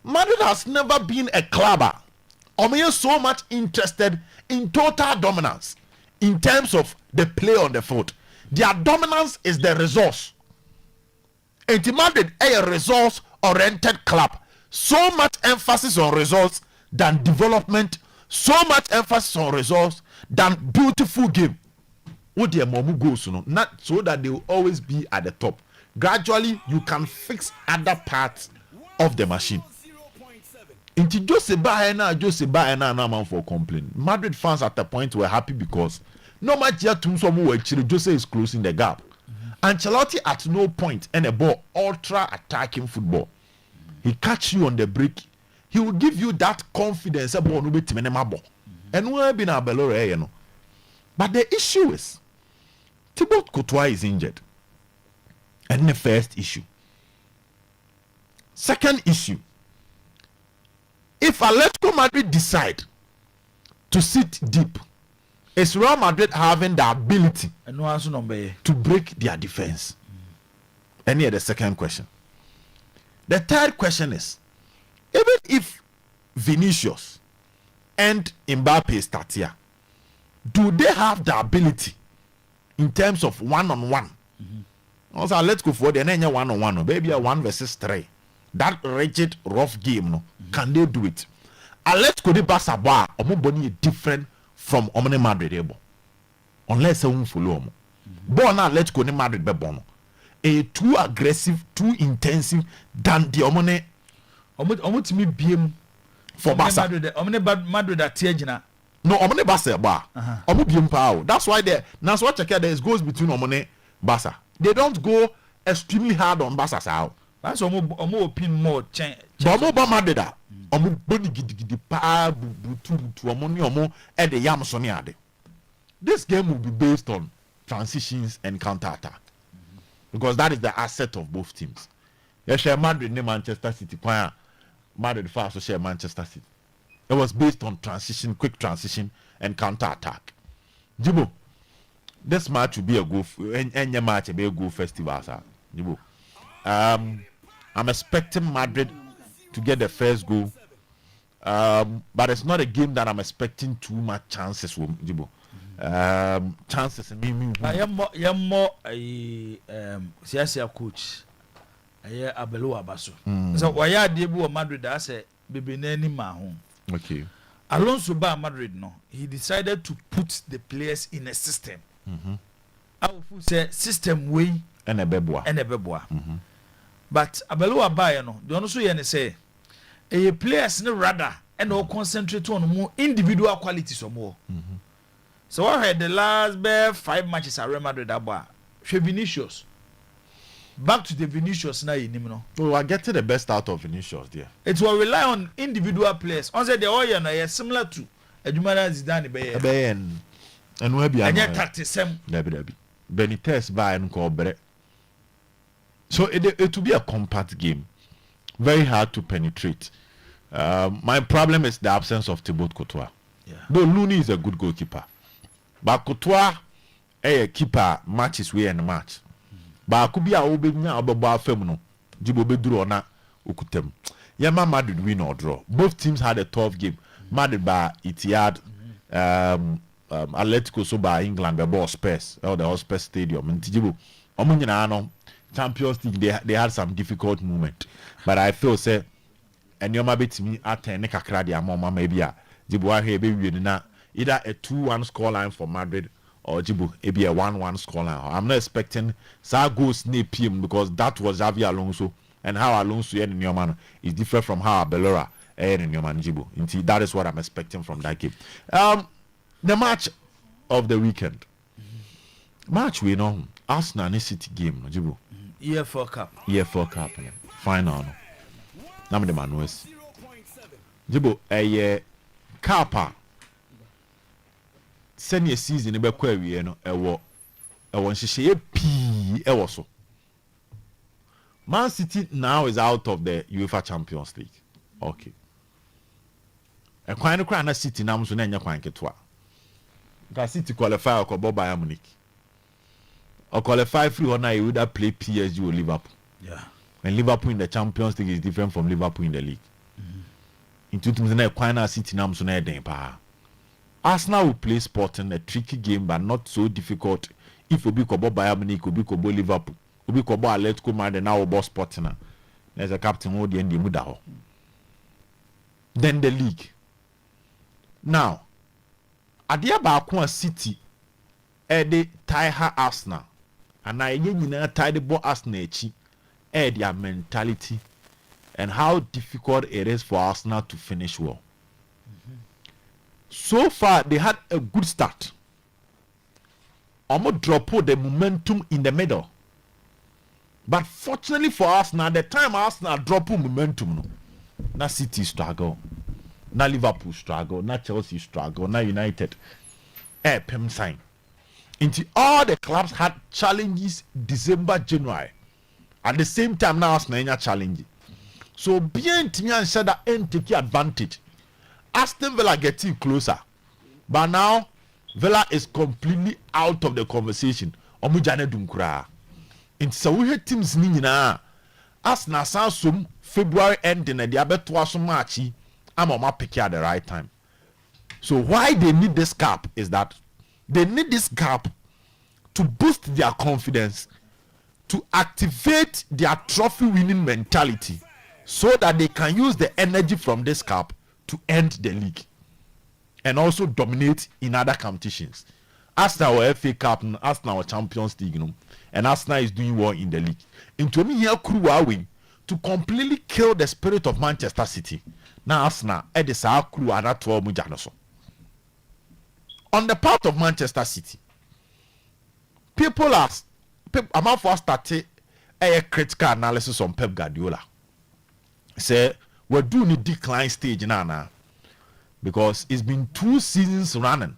Madrid has never been a clubber or so much interested in total dominance in terms of the play on the field. Their dominance is the resource. And Madrid is a resource-oriented club. So much emphasis on results than development. So much emphasis on results than beautiful game. What their momu goes, not so that they will always be at the top. Gradually, you can fix other parts of the machine. Into Jose Baena no man for complain. Madrid fans at the point were happy because no much yet Jose is closing the gap. Ancelotti at no point and a ball ultra attacking football. He catch you on the break. He will give you that confidence about no bit and we have been a Belore, you know. But the issue is Thibaut Courtois is injured. And the first issue. Second issue. If Atletico Madrid decide to sit deep, is Real Madrid having the ability to break their defense? And here the second question. The third question is, even if Vinicius and Mbappe start here, do they have the ability in terms of one-on-one? Also, let's go for the one-on-one, maybe a 1 versus 3. That rigid, rough game, no, can they do it? Atletico de Barca are different from Omni Madrid, unless they won't follow them. Born Atletico de Madrid, a too aggressive, too intensive than the Omni. Omo me BM for Barca. Omni Madrid at Tiagina. No, Omni Barca bar. Omo BM power. That's why that's what check there goes between Omni Barca. They don't go extremely hard on Barca sao. That's omo pin more change. Omo ba Madrid da. Omo boni gidi pa butu omo ni omo e de yam so ni ade. This game will be based on transitions and counter attack. Because that is the asset of both teams. You share Madrid and Manchester City. Madrid first share Manchester City. It was based on transition, quick transition, and counter attack. Jibo, this match will be a go. Any match will be a go festival, sir. Jibo, I'm expecting Madrid to get the first goal, but it's not a game that I'm expecting too much chances from Jibo. Chances me. I am more a CSA coach. I am Abelo Abaso. So why are they Madrid? I say, baby, nani mahon. Okay. Alonso ba Madrid no. He decided to put the players in a system. I will say system way and a beboa. But Abelo Abaya no. The also you say a players no rather and all concentrate on more individual qualities or more. So I had the last 5 matches at Real Madrid about Vinicius. Back to the Vinicius now in him. Oh, I get to the best out of Vinicius there. It will rely on individual players. On the Oyerepa no similar to Ejumana Zidane be. And we be and yet tactics same. Debi. Benitez by and Cobre. So it will be a compact game. Very hard to penetrate. My problem is the absence of Thibaut Courtois. Yeah. Though Looney is a good goalkeeper. But Courtois a keeper matches we and match. ba ku bi a obenya obebo afam no jibo beduru ona okutem yema Madrid win or draw. Both teams had a tough game. Madrid by Etihad, Atletico so by England by ball Spurs or the Spurs Stadium in Tijibu. Champions League they had some difficult moment, but I feel say and you might be me at Nika Kradia Mama maybe Jibu here baby na either a 2-1 scoreline for Madrid or Jibu maybe a 1-1 scoreline. I'm not expecting Sargo's snap him because that was Xavi Alonso. And how Alonso and Newman is different from how Belora and Newman Jibu. Indeed, that is what I'm expecting from that game. The match of the weekend. Match we know Arsenal and City game, Jibu. EFL Cup. EFL Cup. Final. Nam the Manues. Jibu, a Kappa. Send your season in a query, a war. A one she P. So. Man City now is out of the UEFA Champions League. Okay. And quite a na City now so nanya kwanke toa. Because City qualify or Bayern Munich. Or qualify free or you would play PSG or Liverpool. Yeah. When Liverpool in the Champions League is different from Liverpool in the league. In 2000 quite City now so na den pa. Arsenal will play Sporting a tricky game but not so difficult if we be Bayern Munich or be Liverpool. Obi kobo Atletico Madrid now boss Sporting. There's a captain who the end muda. Then the league. Now, adia ba kwa City they tie her Arsenal. And I nyina tie the ball Arsenal echi their mentality and how difficult it is for Arsenal to finish well. So far they had a good start. Almost drop the momentum in the middle. But fortunately for us now, the time Arsenal drop momentum, na City struggle, na Liverpool struggle, na Chelsea struggle, na United, pem sign. Into all the clubs had challenges December, January. At the same time, now Arsenal challenge. So bien Timian said that and take advantage. Aston Villa getting closer, but now Villa is completely out of the conversation. Omujane Dunkura. In Sawi teams nina Arsenal Sansum February ending and the abetua so much I'm on my pick at the right time. So why they need this gap is that they need this gap to boost their confidence, to activate their trophy winning mentality so that they can use the energy from this gap to end the league and also dominate in other competitions. Arsenal or FA Cup, Arsenal or Champions League, and Arsenal is doing well in the league. Into me here crew win to completely kill the spirit of Manchester City. Now Arsenal at the crew are not 12 mujanoso. On the part of Manchester City, people among for started a critical analysis on Pep Guardiola. Say we're doing a decline stage now because it's been 2 seasons running.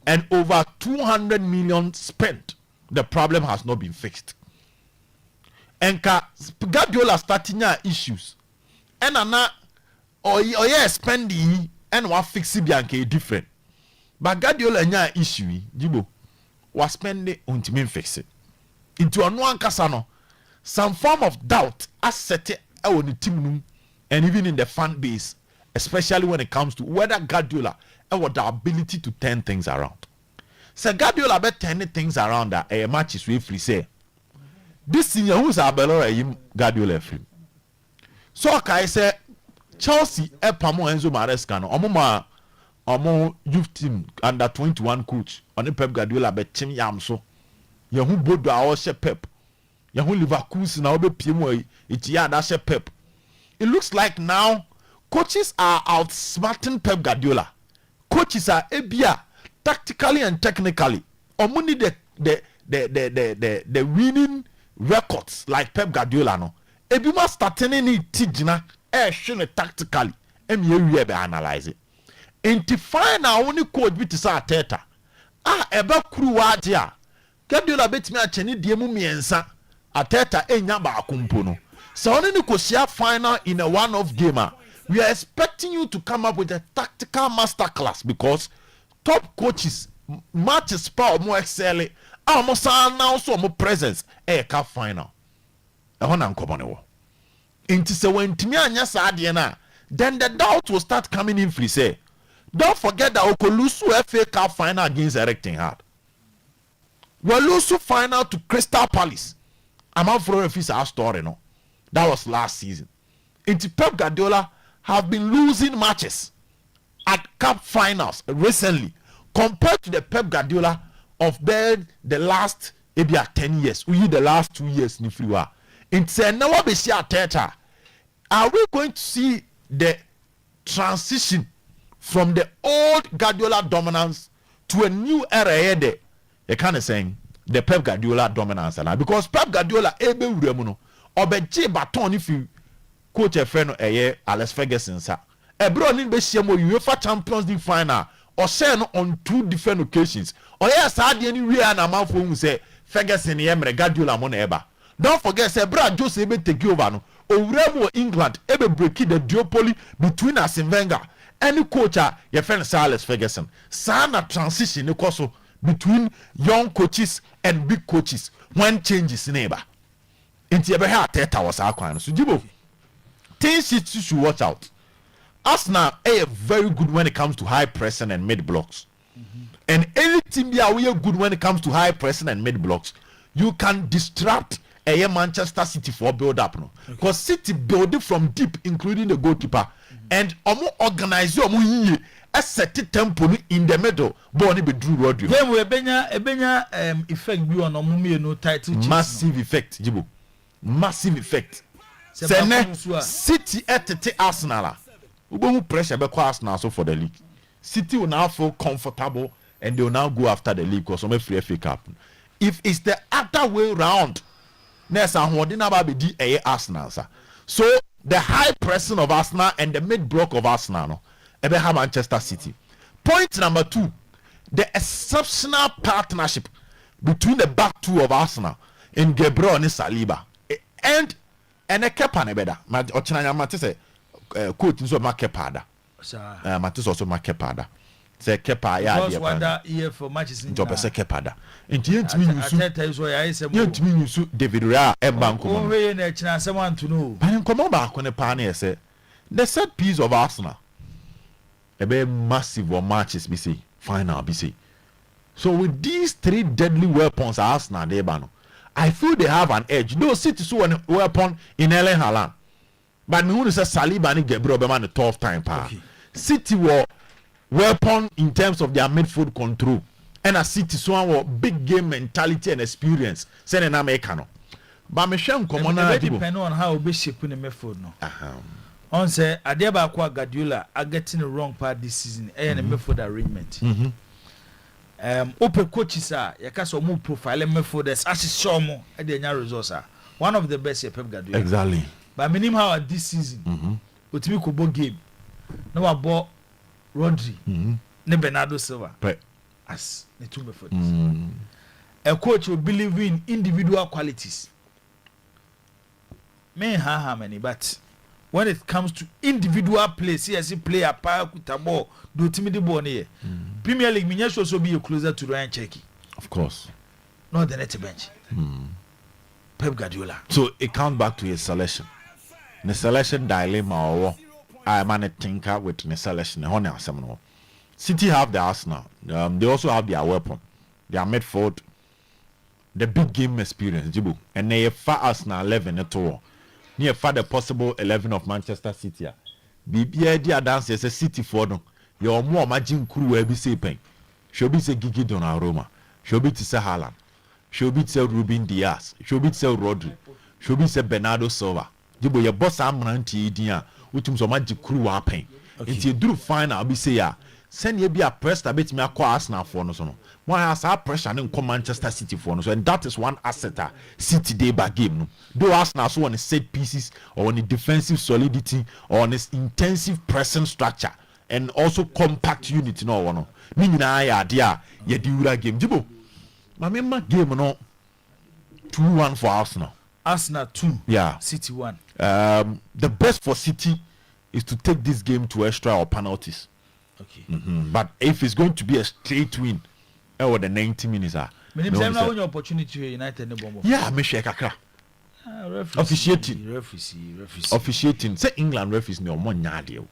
And over 200 million spent, the problem has not been fixed. And Guardiola starting issues. And spending and what fixing bianca different. But Guardiola nya issue, Jibo, was spending until fix it. Into a no casano, some form of doubt as set on the team and even in the fan base, especially when it comes to whether Guardiola and what the ability to turn things around. So Guardiola bet turning things around that a match is free say. This senior who's a Belora Guardiola film. So I say Chelsea Pamo Enzo Maresca omo youth team under 21 coach on the Pep Guardiola bet Tim Yamso. Yahu Bodo our Pep. Yahu Leverkusen now be PMO that's Pep. It looks like now coaches are outsmarting Pep Guardiola. Coaches are ebia tactically and technically. Omuni the winning records like Pep Guardiola no. Ebima starting ni tijina shine tactically. We be analyze it. Inti final only coach bit sa Arteta. Eba kuru wadia. Guardiola betimi acheni diemu miensa. Arteta enya ba akumpo no. So only ni kosia final in a one-off game. We are expecting you to come up with a tactical masterclass because top coaches matches power more excel almost now so more presence cup final ɛhɔ na nkɔmɔ ne wɔ nti sɛ wɔntumi anya saa adeɛ no a then the doubt will start coming in free say don't forget that Okolusu FA Cup final against Eric Ten Hag Walusu final to Crystal Palace I'm out for a story no that was last season nti Pep Guardiola have been losing matches at cup finals recently compared to the Pep Guardiola of the last maybe 10 years we the last 2 years ni free wa nti now we see Arteta are we going to see the transition from the old Guardiola dominance to a new era here there you kind of saying the Pep Guardiola dominance now because Pep Guardiola ebe wuremu no obeje baton if you coach a friend Alex Ferguson sa ebro ni be hia mo UEFA Champions League final or say no on 2 different occasions or yes ade ni we na manfo hu say Ferguson ye mere Guardiola mo na eba don't forget say bra Jose ebe take over no owuremu England ebe break the duopoly between Arsene Wenger any coach your friend Alex Ferguson sana transition so between young coaches and big coaches when changes neighbor into your Arteta was our kind so Jibo things you should watch out Arsenal are very good when it comes to high pressing and mid blocks and any team they are good when it comes to high pressing and mid blocks you can distract a Manchester City for build up no because City build it from deep including the goalkeeper and omo organize omo yiye a set tempo in the middle ball ni be Drew Rodri then we ebenya effect bi on omo me no title massive effect Jibo massive effect City etete Arsenal we pressure be Arsenal so for the league City will now feel comfortable and they will now go after the league because some free FA Cup if it's the other way round next Arsenal so the high pressing of Arsenal and the mid block of Arsenal no ebe have Manchester City. Point number 2, the exceptional partnership between the back two of Arsenal in Gabriel and Saliba and a Kepa ne beda ma ochina mate say coach nso ma Kepa da mate so ma Kepa da say Kepa ya dia wanda here for matches in job say Kepa da enti entimi nyusu David Raya e banko mo we na china se want to know ban komo ba ko ne pa na say the set piece of Arsenal a very massive or matches be say final be say so with these 3 deadly weapons Arsenal they bano I feel they have an edge though City so one weapon in Erling Haaland but me who say Saliba and Gabriel be man a tough time pa City were weapon in terms of their midfield control and a City so one big game mentality and experience say na make no but me hwem komo na depend on how we shape in the midfield no on say Adeba kwa Guardiola are getting the wrong part this season and midfield arrangement open coaches are yakaso mo profile midfielders asise mo e dey nya results are one of the best Pep Guardiola exactly but minimum how this season otimi ko bo game na wa bo Rodri ne Bernardo Silva as the two midfielders a coach will believe in individual qualities may have many but when it comes to individual play CSC player power kutabo do timidi ball here Premier League minya so be closer to Ryan Cherki of course not the net bench Pep Guardiola so it comes back to his selection the selection dilemma or I man tinker with the selection honor asem City have the Arsenal they also have their weapon their midfield the big game experience Jibu and they far Arsenal 11 at all near far the possible 11 of Manchester City. BBA dia dance as a City for no. Your more imagine crew will be say pen. She'll be say Gigi Donnarumma. She'll be to say Haaland. She'll be to say Ruben Diaz. She'll be to say Rodri. She'll be to say Bernardo Silva. Jibo your boss amranti dia. Which so magic crew wa pen. It's a do final be say ya. Send you be a press that bet me a call Arsenal for no so. Why has our pressure and come Manchester City for no so and that is one asset City day by game no. Though Arsenal so on the set pieces or on the defensive solidity or on its intensive pressing structure and also compact unit no one no. Me nyina ya dia ye di wura game Jibo. Ma memma game no 2-1 for Arsenal. Arsenal 2. Yeah. City 1. The best for City is to take this game to extra or penalties. Okay. But if it's going to be a straight win, over the 90 minutes, Minimum time now opportunity to United ne bombo. Yeah, me share kakra. Officiating. Say England referees ne omo nyaade o.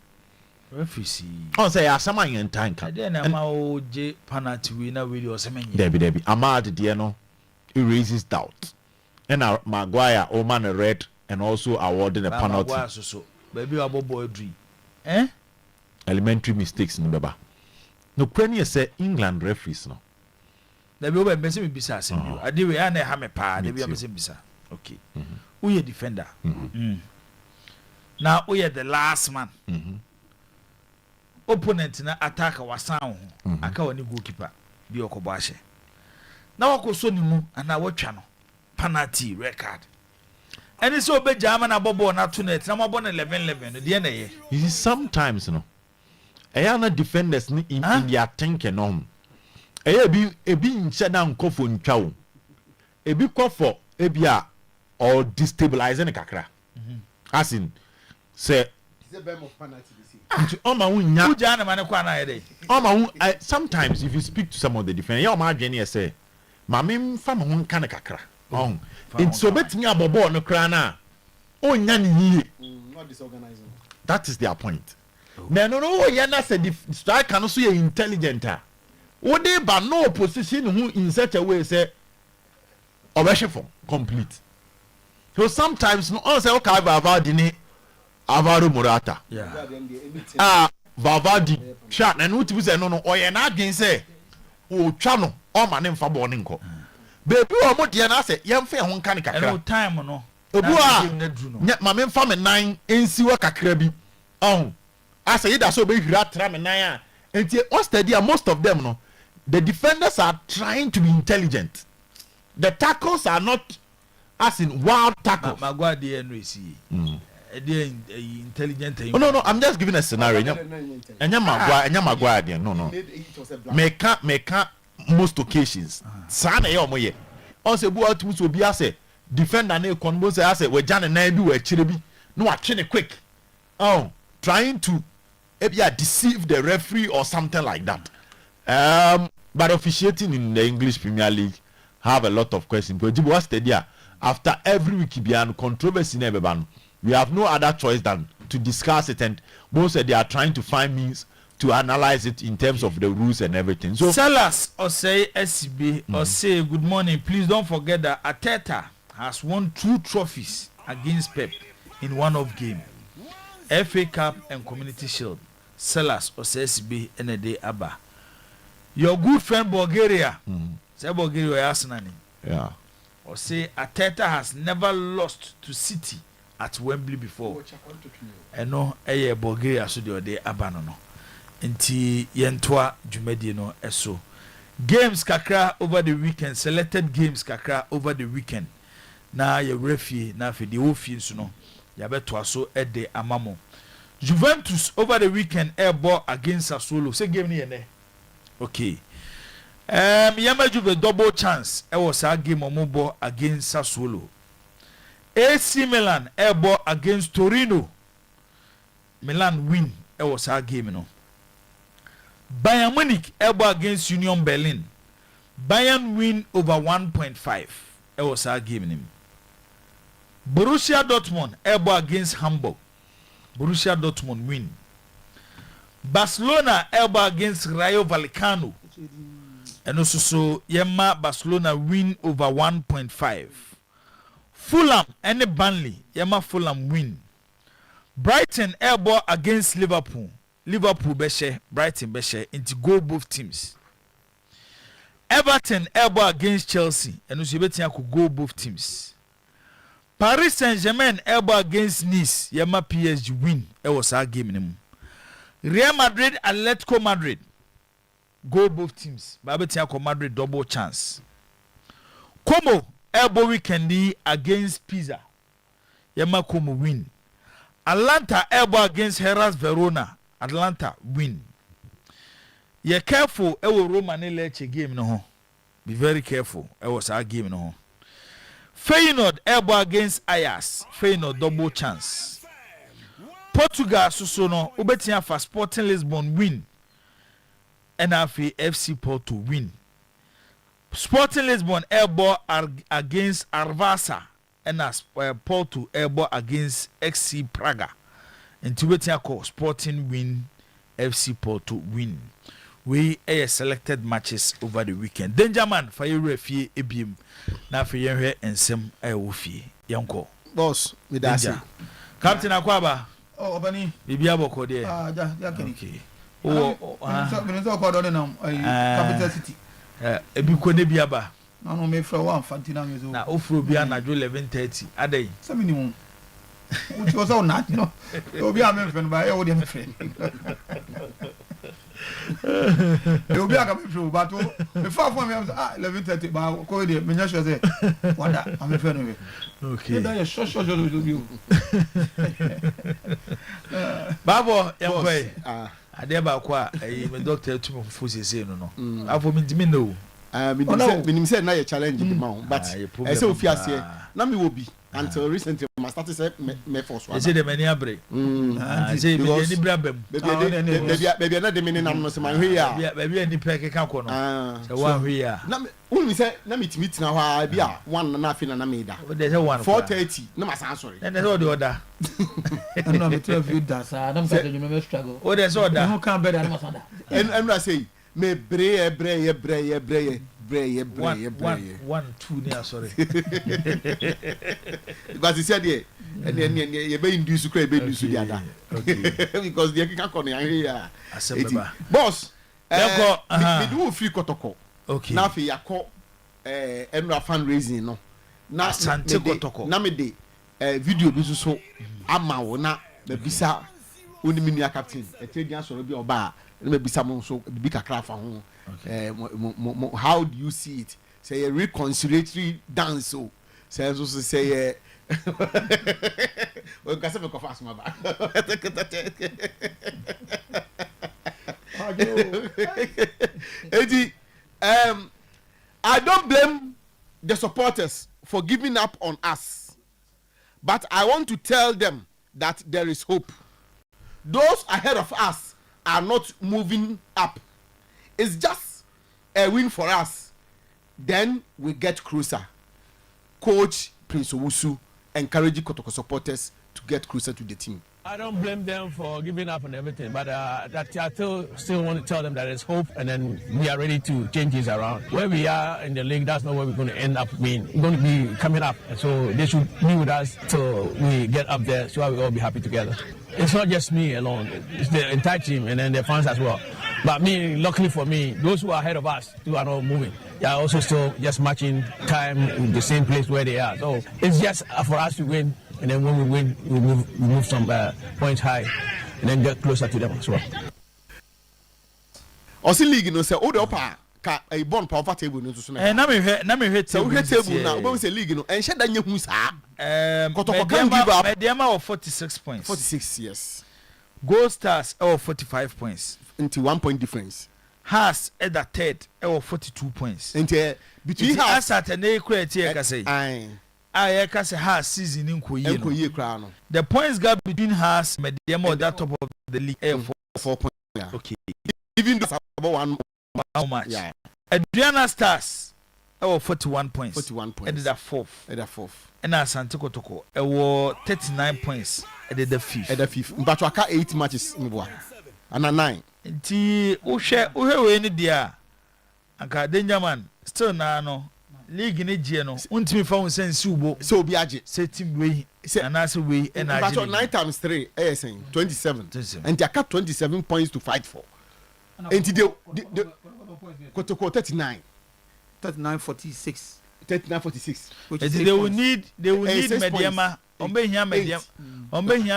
Referee. On say asama yen tanka. Then na o je penalty we na we o semenye. Debi. Amad de no it raises doubt. And Maguire o man a red and also awarding a penalty. Maguire so. Baby abobo edri. Eh? Elementary mistakes in baba. No premier say England referees no. Debi o be mese me bisa asem yo. Ade we na ha me pa, debi o mese bisa. Okay. Who you defender? Now who you the last man? Opponent na attack wasan ho. Aka woni goalkeeper bi okobo ahye. Na wakoso ni mu ana watwa no. Penalty record. And so be German abobo na to net na mabo na 11-11 de na ye. You see sometimes no. Ayana defenders ni in their thinking on. Ebi nche na nkofo ntwa wo. Ebi kofo ebia or destabilizing kakra. As in say sometimes if you speak to some of the defenders, your margin say mamim fam ho kan kakra. It's so betting abobo no kra na onya ni not disorganizing. That is their point. No ya na say the striker no so ye intelligent. Wo dey ba no position who in such a way say obeshefo complete. So sometimes no on say okay Valverde ni Alvaro Morata. Yeah. Valverde shot na no tibu say no oye na adwen say o twa no o ma ne mfa bo ne nko. Baby o mo de na say yemfa ho nka ne kakra. No time no. Obu a ma me mfa me nan ensiwa kakra bi. I say that so be hira tra me nan a. Enti on steady most of them no. The defenders are trying to be intelligent. The tackles are not as in wild tackles. Maguire the NRC. Intelligent. No. I'm just giving a scenario. Maguire. No. Make most occasions. Sana ye omoye. On se bu atu so bi ase defender na ekon bo se ase we jane na bi we chire bi. No wa twe quick. Trying to deceive the referee or something like that. But officiating in the English Premier League have a lot of questions. Because what's the idea? After every week beyond controversy we have no other choice than to discuss it, and most they are trying to find means to analyze it in terms of the rules and everything. So Sellers or say SCB or say good morning. Please don't forget that Arteta has won 2 trophies against Pep in one-off game. FA Cup and Community Shield. Sellers or say SCB and a day Abba. Your good friend Bulgaria. Say Bulgaria Arsenal. Yeah. Or say Arteta has never lost to City at Wembley before. And no, Bulgaria so the day abanono. Nti yentoa jumedi no eso. Games kakra over the weekend, selected games kakra over the weekend. Na ye refie na fe de ofie nso no. Ya beto so ede amamo. Juventus over the weekend ball against Sassuolo. Say game ni ene. Okay. Yama Juve double chance. Was a game omobo against Sassuolo. AC Milan ball against Torino. Milan win. Was a game no. Bayern Munich ball against Union Berlin. Bayern win over 1.5. Was a game nim. Borussia Dortmund ball against Hamburg. Borussia Dortmund win. Barcelona ball against Rayo Vallecano. And also so Yema Barcelona win over 1.5. Fulham and Burnley Yema Fulham win. Brighton airball against Liverpool. Liverpool beshe, Brighton beshe into goal both teams. Everton airball against Chelsea and also betia could go both teams. Paris Saint-Germain airball against Nice Yema PSG win. It was our game in. Real Madrid Atletico Madrid go both teams. Babetia Madrid double chance. Como elbow weekend against Pisa. Yema Como win. Atlanta elbow against Hellas Verona. Atlanta win. Ye careful ewo Roma ne Lecce game no ho. Be very careful. It was our game no ho. Feyenoord elbow against Ajax. Feyenoord double chance. Portugal so no ubetia for Sporting Lisbon win. NFA FC Porto win. Sporting Lisbon airball against Arvasa and Porto airball against XC Praga. And Tibetia Sporting win, FC Porto win. We selected matches over the weekend. Danger man for you refi ebim na for you and some wofi yanko. Boss, me danger. Captain Akwaba. Oh, Obani. Bibi aboko there. Okay. Oh, Capital City. Ebi ko ne biaba. No me fra one fantina me so. Na ofro bia na 11:30. Adai. Some minimum. Which was all not, you know. Obi am friend by all them friend. You be a friend but before for me 11:30 but ko dey me sure say wonder am friend. Okay. That is so you. Babo yankoi. Ade ba kwa me doctor to me fufu sese no no. Afo me ntimi no. Minim say na ye challenge the man but I say ofi ase na me wo bi until recently my started say me force one. Say the many abre. Say me ni brabem. Baby na de me nam no say man hwe ya. Baby ani peke ka ko no. Say one hwe ya. Na me say na me timi tina hwa bia one na afi na me da. O de say one 4:30 na ma san sorry. Na de o de order. No me 12 you da sa na me say you me struggle. O de say order. Who can better na ma san da. And I say me breye 1 2 near sorry. But he said there and then you be induce cry be induce the other. Because the can come here. Boss, me do free kotoko. Okay. Na fi yakọ enra fundraising no. Na Asante kotoko. Na me de video bi so ama wo na be bisa oni minia captain. E tedian so bi oba na me bisa mo so bi kakra fa ho. How do you see it? Say a reconciliatory dance. So say well, can say me fast my back. Eddie, I don't blame the supporters for giving up on us, but I want to tell them that there is hope. Those ahead of us are not moving up. It's just a win for us. Then we get closer. Coach Prince Owusu encouraging Kotoko supporters to get closer to the team. I don't blame them for giving up on everything, but that I still want to tell them that there's hope, and then we are ready to change things around. Where we are in the league, that's not where we're going to end up being. We're going to be coming up, and so they should be with us till we get up there, so we'll all be happy together. It's not just me alone; it's the entire team, and then the fans as well. But me, luckily for me, those who are ahead of us who are not moving, they are also still just matching time in the same place where they are. So it's just for us to win, and then when we win, we move some points high, and then get closer to them as well. Also, league no say, oh, the upper a bond power table no so na me hwe so we table now we say league no and share that nyehu sa Kotoko can give up Mediama of 46 points. 46, yes. Gold Stars 45 points. Into 1 point difference. Haas at the third 42 points. Into between Haas at an equal tier say. I can say Haas season in Koye. The points gap between Haas Mediama or that top of the league 4 points. Yeah. Okay. Even that's about one how much? Yeah. Adriana Stars 41 points. 41 points. At the fourth. At the fourth. And Asante Kotoko 39 points at the fifth. At the fifth. But we got 8 matches mboa. And a 9. Nti we ni dia. Anka danger man still na no. League ni je no. Untimi fa unsensi ubo. So obi age. Say team we and as we and age. But 9 times 3 saying 27. And they got 27 points to fight for. And the Kotoko 39. 39-46. 39-46. They will need Mediama. Ombehia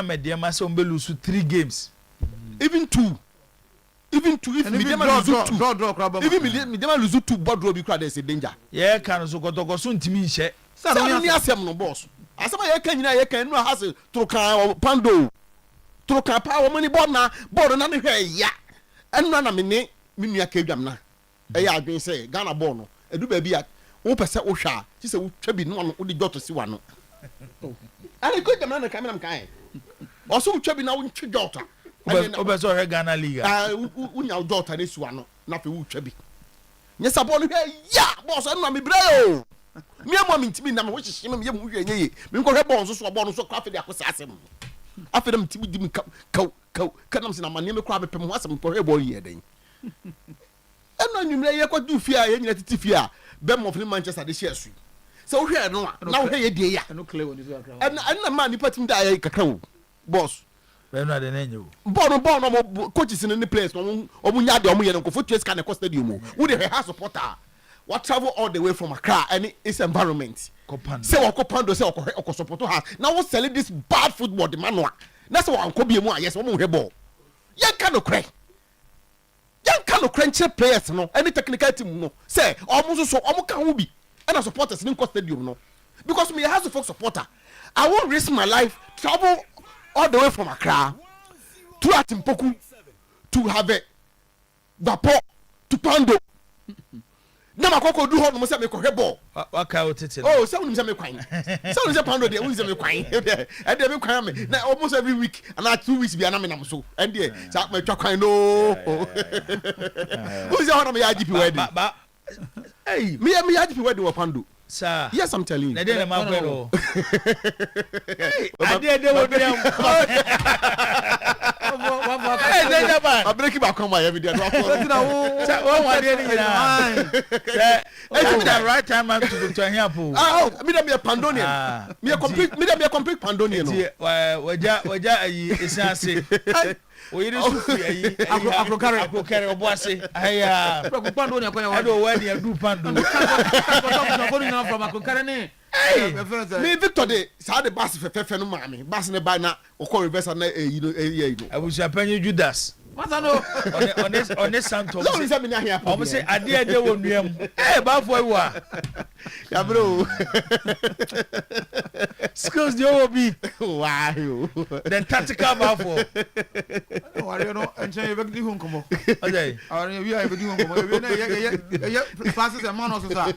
Mediama so ombe lose 3 games. Even 2. If Mediama lose 2. Even Mediama lose 2 board row be crowd is a danger. Yeah, can so Kotoko so ntimi nhye. Sa no ni asem no boss. Asema ye kan nyina ye kan no has trokan pando. Trokan pa wo mani board na ne hwe ya. Enu na me nua kedwam na. Eya adwen say Ghana ball no. Edu ba bi a wo pese wo hwa ti se wo twa bi no wo di joto si wa no. Ani kedwam na kamera m kan. Oso wo twa bi na wo ntwe joto. Obeso he Ghana league. Unya joto na si wa no na fe wo twa bi. Yes, I bought yeah, boss, I'm not me bro. Me and mommy to me, I'm wishing him, you go bones, so born so crafty, I was asking. After them, Timmy didn't come, and my name crab a wasn't for a boy here. And when you may have do fear, and yet fear, Bem of Manchester this year. So here, no, now here, dear, no clear what is and the man you put him die a crow, boss. Not an angel. Born coaches in any place, or Munya, the Omuyan, go foot kind of cost stadium. Would have a supporter. What travel all the way from Accra and its environment. Say what Copando say or support to have. Now what's selling this bad football the manual. That's what I'm Kobe more, yes, one more ball. Young cannot cry. Young cannot crunch players, no, any technical team, no. Say, almost so Omuka will be. And I support us in cost stadium, no. Because me has a folk supporter. I won't risk my life, travel all the way from Accra to Poku to have a vapor to Pando. Na makoko do ho no se me kohwe ball. Waka otete. Oh, se wonu se me kwan. Se wonu se Pando de wonu se me kwan. E de me kwan me. Na almost every week and 2 weeks bi na me nam so. And there sa me twa kwan no. Who is on me IGP wedding? Hey, me IGP wedding wa Pando. Sir. Yes, I'm telling you. Na dey na ma kwero. Hey, ade dey wo biam. Hey, dey man. I break back on my every day. One day ni na. Say, give me the right time man to here po. Ah, me dem be Pandonian. Me a complete Pandonian. Waja ayi esiase. Oyiri sufi ayi akrokare oboase. Aya. Pandonian kwa ya. Ado wani adu pando. From akrokare ne. Hey, me Victor de sa de bass fefe no ma me. Bass ne ba na okọ reverse na you know. Abusia panyi Judas. What's that no? On Santos. So we say me na here. Omo say ade wo nuam. Eh ba fo ewa. Ya bro. Skills the obi. Wow. Then tactical ba fo. Wari no enche be di hun komo. Okay. Wari we are be di hun komo. We na ye passes a man also sa.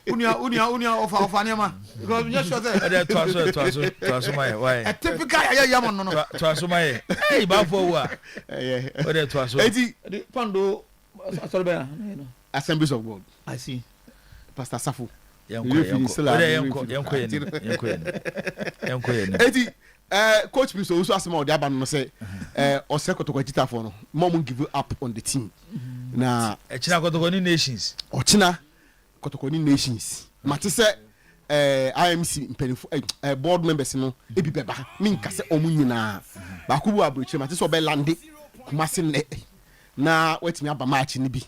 Unia ofa ne ma. Because we just sure say. Ade twaso my why. A typical ya man no. Twaso my. Hey ba fo wa. Ode twaso. Eti Pando sorry Assemblies of God. I see. Pastor Safu. Yanko. Eti coach Biso also asema odi aba no say ose kotoko jita for no mom give up on the team. Na echina kotoko ni nations. Ochina kotoko ni nations. Mate se IMC mpenifo board members no ebi beba me nkase omu nyina. Ba kubu abroche mate se obe lande kumase ne na wetimi aba match ni bi.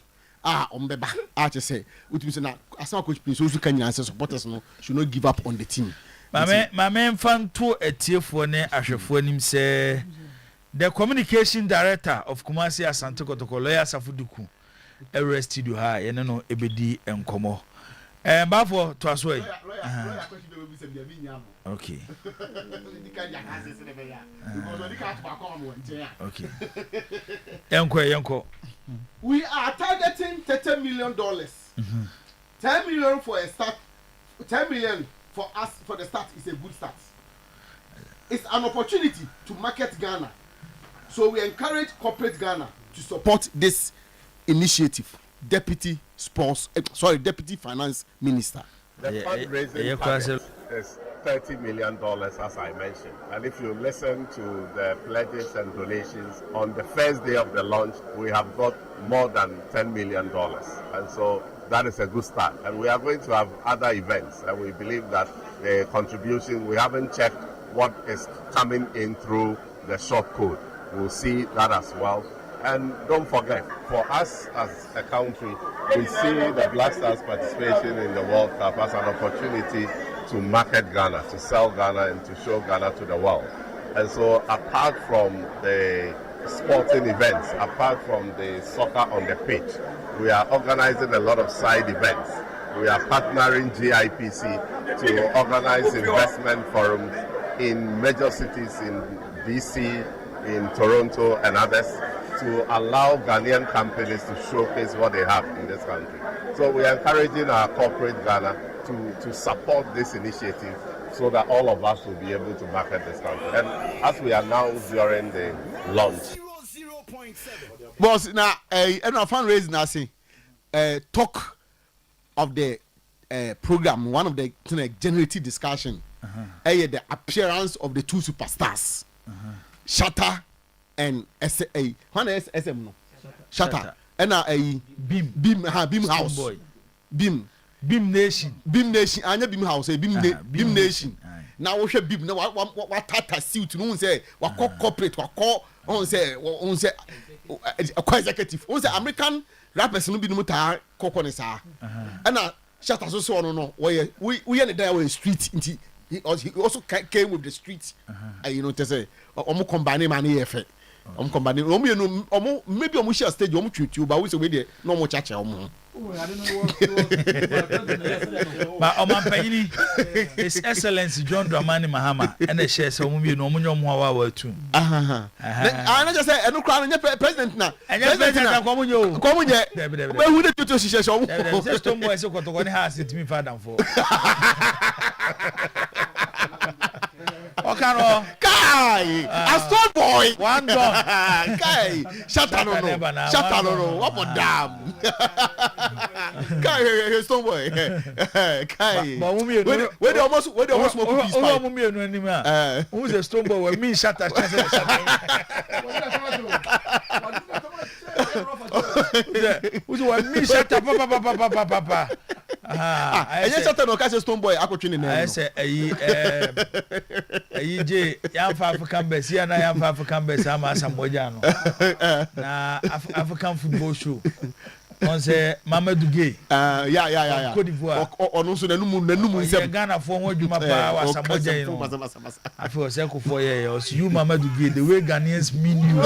Ombeba I say utimi say na asama coach Prince Osu kanyina say supporters no should not give up on the team. Mame mfanto etiefo ne ahwefo anim say the communication director of Kumasi Asante Kotoko lawyer Safuduku every studio ha ye no ebedi enkomo bafo to aso yi okay okay yanko we are targeting $30 million. Mm-hmm. 10 million for a start. 10 million for us for the start is a good start. It's an opportunity to market Ghana. So we encourage corporate Ghana to support this initiative. Deputy Finance Minister. The fundraising target is $30 million, as I mentioned. And if you listen to the pledges and donations, on the first day of the launch, we have got more than $10 million. And so that is a good start. And we are going to have other events. And we believe that the contribution, we haven't checked what is coming in through the short code. We'll see that as well. And don't forget, for us as a country, we see the Black Stars participation in the World Cup as an opportunity to market Ghana, to sell Ghana and to show Ghana to the world. And so apart from the sporting events, apart from the soccer on the pitch, we are organizing a lot of side events. We are partnering GIPC to organize investment forums in major cities in DC, in Toronto and others, to allow Ghanaian companies to showcase what they have in this country. So we are encouraging our corporate Ghana to support this initiative so that all of us will be able to market this country. And as we announced during the launch. Boss, now, and our fundraising, I say, talk of the program, one of the generative discussion, the appearance of the two superstars, Shatta and SA. One is SM no. Shatta and Beam House. Beam Nation. Anya Beam House. Beam Nation. Now we should Beam. Now what Tata suit? No one say what corporate. What call? On say a executive. On say American rappers no be no muta kokonesa. And Shatta so no. We are the street. He also came with the street. You know to say omo combine money effect. Combine maybe omo share stage omo twitw but we say we dey no mo chacha omo. But Oman His Excellency John Dramani Mahama and the shares of Mumi no Munyo too. I just say, I no crown president now. And president Komunye. Where would the two shares of Stoneboy so got one has it me father for. Okano Kai a Stoneboy one dog Kai Shatta no what for damn Kai Stoneboy Kai where they almost smoke peace pipe who's a Stoneboy when me Shatta who's one me Shatta papa I just Shatta no catch Stoneboy akotwini na I say J yam fa African best here na yam fa African best am asamboja no na African football show on say Mamadou Gueye yeah Côte d'Ivoire onu so nanum nsem Ghana for ho adwuma pa wa asamboja you know I feel say ko for here you Mamadou Gueye the way Ghanaians mean you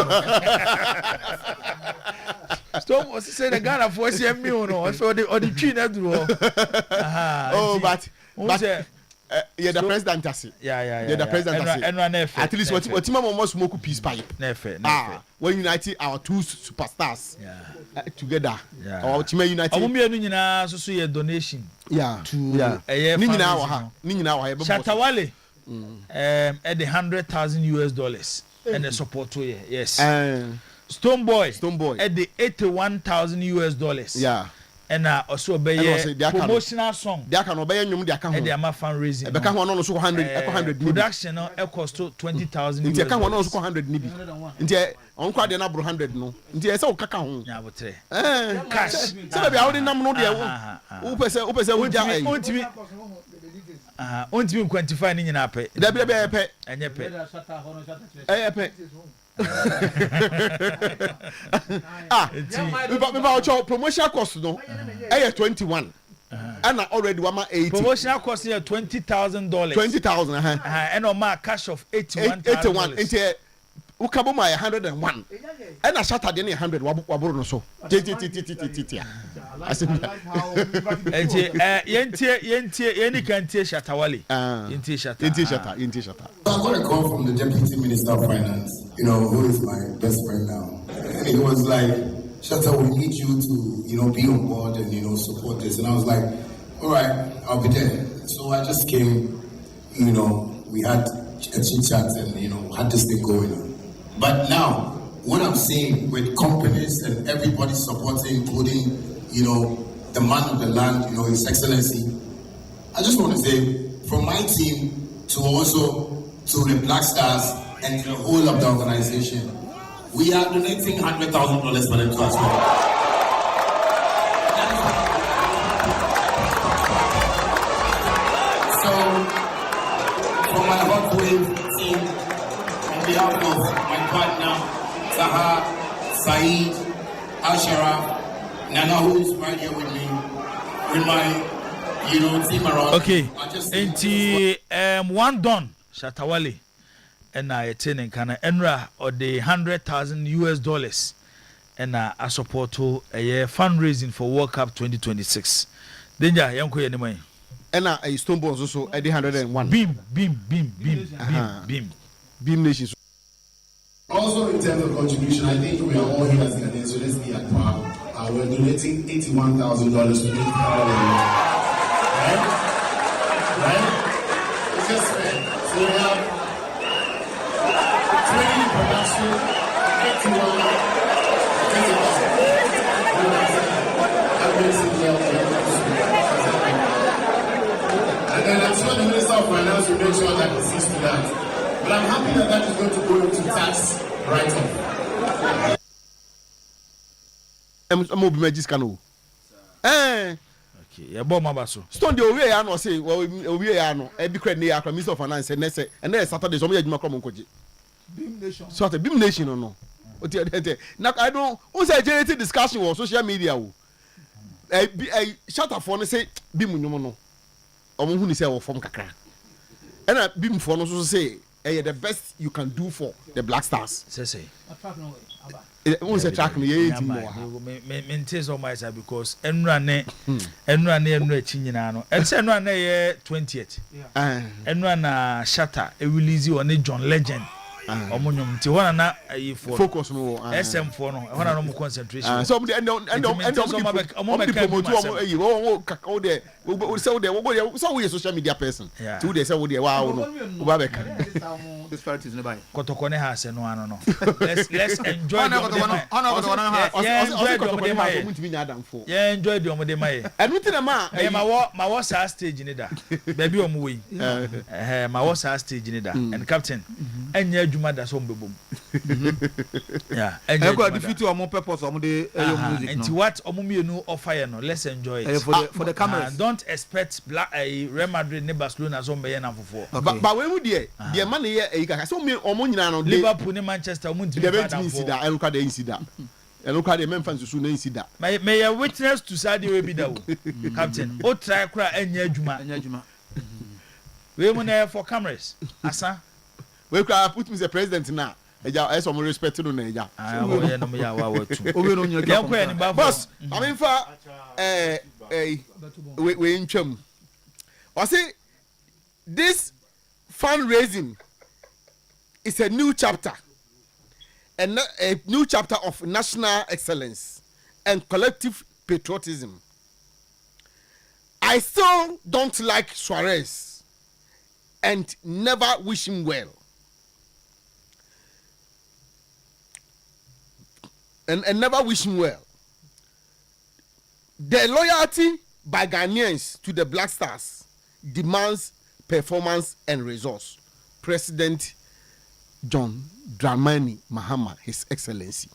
Stop was say the Ghana for say me no so the tree na duro but yeah, the president has it. Yeah, the president has it. At least what Timam almost smoke peace pipe. Never. When united our two superstars together. Our team united. Omumia no nyina so ye donation. To Ni nyina wa Shatta Wale. At the $100,000 and the support to yes. Stoneboy at the $81,000. Yeah. And also be promotional song. They can obey nyum they can and they are fundraising. Be can one so 100 production no cost $20,000. Nti can one so 100 nibi. Nti on kwa de na bro 100 no. Nti e say o kaka ho. Ya botre. Cash. Say be awde nam no de wo pese wo ja ai. Ontimi quantify ni nyina pe. Da bi pe. Enye pe. Pe. About promotional cost no 21 and already 80 promotional cost here $20,000 and on my cash of $81,000 into ukabo my 101 and I Shatta the 100 waburo no so yenti kan tie Shatta Wale yenti Shatta I got a call from the Deputy Minister of Finance, who is my best friend now. It was like, Shatta, we need you to, be on board and, support this. And I was like, all right, I'll be there. So I just came, we had a chit-chat and, had this thing going on. But now, what I'm seeing with companies and everybody supporting, including, the man of the land, His Excellency, I just want to say, from my team to also to the Black Stars and to the whole of the organization, we are donating $100,000 for them to as well. So, from my Hot Wave team, on behalf of my partner, Zaha, Saeed, Al-Sharaf, Nana, who is right here with me, with my, team around. Okay, and one done. Shatta Wale and I attending Kana Enra or the $100,000 and I support to a fundraising for World Cup 2026. Danger, yanko ya money. And a Stoneboy also at the 101. Beam Nation. Also, in terms of contribution, I think we are all here as Ghanaians, so let's be at par. We're donating $81,000 to make right? It's just fair. So we have 20 production, 81, just to make sure that he sees to that. But I'm happy that that is going to go into tax write-off. I'm obi magis kanu. Okay, ya bo mabaso. Stone the owie ya no say owie ya no e bi credit ya Minister of Finance and say and Saturday so mo yadwuma krom nkoje. Beam Nation. So the Beam Nation no. Now I don't who say generating discussion on social media o. Shut up for no say Beam nyumo no. Omo hu ni say wo form kakra. And Beam for no so say the best you can do for the Black Stars. Say. Who say track me ye team more. Me tis on my side because enra ne achi nyina no. E say enra na ye 20th. Enra na Shatter e release on John Legend. Omunyum ti wana na for focus no SM for no wana no concentration. So and promote there we say we social media person. To they say we there wow no. Disparities no buy. Kotoko ne ha se no ano no. Let's enjoy the enjoy the omode mai. Enu ti na ma ma wo sa stage ni da. Baby omo we. Ma wo sa stage ni da. And captain enya adwuma da so mbebom. Yeah, enya adwuma. Defeat omo purpose omo de music no. And what omo mienu offer no, let's enjoy it. For the cameras. Don't expect Real Madrid ne Barcelona so mbeye na fofo. But when we there man here e kaka so me omo nyina no Liverpool ne Manchester omo ntimi da fo. Eluka de insida. Eluka de memfa nsusu na insida. May a witness to Saudi we be da wo. Captain, o try kra enya adwuma. We mo na for cameras. Asa. We kra put me the president now. Eja I some respect no na eja. We no me ya wa tu. Boss, I mean for we ntwam. I say this fundraising is a new chapter, and a new chapter of national excellence and collective patriotism. I still don't like Suarez and never wish him well. And never wish him well. The loyalty by Ghanaians to the Black Stars demands performance and results. President John Dramani Mahama, His Excellency.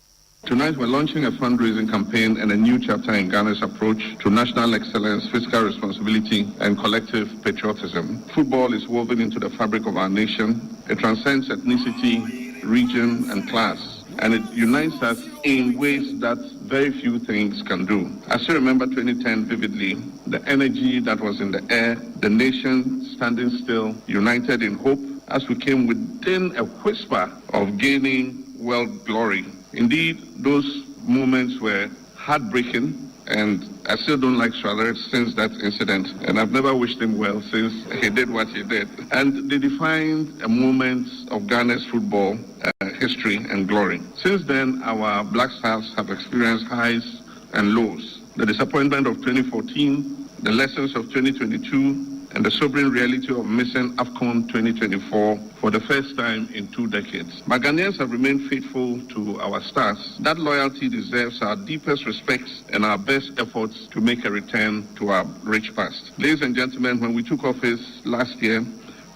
Tonight we're launching a fundraising campaign and a new chapter in Ghana's approach to national excellence, fiscal responsibility, and collective patriotism. Football is woven into the fabric of our nation. It transcends ethnicity, region, and class, and it unites us in ways that very few things can do. I still remember 2010 vividly, the energy that was in the air, the nation standing still, united in hope, as we came within a whisper of gaining world glory. Indeed, those moments were heartbreaking, and I still don't like Suarez since that incident, and I've never wished him well since he did what he did. And they defined a moment of Ghana's football history and glory. Since then, our Black Stars have experienced highs and lows. The disappointment of 2014, the lessons of 2022, and the sobering reality of missing AFCON 2024 for the first time in 2 decades. But Ghanaians have remained faithful to our stars. That loyalty deserves our deepest respects and our best efforts to make a return to our rich past. Ladies and gentlemen, when we took office last year,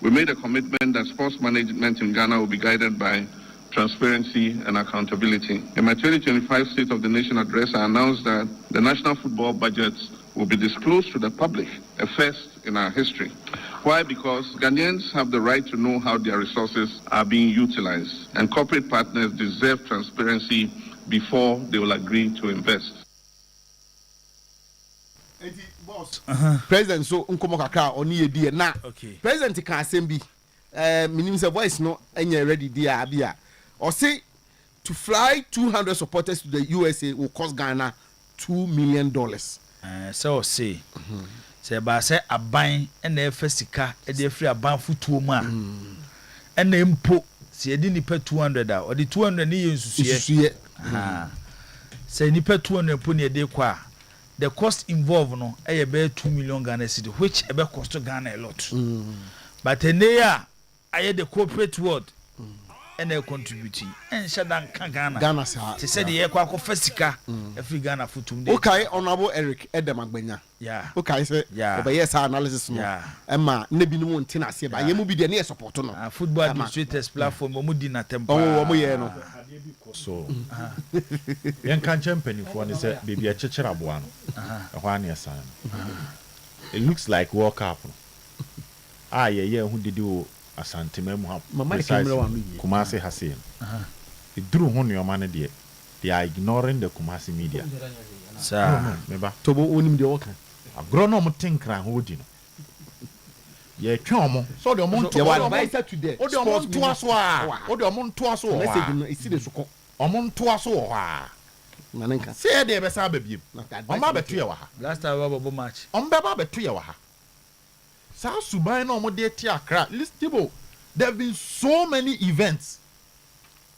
we made a commitment that sports management in Ghana will be guided by transparency and accountability. In my 2025 State of the Nation address, I announced that the national football budget will be disclosed to the public, a first in our history. Why? Because Ghanaians have the right to know how their resources are being utilized, and corporate partners deserve transparency before they will agree to invest. President so nkomo kakra oni edi na President kan asem bi minim say voice no enya ready dia bia or say to fly 200 supporters to the USA will cost Ghana $2 million. So say say ba say aban na efa sika e dey free aban futuo mu a na empo say edi nipa 200 a or the 200 ni yensusuye say nipa 200 po na dey kwa the cost involved no e be 2 million Ghana cedi which e be cost Ghana a lot but neya aye the corporate world ene contributing en shadan kan Ghana sa te said ye kwa ko fasika every Ghana futum de okay honorable Eric Edem Agbenya yeah okay say obey say analysis no emma ne bi no wonte na se ba ye mu bi de ne support no football administrators platform mo di na tempo oh mo ye no so yen kan champion for ne say baby a chechera boa no ehwa ne san it looks like World Cup ye hu didi o asante memu ha mama kemre wa no Kumasi Hassan iduru ho nneoma ne de they are ignoring the Kumasi media sir meba tobo onim de woka agro no mtinkra ho di no ye twa omo so de omo nto advisor today o de omo nto aso a o de omo nto aso o message no isi de soko omo nto aso o ha na nenka se de be sa babiem omo abeto ye wa ha last time we bobo match omo be ba abeto ye wa ha sa suban na omo de ti akra listible there have been so many events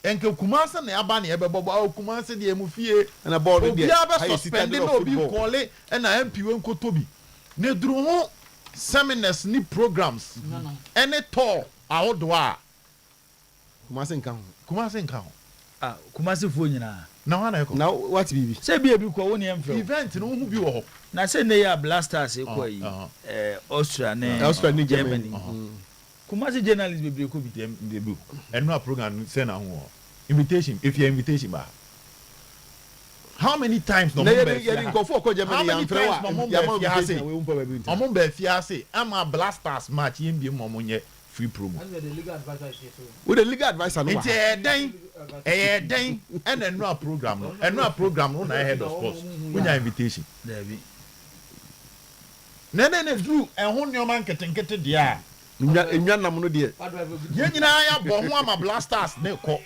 enke Kumasi na aba na ebe bobo Kumasi de emufie na board de obi aba suspended na obi kole na MP we nkotobi ne duru ho seminars ni programs any tour awodo a Kumasi nka ho Kumasi fo nyina na wana eko na what bibi say bi ko woni emfro event no hu bi wo ho na say ne ya blasters eko yi Austria ne Germany Kumasi journalist be ko bi dem de bu eno program say na ho invitation if your invitation ba how many times no member how many times no member fiase ama blasters match yim bi mo nye free promo with the legal advisor no it's den and eno program no na head of sports we nya invitation there be ne do ehun nneoma nketenkete dia enwa nam no de ye nyina ya bo ho ama blasters ne ko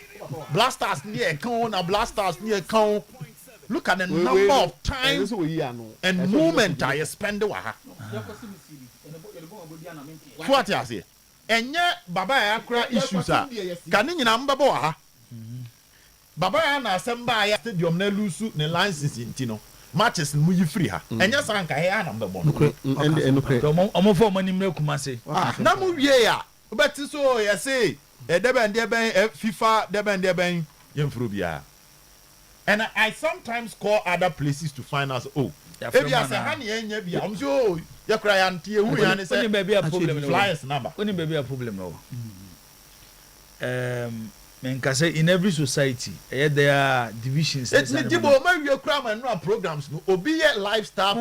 blasters ne e kan na blasters ne e kan look at the number of times and moment I spend wa ha what you say enye baba ya akra issues a kan nyina mbaba wa ha baba ya na asem ya stadium na lusu ne license ntino matches mu yi free ha enye sanka he na mbabo omo fo mani mre Kumasi na mu wie ya obeti so ye say debe FIFA debe yemfro bia and I sometimes call other places to find out if you say hani enya bia am so ya kra ya ntie hu ya ne say only baby a problem flyers number only baby a problem no men can say in every society there are divisions it's me jibo ma wie kra ma no programs no obi ye lifestyle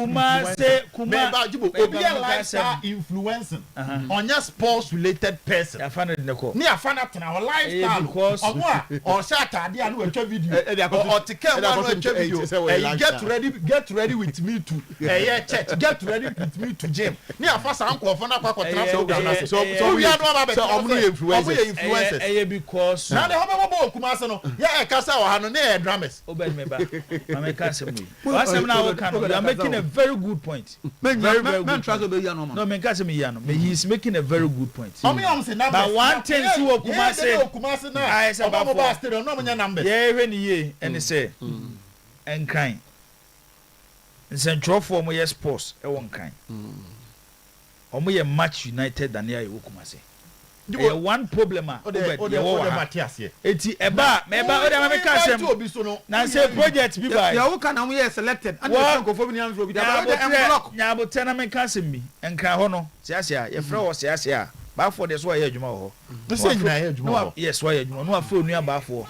lifestyle influencing on your sports related person afana de ko ni afana tena lifestyle omo a o sha atade anu atwa video o ticket anu atwa video get ready with me to church get ready with me to gym ni afasa ankofo na kwakotena program na so we are no about so omo influencers because the homo Kumasi no ya kasa wa no na dramas obed me ba mama kasa me wasem na wo kan you are making a very good point man try to be ya no no me kasa me ya no me he is making a very good point but one thing to Kumasi na I say about mobile stadium no nya numbers yeah hwe ni ye and say enkan nsentro mo yes sports e won kan omo ye match united than ya Kumasi one problem eti eba o de ma ka sem na say project bi ba ya wo kan am ye selected and the go for me am bi da block nya bo tena me ka sem bi enkan ho no siasia ye frɛ wo siasia ba for de so ya adwuma ho no say nyina ya adwuma yes wa ya adwuma no afro nua ba fo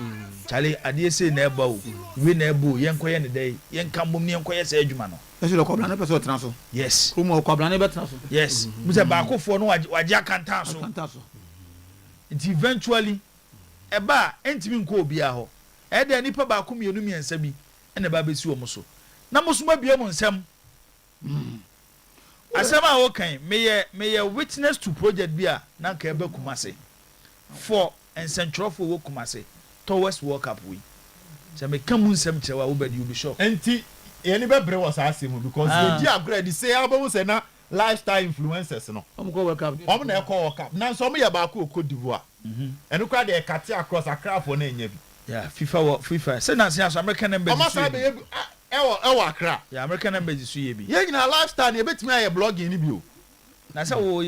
chale ade sei na eba o we na eba o ye nkoye ne dai ye nka mbom ne nkoye say adwuma no eso le kobla na person tena so yes ko mo kobla na be tena so yes mu se ba ko fo no waje akanta so eventually eba entimi nko obi a ho de nipa ba ko mienu miensa bi ene ba besi wo so na musuma bia mu nsem asema a wo kan meye witness to project bi a na nka eba Kumasi for encentrofo wo Kumasi towards World Cup we se me kan mu nsem chewa wo bedi you be sure enti eni be bre was asem because you dey agree the say abamu say na lifestyle influencers no omo ko World Cup omo na e ko World Cup na so omo ye ba ko Kodivoa enu kwa de kati across Accra for na enya bi yeah FIFA say na say American embassy omo sa be e wo Accra yeah American embassy so ye bi ye nyina lifestyle e betimi aye blogging ni bi o na so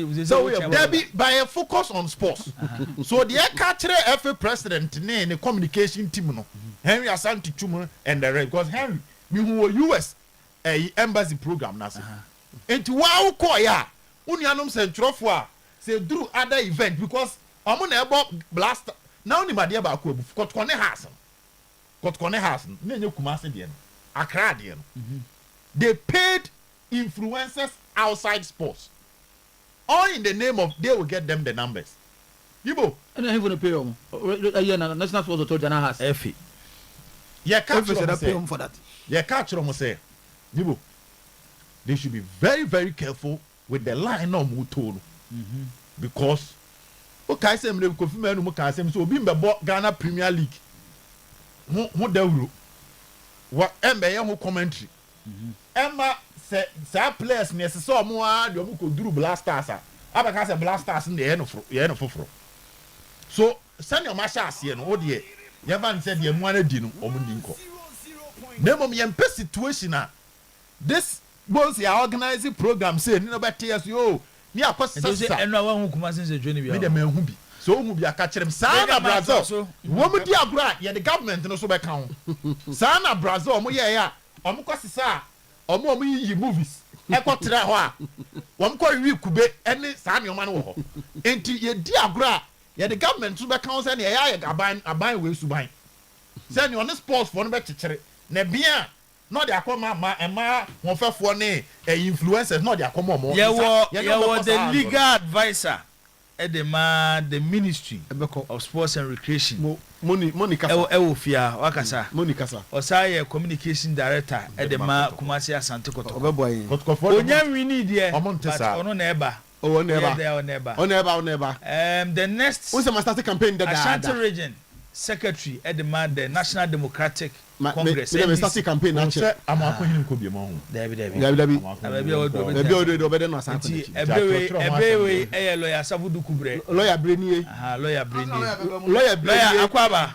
there be by a focus on sports. So the catcher FA president ne communication team no Henry Asante Chuma and the rest, because Henry me who US embassy program na say enti wa ko ya unianom sentrofo a say do other event because omo na ebo blast na oni made ba ko ebu kotkone house na enye Kumasi de no Accra de no they paid influencers outside sports all in the name of they will get them the numbers. Yibo and I even pay them national sports authority na has efi yeah catch them for that. Yeah catch them say Yibo they should be very very careful with the line of muto because okay say me confirm enu ka say so obi mbebo Ghana Premier League who dawuro what embe ye ho commentary emma say players ne se so mo a de omo ko duru Blasters abaka say Blasters ne ye no foforo so send your masha ase no wo de ye van say de mu ana di no omo ndi nko na mom ye mpe situation a this boys ya organizing program say ni no better yes yo ni akosasa eno awa hu Kumasi se dwene bia me de me hu bi so hu bi aka kire sana Brazil wo mu di agora ye the government no so be kan sana Brazil mo ye ya omo kosisa omo yi movies e ko tra ho a omo ko wi kube ene saa me oma no ho enti ye di agora ye the government so be kan say ne ye aban we suban say ne on sports for no be kikire na bia no dey akoma ma won fefo ne influencers no dey akoma mo ye wo the legal advisor the ministry of sports and recreation Monica Ewofia wakasa Osaye communication director edema Kumasi Asante Kotoko onya wini die but ono na eba the next who's the start campaign that Ashanti region secretary edema the National Democratic Congress the start campaign na che amakohin ko bi mo ho David odo be no Asante ebewe lawyer Savudu Kubre lawyer Brenie lawyer Akwaba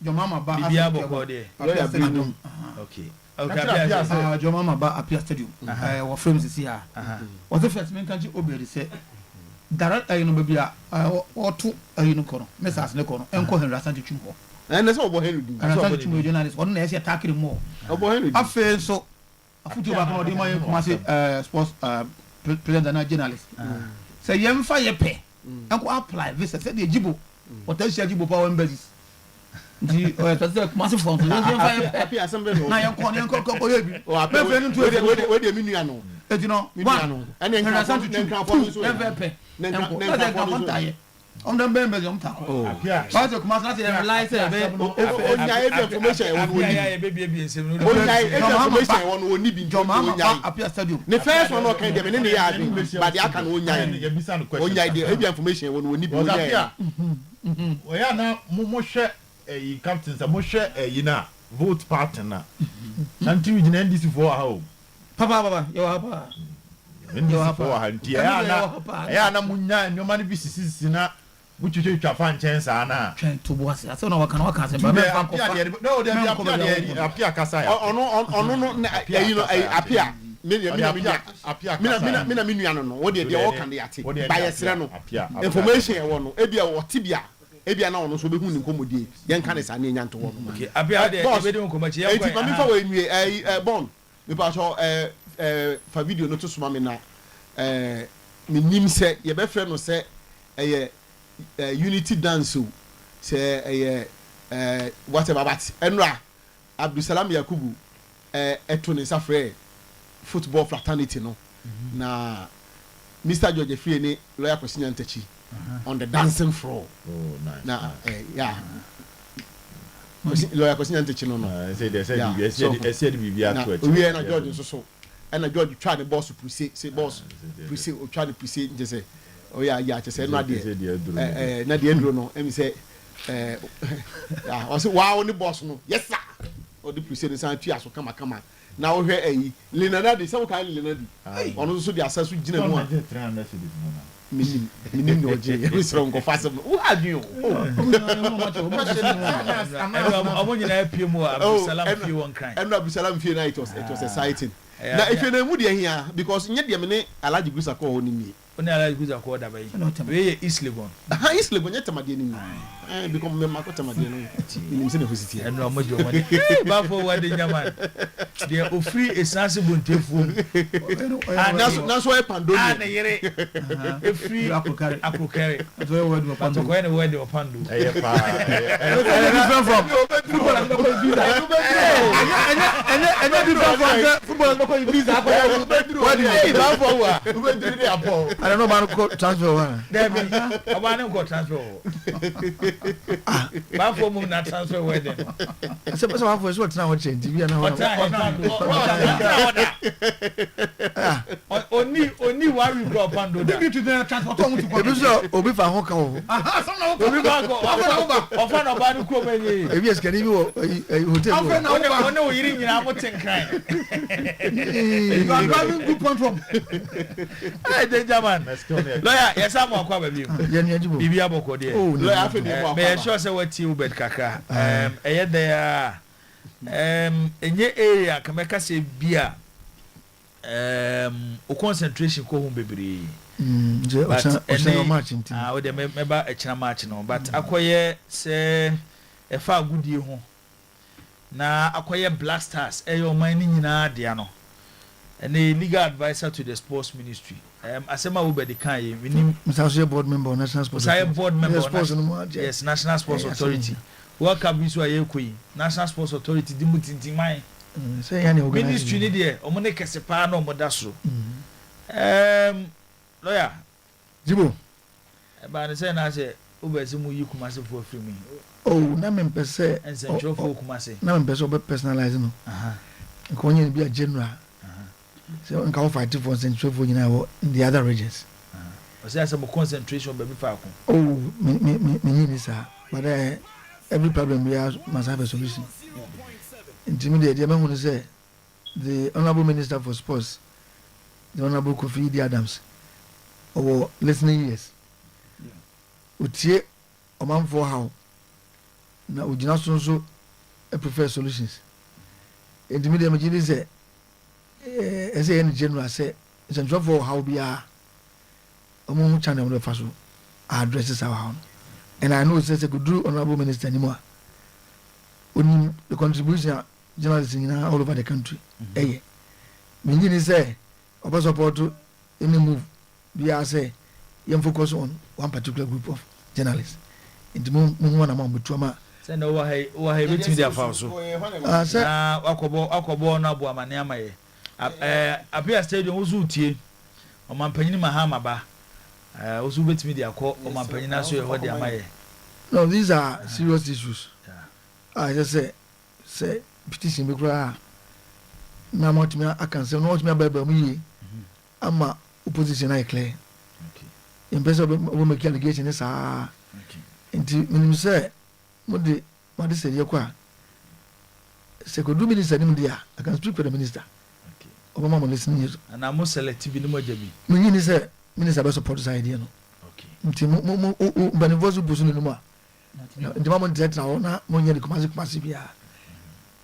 Jomama ba bibia bokode lawyer Brenie okay Jomama ba appear stadium wa frames this here was the first man kan ji obere say direct no bibia otu no kono message ne kono enko Henry Asante Chumho and that's what Henry do Asante Chumho journalist one na say tackle more Henry afen so afutu ba kan odi man Kumasi sports president na journalist say yemfa ye pe enko apply visa say the jibo what else jibo power embassies di Kumasi front yemfa ye pe assembly no na yenko ko ye bi o ape we de minu ano etino one and then Asante Chumho never pe on the members on top. But the Kumasi say realize information one ni bi Jomama appear stadium. The first one okay dem ne ya but they can onya the information one ni bi onya. O ya na mo hwe captains mo hwe na vote partner. Santi we gina NDC for how. Papa you papa. NDC for hanti ya na munya nyoma ne bi sisi na muchuchu twafa nchen saa na twen to boase ase na waka se ba me fa kofa no dey apia kasa ya ono no apia mina minua no wo dey wo kan dey ate ba yesere no information e wo no ebia wo tibia ebia na ono so be hu ni nkomodie yen kan sa na nyanto wo no okay apia dey be dey nkomachi yen kwa mi fa we nwie bon me pa so fa video no to suma me na me nim se ye be frɛ no se unity dance say whatever but enra Abdulsalam Yakubu eto ne safre football fraternity no na Mr. George Free ni lawyer Kwesinya Ntachi on the dancing floor. Oh nice. Na yeah lawyer Kwesinya Ntachi no say they said bibia to it we na George so and George try the boss to say boss say o try to say just say oh yeah just say no dey na dey endro no em say I say wow ni boss no yes sir o dey say the san tua so kama na wo hwe Lenadi say wo kan Lenadi ono so dey asaso gina mu minim no je e sro nko fasem wo adwen o nyina apie mu Abdulsalam fie won kan and Abdulsalam fie na it was exciting na if you mu de here because nye de me ne Alhaji Gusa ko ho ni mi oni Alhaji Gusa ko da bayi we East Legon East Legon nye tamade ni because me makọ tamade no ni se na hositi and no mojo mo ba for what the nyaman they o free essence bontefu na so e pando na yere e free apokare so e word pando ko any word pando pa different from football and no visa and different from football and no visa what is ba for wa we do dey apo I don't know about transfer one there be about go transfer ba for mu na transfer wedding so one for what now change bi na oni worry go pando da bi to the transport on to ebi so obi fa ho ka o obi ba go ofa no ba ni ko menye ebi eskani bi wo hotel oni o yiri nyina mo tenkran you are driving good point from hey danger man lawyer yes am akwa ba bi bibi aboko de lawyer afi ni mo me sure say what you bet kaka eye there enye area kameka se bia o concentration ko hu bebre je o match nti o de meba a china match no but akoye se e fa agudie ho na akoye Black Stars eyo man ni nyina de ano ene legal advisor to the sports ministry asema wo be de kan ye minim Mr. board member national sports yes national sports authority welcome biso aye koyi national sports authority di mutintin man say ya ne ministry ni de omo ne kese pa na omo da so lawyer jibo ba ne say na say obezi mu yi Kumasi for free me na me pese ensencho for Kumasi na me pese obe personalize no ko onye bi a general so nka wo fight for ensencho for nyina wo in the other regions o say some concentration be fa ko me ni sa but every problem we have must have a solution intimidate the man who say the honorable minister for sports the honorable Kofi Adams or listening years utie omanfo how na ugina so prefer solutions intimidate me gidi say any general say central for how bia omo channel no faso addresses our how and I know say could do honorable minister anymore only the contribution journalists in all over the country me ni say oba support any move we are say you focus on one particular group of journalists into mo na ma betuama say no wa hay betimi dia fa so say akobo na bo amane amaye apia stadium ozu tie o mampanyini mahama ba ozu betimi dia ko o mampanyina so ye ho dia amaye no these are serious issues I just say petition be kra na mo timi akan say no timi ababa mu yi ama opposition ay clear in person we make allegation is nti minim say mo de say yakwa say ko do minister nim dia I can speak for the minister obama mo listening and I must select bi ni mo jabi me ni say minister be support this idea no nti mo banivozu busu no mo nti mo ntet na ona mo nya ni Kumasi bia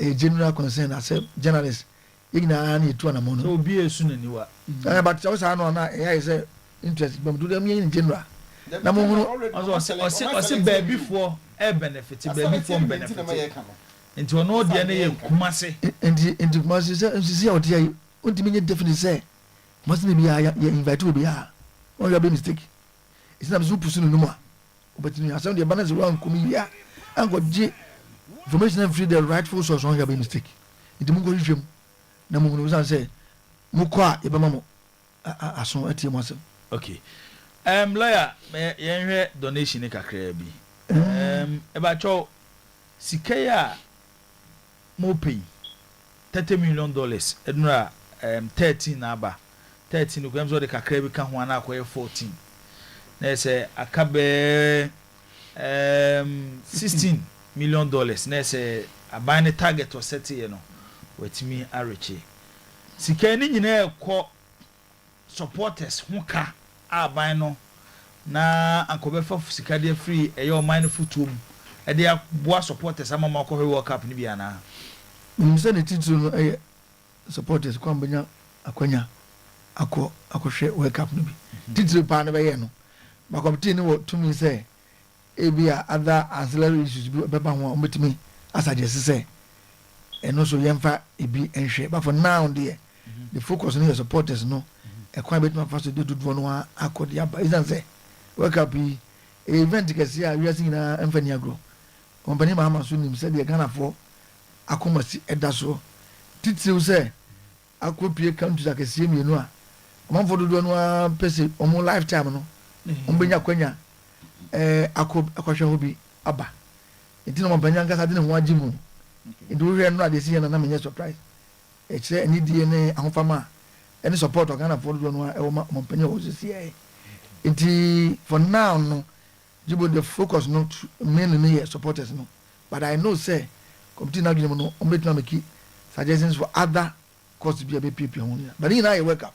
a general concern as a journalist igna na etu na mo no so obi esu na niwa but so say no na e say interest but do them in general na mo hunu o baby for a benefit baby for benefit nti ono de na ye Kumasi nti Kumasi say nsi o de ayi ontimi nye definitely say must be ya invite obi a o ya be mistake it's not so pursue no more but you asem the balance wrong come here and go je information free the rightful source on ya be mistake nti mo go hwem na mo no say mo kwa e be mamo aso atie mo asem okay lawyer yenhwe donation kakra bi e ba cho sikaya mo pay $30 million edura 13 na aba 13 ko emzo de kakra bi ka ho na akoye 14 na say akabe $16 million na say aban target was set here no wetimi areche sika ni nyina ekọ supporters ho ka aban no na ankɔbɛfa sika de free ɛyɛ ɔman no futuo mu ɛde aboa supporters ama ma akɔhwɛ World Cup no bi ana sɛ ne titiri no ɛyɛ supporters kwan bɛnya akwanya akɔhwɛ World Cup no bi titiri paa no bɛyɛ no ma committee no wɔ tumi sɛ ebi a other ancillary issues bi bɛba ho a ɔmɛtumi asuggest sɛ ɛno so yɛmfa ebi nhwɛ but for now deɛ the focus no yɛ supporters no ɛkwan bɛtumi afa so de dodoɔ no akɔ de aba ɛsiane sɛ World Cup yi event kɛseɛ a wiase nyinaa ɛmfa ni agorɔ ɔmpani Mahama so nim sɛdeɛ Ghanafoɔ akoma si ɛda soɔ titiriw sɛ akɔpie countries akɛseɛ mmienu a ɔmanfoɔ dodoɔ no a pɛ sɛ ɔmo lifetime no ɔmbɛnya akwanya akɔhwɛ ho bi aba nti na ɔmpani ankasa de ne ho agye mu nti wohwɛ no ade si yɛ na menyɛ surprise ɛkyerɛ anidie ne ahofama a ɛne support Ghanafoɔ dodoɔ no a ɛwɔ ma ɔmpani a wɔsɛ siɛ nti for now no jibo the focus no mainly no yɛ supporters no but I know say committee na adwene mu no ɔmbɛtumi ameki suggestions for other costs bi a bɛpiepie ho no but ne nyinaa yɛ World Cup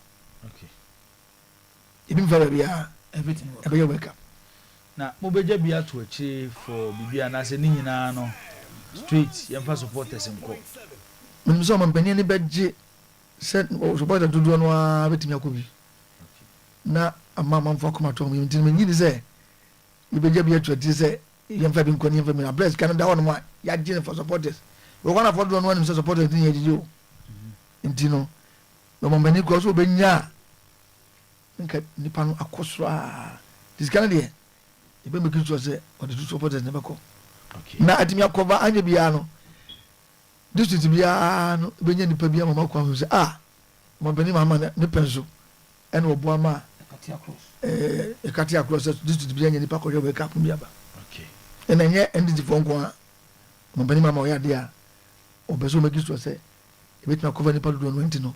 ebi mfa baabi a everything ɛbɛyɛ World Cup na mobɛgya bi ato akyire for biribi anaasɛ ne nyinaa no straight yɛmfa supporters nkɔ menim sɛ ɔmampani ne bɛgye sɛ supporters dodoɔ no a bɛtumi akɔ bi na ama amanfo akɔma tɔ mu nti menyini sɛ yɛbɛgya bi ato akyire sɛ yɛmfa bi nkɔ ne yɛmfa bi na bless kan da hɔ no mu a yɛagye ne for supporters wɔkɔnafoɔ dodoɔ no anim sɛ supporters ne yɛgyegye o nti no ɔmampani kɔ so wɔbɛnya a nka nipa no akɔ soro a nti sika no deɛ yɛbɛmɛki sure sɛ ɔde to supporters ne bɛkɔ na atumi akɔba anyɛ biara no district biara no bɛnya nipa bi ama makɔ ahwɛ sɛ ɔmampani Mahama ne pɛ so ɛne ɔboa ma ɛkate across district biara nya nipa kɔhwɛ World Cup bi aba ɛna ɛnyɛ NDC foɔ nko a ɔmampani Mahama ɔyɛ adeɛ a ɔbɛ sɛ ɔmɛki sure sɛ ɛbɛtumi akɔba nipa dodoɔ no nti no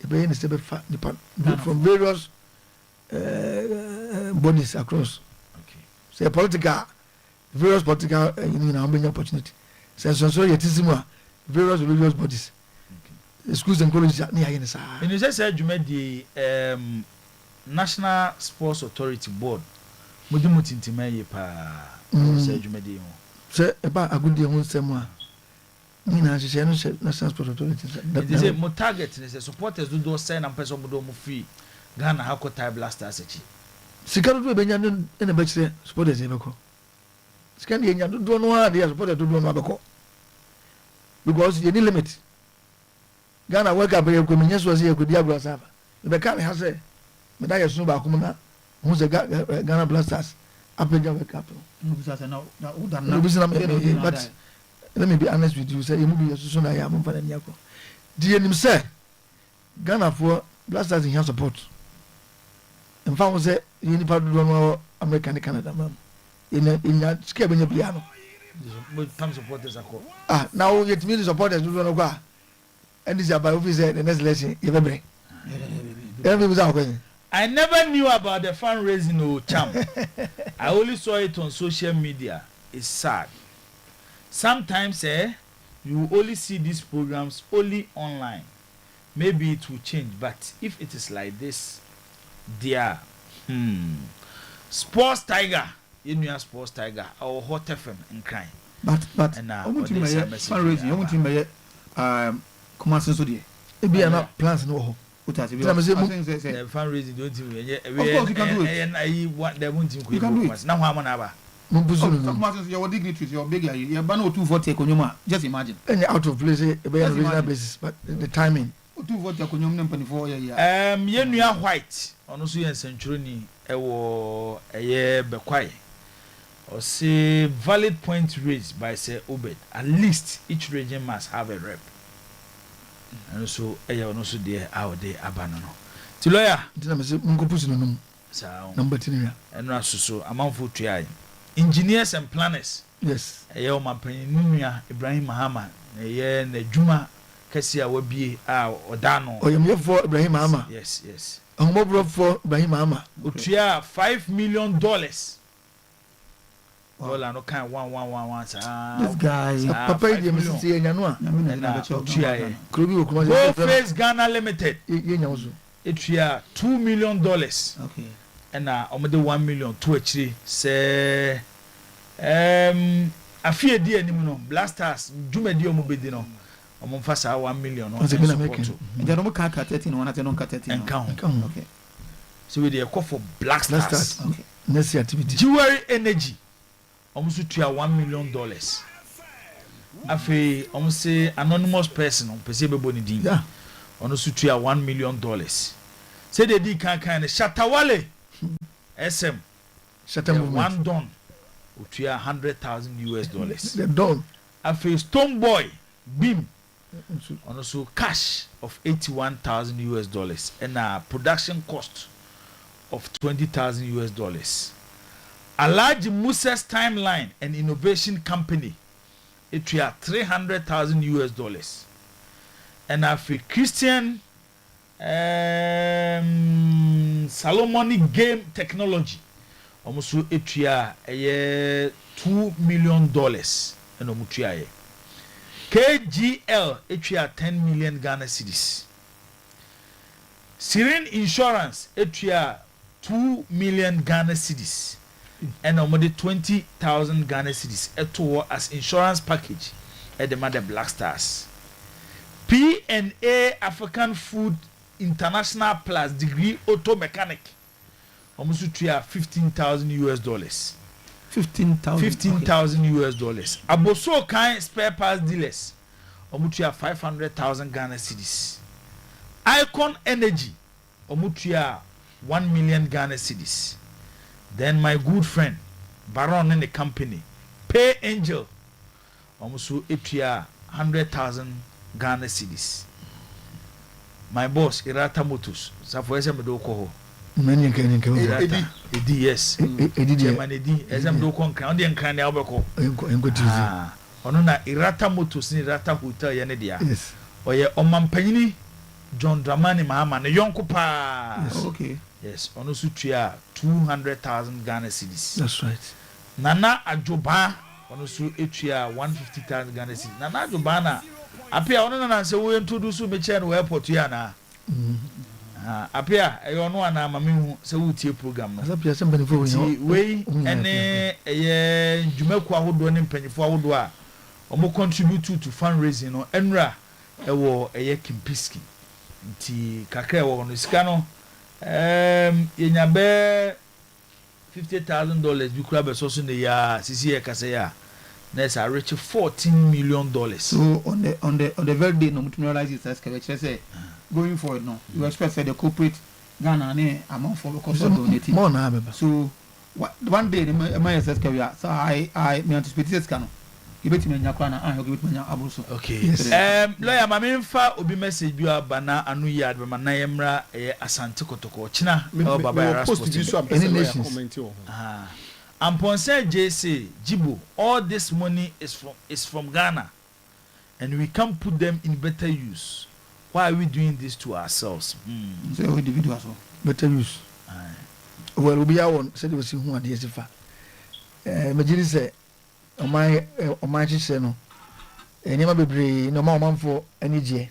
ɛbɛyɛ ne sɛ bɛfa nipa from various bodies across say political various political nyinaa ɔmbɛnya opportunity sɛ nsonso yɛ tisi mu a various religious bodies schools and colleges ne yɛayɛ ne saa ɛnu sɛ sɛ adwumadie National Sports Authority Board mode mu tintima yɛ paa sɛ adwumadie ho sɛ ɛba agodie ho nsɛm a ne nyinaa hyehyɛ no hyɛ National Sports Authority sɛ mo target ne sɛ supporters dodoɔ sɛ na mpɛ sɛ ɔmode ɔmo free Ghana ha kɔ Thai Blasters akyi sika dodoɔ bɛnya no ɛna bɛkyerɛ supporters yɛbɛkɔ sika ne yɛnya dodoɔ no a deɛ supporters dodoɔ no abɛkɔ because yɛni limit Ghana World Cup yɛkɔ menyɛ soɔ sɛ yɛkɔdi agorɔ saafa mebɛka ne ha sɛ meda yɛ sono baako mu na ho sɛ Ghana Blasters apagya World Cup but let me be honest with you sɛ yɛmu bi yɛsoso na yɛ amomfa n'ani akɔ nti yɛnim sɛ Ghanafoɔ Blasters hia support mfa ho sɛ yɛ nipa dodoɔ no America ne Canada ma yɛnya sika bɛnya bia no na yɛtumi de supporters dodoɔ no kɔ a ɛne sɛ aba wofi sɛ the next election yɛbɛbrɛ I never knew about the fundraising Cham. I only saw it on social media. It's sad. Sometimes you only see these programs only online. Maybe it will change, but if it is like this, dear, Sports Tiger, you know Sports Tiger, our Hot FM and crime. But fundraising, come on, so dear. Maybe I'm not plans no. Fundraising don't you? Of course you can do it. You can do it. Now how many? Your dignitaries, your big you ban 240 konyoma. Just imagine. Any out of place, a regional basis, but the timing. 240 konyoma 24 years. Yenua White. Also in Century, ewo eye bekwai. Or say valid point raised by say Obed. At least each region must have a rep. And so also there out there abandon. Ti lawyer, number 10 and so amount for try. Engineers and planners. Yes. Ayo mampanyinua Ibrahim Mahama na na Juma Kasia Wabi Odano. Oyemye for Ibrahim Mahama. Yes. Ahomobro for Ibrahim Mahama. Utia $5 million. Dollar no kind 1 this guy papa dey message enya no a Go Face Ghana Limited etua $2 million. Okay. ɛna ɔmo de 1 million to akyire sɛ afie di anim no blasters dwumadi ɔmo bedi no ɔmo mfa saa 1 million no nti no mo ka 13 no wana te no ka 13 nka okay so we dey call for blasters okay next activity jewelry energy ɔmo so tua $1 million afei ɔmo say anonymous person pese bebo ne din ɔno so tua $1 million say they di kan ne Shatawale SM Shatta movement one don utua $100,000 the don afei Stone Boy Beam ɔno so cash of $81,000 and a production cost of $20,000. Alhaji Musa's Timeline and Innovation Company it was $300,000 and after Christian Salomonic Game Technology almost it was $2 million and omutuaye KGL it was 10 million Ghana cedis. Serene Insurance it was 2 million Ghana cedis and almost 20,000 Ghana cedis as insurance package at the Mother Black Stars. P&A African Food International Plus degree auto mechanic almost $15,000. $15,000. Aboso kind spare parts dealers almost 500,000 Ghana cedis. Icon Energy almost 1 million Ghana cedis. Then my good friend Baron in the company Pay Angel almost 100,000 Ghana cedis. My boss Irata Motors safo ese me do ko ho many can Edi yes Edi German Edi ezam do ko nkran de nkran na obeko ono na Irata Motors ni Irata Hotel ye ne dia yes oye omampanyini John Dramani Mahama ne yonko pa okay yes ono so tua 200,000 Ghana cedis. That's right. Nana Ajoba ono so etua 150,000 Ghana cedis. Nana Ajoba na apia ono na se we introduce me chair no airport ya na apia e ono ana mamehu se wo tie program no apia se mpanifo we ene eye dwumaku ahodo ne mpanyifo ahodo a omo contribute to fundraising no enra ewo eye Kimpiski nti kakra ewo no sika no yenya be $50,000 bi kura be so so ne ya sisi e kase ya that's a rich $14 million. So on the very day no mutual realize it as say going forward no you expect the corporate Ghana ne amount for because of donating more na beba. So one day my assess career so I me anticipate this can you bet me nyakwa na I give it me abuso. Okay. Yes. Lawyer mamemfa obi message bi abana anu yard be na yemra asante kotoko china baba ya post bi so am comment o. Amponse JC Jibo, all this money is from Ghana, and we can't put them in better use. Why are we doing this to ourselves? So individuals better use. Well, we be our said we see who are the SFA. Imagine say, on my channel, and never be brave. No more man for energy.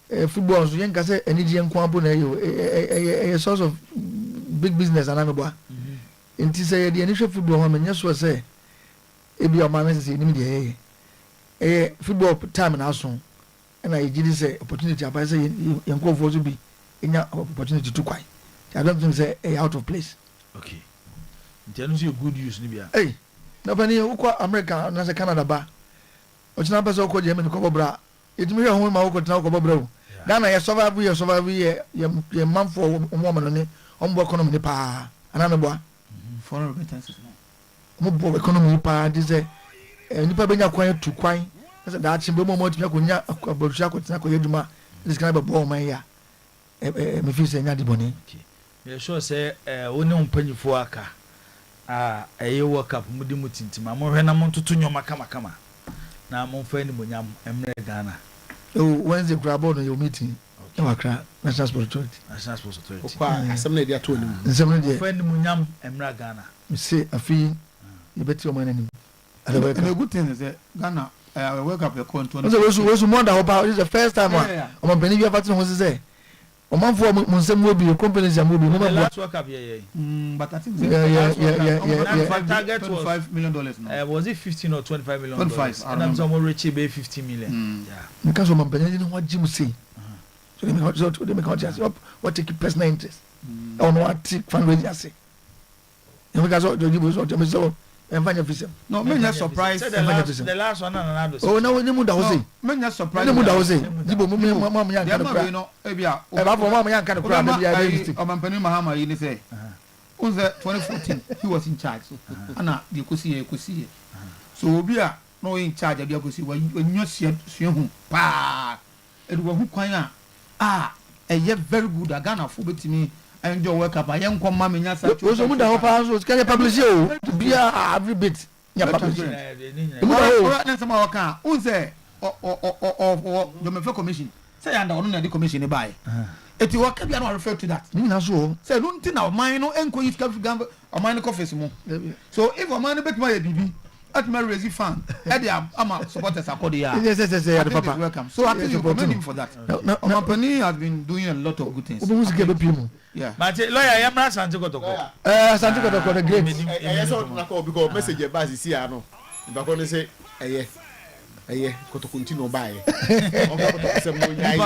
Football, so young can say energy and quampo a source of big business and I'm nti say the initial football man yes was say e bi o ma me say ni dey football time na so and I did say opportunity about say yen go for to be enya opportunity to kwai I don't think say out of place. Okay nti anu say good use ni bia na bani u ko America na say Canada ba o china person ko Germany ko bobra etimi hwe ho ma ko tena ko bobra o Ghana ye survive ye man for mo mo no ni on bo economy ni pa ana me bo foreign remittances mo bo economy pa dize nipa benya kwan tu kwan na da chimbe mo mo tumi akonya aborusha ko tena ko yeduma this kind of bo man ya me fi se nya di boni me sure say woni mpanyifo aka eye work up mudi mutintima mo hwe na mo ntoto nyoma kama na mo fa ni monyam emre Ghana Wednesday grab on your meeting Accra National Sports Authority. Okwa asem na dia to ni. Nsem na dia. Friend munyam emra Ghana. Me say afi you bet your money. And the good thing is that Ghana I wake up the control. So we more than this is the first time I'm been you ever to say Omanfo mo nsem wo bi companies am wo bi mo The ma last World Cup, yeah. But I think The target was $25 million now. Was it 15 or $25 million? 25, I And I'm remember. someone reaching 15 million. Yeah. because man penye no what Jim say. So they make out just what take personal interest. On what fundraising say. And because you so enfanya fisem. No, me not surprised. The last one and another. Oh, no, we muda hose. Me not surprised. Ne muda hose. Jibo mama yan kan kra. No, ebia. E ba for mama yan kan kra na bia be. Omampani Mahama yi ne say. On the 2014 he was in charge. Ana the kusi. So obi a no in charge abia kusi wa nyo sua hu pa. Eduwa hu kwan a eye very good Ghana fo betimi enjoy World Cup. I am come ma me nya sa. So muda ho pa so can you publish o. Bia every bit. Ya publish. Muda na sama waka. On say the Mefe Commission. Say under ono na the commission e buy. Eti waka bia no refer to that. Ni na so. Say no ntina man no enko yi African o man no confess mo. So if o man no betima ya bibi at my raise fan e dey am supporters akodi ya. Yes ya the papa. Welcome. So I think you commend him for that. Omampani has been doing a lot of good things. Obo music be pimu. Yeah. But lawyer Yamra Santi Kotoko. Santi Kotoko the great. Yes, na call because message ba si ano. Ba ko say eye Kotoko ntino ba ye. O ba Kotoko sem no nyai.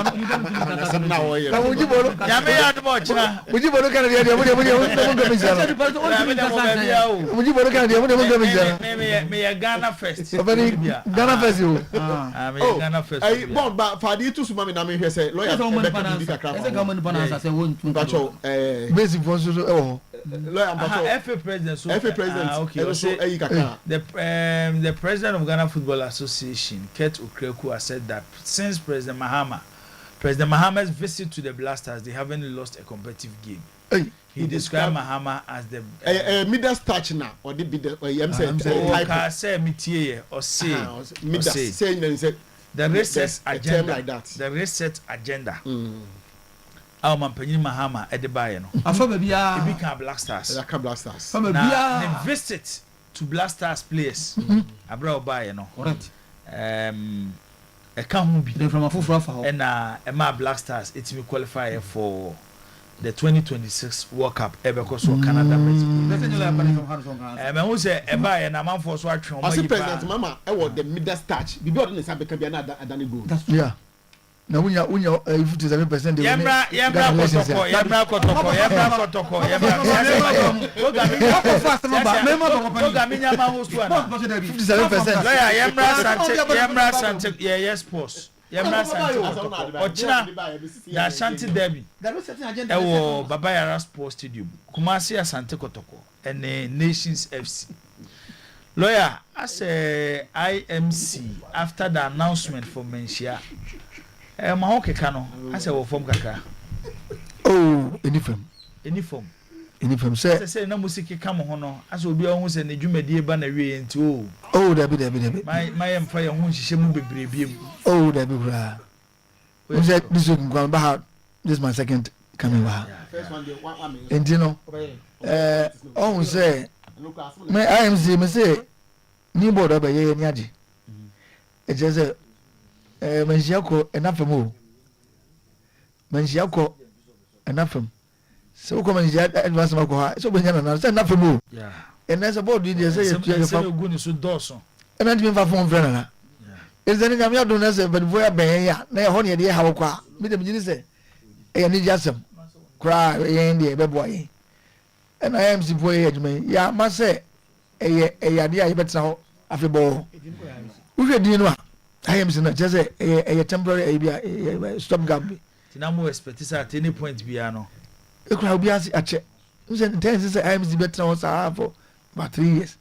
Sem na wo ye. Na wuji bolo. Yame ya do china. Wuji bolo kan dia mo gamisana. Wuji bolo kan dia mo gamisana. Me Ghana first. Ghana first yo. Me Ghana first. Ai bon ba fa di tu suma me na me hwe say lawyer be ka kra. Ese government finance say won tun. Bacho basic for so lawyer Bacho. FA president so. FA president. Okay. So ayi kaka. The president of Ghana Football Association, Kurt Okreku, has said that since President Mahama's visit to the Blasters, they haven't lost a competitive game. He described Mahama as the middle touch now, or the bid or say mitie or say the reset agenda like that. The reset agenda. Our Mampani Mahama at the Bayano. He became Blasters. Now the visit to Blasters players. Abra Bayano. Correct. A can't be from a full and Emma Blasters. It's me qualify for the 2026 World Cup ever because of Canada. Who say a buy and a man for swatch from President Mama, I want the middle starch. Be brought in the Sabe Cabiana and go. Yeah. Na wunya 57% de Yamra kotoko Yamra Sante yes sports Yamra Sante Ochina da Shanti Derby ewo Baba Yara Sports Stadium Kumasi Asante Kotoko and Nations FC lawyer as a IMC after the announcement for Menshia ma ho keka no ase wo form kakra uniform say na musiki ka mo ho no ase obi a ho se ne dwumadie ba na wie enti dabi my emfa ye ho nhihye mu bebre biem dabi bra we said this week this is my second coming back first one dey one and you know on say me IMC me say ni board obaye ni age e je say Manjiako enafemo. Manjiako enafem. So come Manjia advance mako ha. So benya na say enafemo. Yeah. And as about we dey say you say go ni so doso. And na me fa phone friend na. Is there any am do na say but boy ben ya na ho ne dey ha wo kwa. Me dem gini say e ni jasem. Kra e dey be boy. And I am si boy adwuma. Ya ma say e ya dey a betra ho afebo. Wo hwe din no a I am saying just a temporary stop gap. Tinamo expect at any point biano. You could be as a check. You said, I am the better ones I have for about 3 years.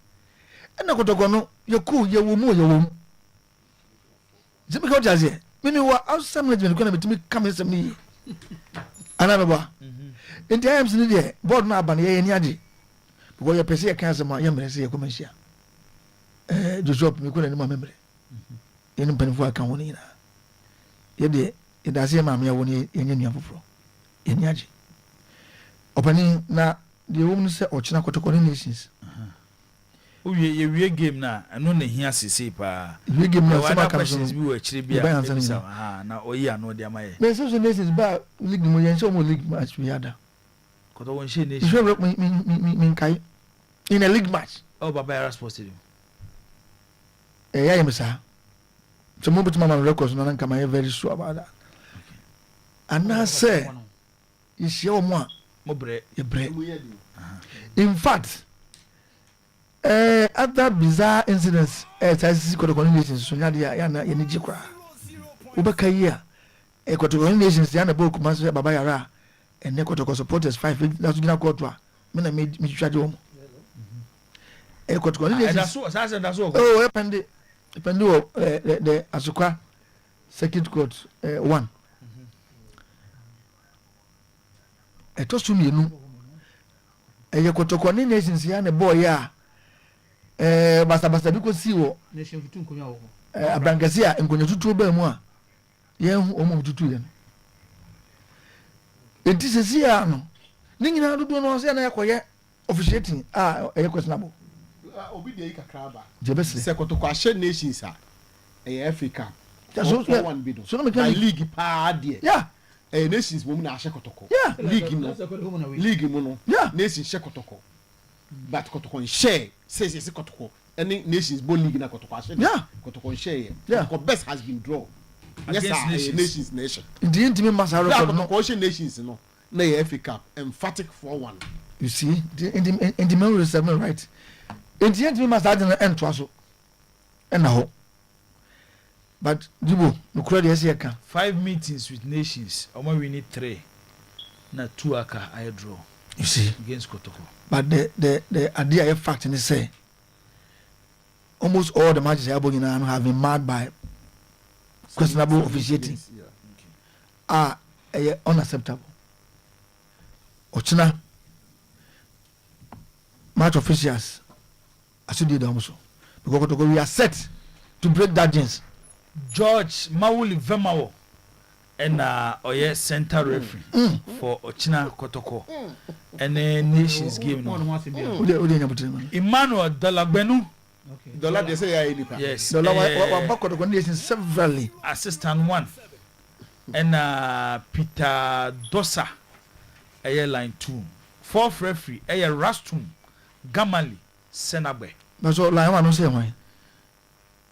And I got to go no, you're cool, you will move your womb. Because as yet, when you were outside, you're going to be coming to me. Another one. In times in the day, board map and ye and yaji. Because your PC cancer, my young man, say a commercial. Just drop me, couldn't memory. Yen penfo aka woni na ye de idase ma me woni yenye nua foforo yenye age opani na de wo mu se ochina kotoko nations we game na eno na hia sisi pa we game na sama questions bi wo akire bia na oyi ano de amaye me so nations ba league mo yen so mo league match we ada koto won she nation so me kai in a league match Baba Yara Sports Stadium yeah yemsa so mo betu mama records no nka my very sure about that and I say you show mo bre in fact other bizarre incidents as Kotoko nations so ya na ye ni jikra ubeka here Kotoko nations ya na boku maso Baba Yara and Kotoko supporters 5 that's gina kwotwa me na me twade wo Kotoko nations that's so oh depende the Asukwa circuit court 1 eto sumienu Kotoko nations ya na boy ya basa bi ko si wo nation futu nkonya wo abrankasi a nkonya tutu ba mu a ye hu omo tutu ye no enti sesi a no ni nyina dodo no se na yakoye officiating questionable obi de kakra ba jebese se Kotoko ahye nations a Africa so one bid so no me league pa de yeah nations mo na ahye Kotoko yeah league mo no nations hye Kotoko but Kotoko share says Kotoko any nations ball league na Kotoko share yeah Kotoko share yeah Kotoko best has been drawn against nations nation the intimate master record no Kotoko nations no na FA Cup emphatic 4-1 you see the memory 7 right the intimate master na end to aso na ho but Jibo no kura dey say ka 5 meetings with nations omo we need 3 na 2 aka I draw you see against Kotoko but the idea fact in say almost all the matches have been marred by questionable officiating are unacceptable. Ochina match officials as you did also because we are set to break that jinx. George Mawuli Vemawo and Oye center referee for Ochina Kotoko and nations game no. Emmanuel Dalagbenu Dollar they say yes Dollar wa Kotoko nations severally assistant 1 and Peter Dosa line 2 fourth referee Rastum Gamali Senabe but so line 1 no say why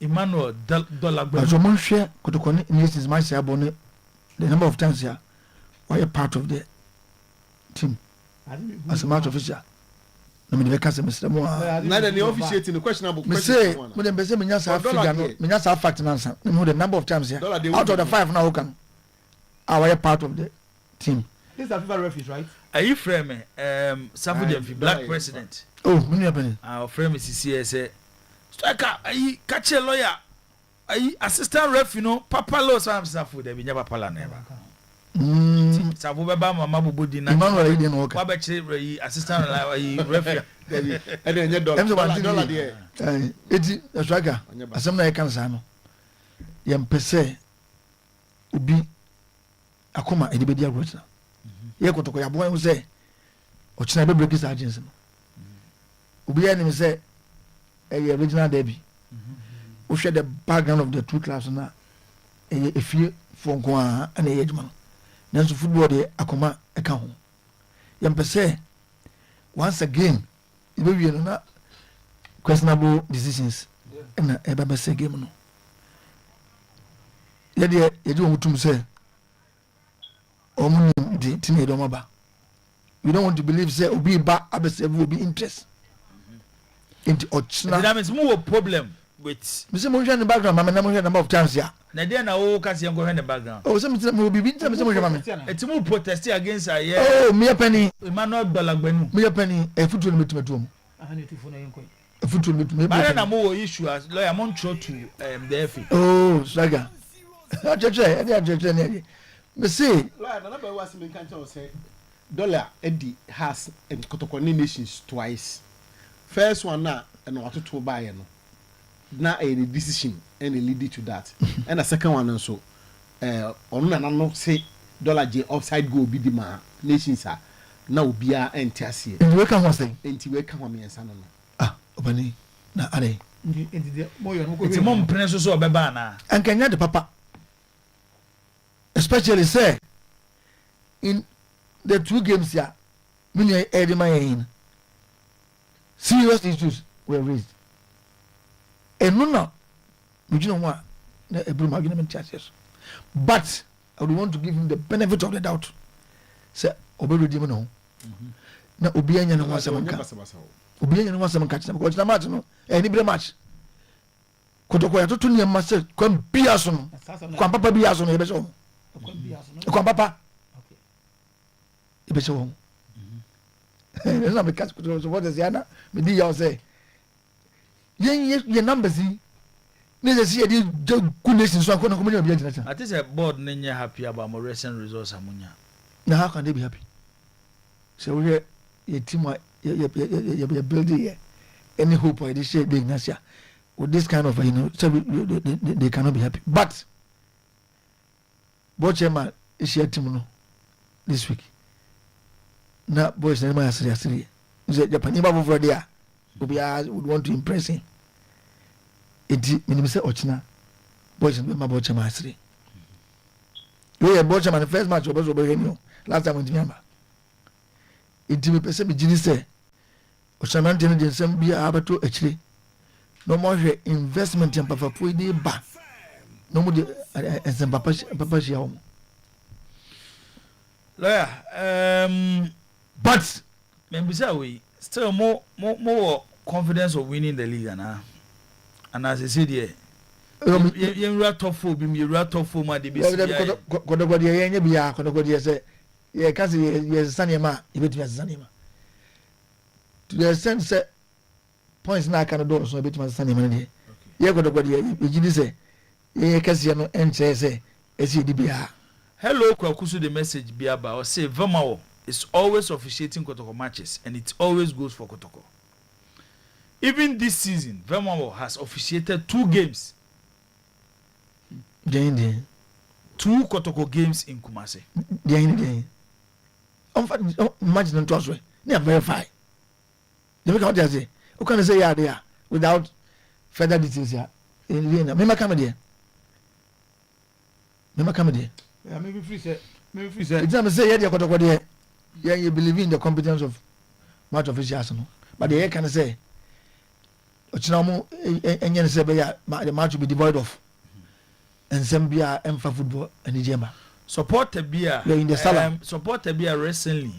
Emmanuel Dalagbenu but so mon share Kotoko nations match abone the number of times here why a part of the team as a match official no me dey say Mr. Mo na the officiating the questionable me say me dem say me nya sa figure no me nya sa fact na answer me the number of times here out of the 5 now who can why a part of the team these are FIFA referees right are you frame Safu Demfi black president oh me no penny our frame is say striker ayi catch a lawyer ayi assistant ref you know papa lo Safu de bi nya papa la na ba Safu beba mama bubudi na Emmanuel dey no wa be chire assistant referee and then dollar there eti striker asem na e kan sa no yem pese obi akoma edi be dia grota ye Kotoko ya bo say Ochina be break his agency no obi ya nim say a regional derby we share the background of the two clubs na e fie for nko a na ye adwuma no nanso football de akoma e ka ho yem pese once again e be wie no na questionable decisions na e ba be say game no ye de ye di omutum say omu di tini do maba we don't want to believe say obi ba abese will be interest into Ochina that means more problem with me say mo hwe in the background mama na mo hwe number of times ya na there na wo ka se ngo hwe in the background oh say me obi bi me say mo hwe mama eti mo protest against oh me penny Emmanuel Dalagbenu me penny e futu no metumetu mu ahane tu fo na yenko e futu no metumetu ba na mo wo issue as lawyer mo ntro to the FA oh saga ajeje ne me say lawyer na ba was me kan tell say dollar Eddie has Kotoko nations twice first one na no watoto bae no na a decision and lead to that and the second one also on na no say dollar J offside goal bi di ma nations a na obia entiase and we can one thing enti we can one me ensa no obani na are it's a mom prince so obeba na and kenya the papa especially say in the 2 games here many in serious issues were raised and no you know what but I would want to give him the benefit of the doubt say obedi no na obi anya no wasem nka obi anya no wasem nka china because na match no any bre match kotoko ya toto ne ma say kwam bia so no kwam papa bia so no ebe so kwam papa ebe so na me catch kotoko so what is yana me di ya say ye numbers ne se see di good nation so akona ko me obi anya china I think the board nenya happy about my recent results amunya. Now how can they be happy? So we are a team you building here. Any hope or this share the Ignacia with this kind of so they cannot be happy. But Bochema is your team no this week. Now boys never has serious. Japan over there would want to impress him. It means Ochina boys and my Bochema has three. We are Bochema the first match was over here. Last time we remember it me pese me gini say Ochaman tene de nsem bia abato akire no more investment in papa fu ni ba no mo de nsem papa shia ho Lawyer but maybe say we still more confidence of winning the league and as I said here you top 4 be me top 4 ma de be kodogodi yenye bia kodogodi say ye kasi ye sanema ibetumi sanema to the extent say points na aka no do so ibetumi sanema ne ye kodogodi ye gidi say ye kasi no enche say esi di bia hello kwakusu the message bia ba o say Vamawo is always officiating Kotoko matches and it always goes for Kotoko. Even this season Vamawo has officiated 2 games. Then 2 Kotoko games in Kumasi. Then imagine to us we they are verify. They make out there say who can say yeah there without further details here. Me come there. Yeah, maybe free say. It's not say yeah there Kotoko there. Yeah, you believe in the competence of match officials no. But they can say Ochinamu enye say be ya the match will be devoid of and Zambia emfa football and Ijema. Support Bia in the Salah. Support Bia recently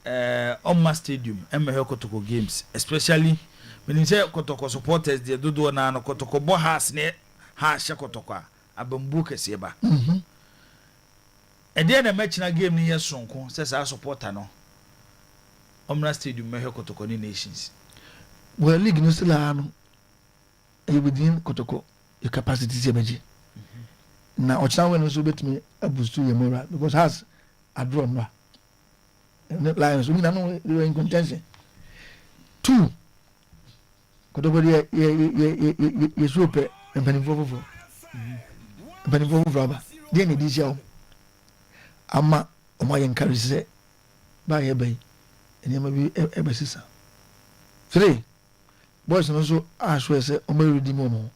on my stadium Emma Kotoko games, especially when you say Kotoko supporters the Dudu na no Kotoko bo has ne ha sha Kotoko abambu kese ba. And then the match na game ni yesonko says our supporter no. Omna stadium Mehe Kotoko ni nations. Well league no still no within Kotoko your capacity is emerging. Now Ochina when so betumi abustu your moral because has a draw no. Lions we know they were in contention. 2 Kotoko ye super and penifo raba dey need this year ama omo encourage say ba ye bay enema bi ebesisa 3 boys no so aswe say omo ready mo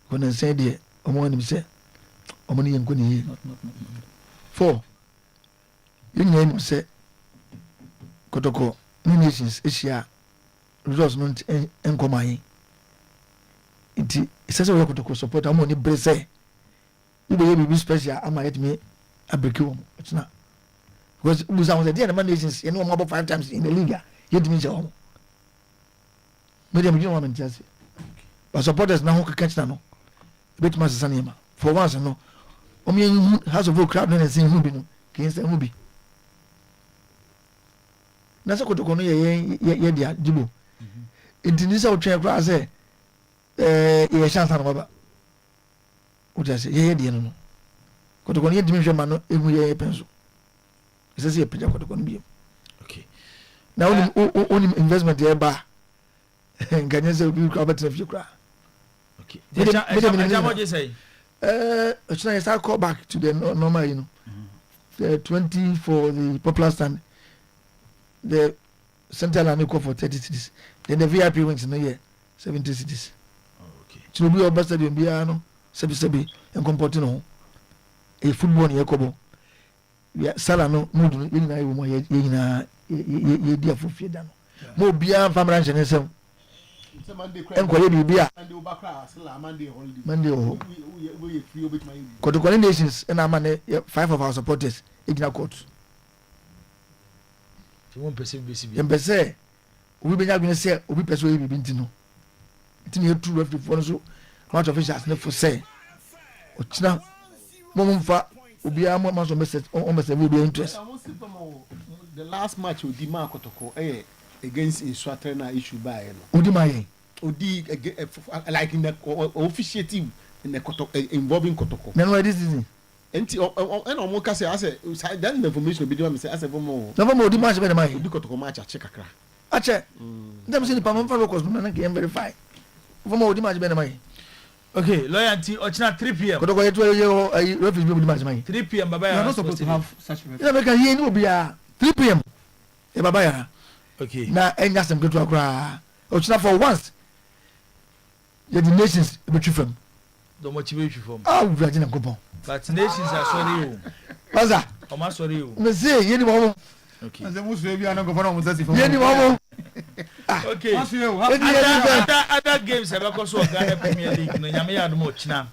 kono say dey omo anim say omo ne yenko ne 4 you know say Kotoko nations Asia results no enkoman it says we Kotoko support am oni brese you be special am yet me abreki it's not because we sound the nations you know about 5 times in the league yet me say omo medium you want me but supporters now who catch no bit mas sanema for once no omo has of crowd no say who be no can say who be na se Kotoko no ye dia dibo intinisa otwe kra say ye chance na baba o just ye dia no Kotoko ye dimi hwema no ehu ye penso ese se ye peja Kotoko no bi okay now only investment ye ba nganye se obi kra betre fi kra okay eja what you say Ochina start call back to the normal you know the 20 for the popular stand the central and equal for 30 cities. Then the VIP wings in the year 70 cities. Okay. Chilobi oba stadium bia no sebi en comporting no. E football ni ekobo. Ya sala no mood no yina ye mo ye ye dia fofie da no. Mo bia famra nche nsem. Enkwale bibia. Monday oh. Kotokole nations and amane 5 of our supporters igna court. You won't perceive BCB. Empese we be nyagwe say obi person we bi ntino. Ntino ye true referee for so match officials ne for say. Ochina momfa obi am match message on message we be interest. The last match with Dima Kotoko against Iswatre na issue by Udima ye. Odi like in the officiating in the involving Kotoko. Then why this is Enti and omo ka say that information be do me say ase bomo. Never more the match be the match. Odi Kotoko match check akra. Ache. Dem say the pamon fa records no na can verify. Bomo the match be the match. Okay, loyalty ochina 3 p.m. Kotoko ye to ye referee be the match. 3 p.m. baba You ya. are not supposed to have such referee. You make here no bia 3 p.m. E baba ya. Okay. Na enya sem ketu akra. Ochina for once. The nations be true The motivation from. Ah, we are in Coupon. But nations are sorry. What's that? I'm sorry. Me say, you know. Okay. As a Muslim, you are not going to say for You know. Okay. Other games have also Ghana Premier League. No, nyame ya no china.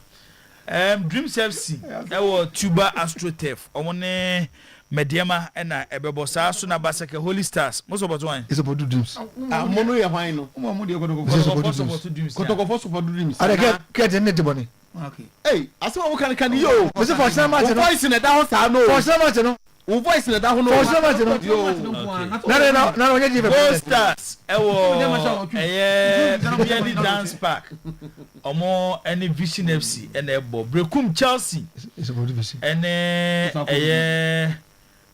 Dreams FC. Ewo Tuba AstroTurf. Omone Mediama na ebebo saa so na baseke Holy Stars. Most of one. It's about dreams. Mono ya hwan no. Mo de Kotoko. Kotoko support dreams. Are get net money. Okay. Hey, asema wo kan yo. Me say for some match no. Voice na da ho sa no. For some match no. Wo voice na da ho no. For some match no. Yo. No, onye give. Gold Stars. Ewo Dance Park. Omo any Vision FC and ebo Brekum Chelsea. It's about vision. And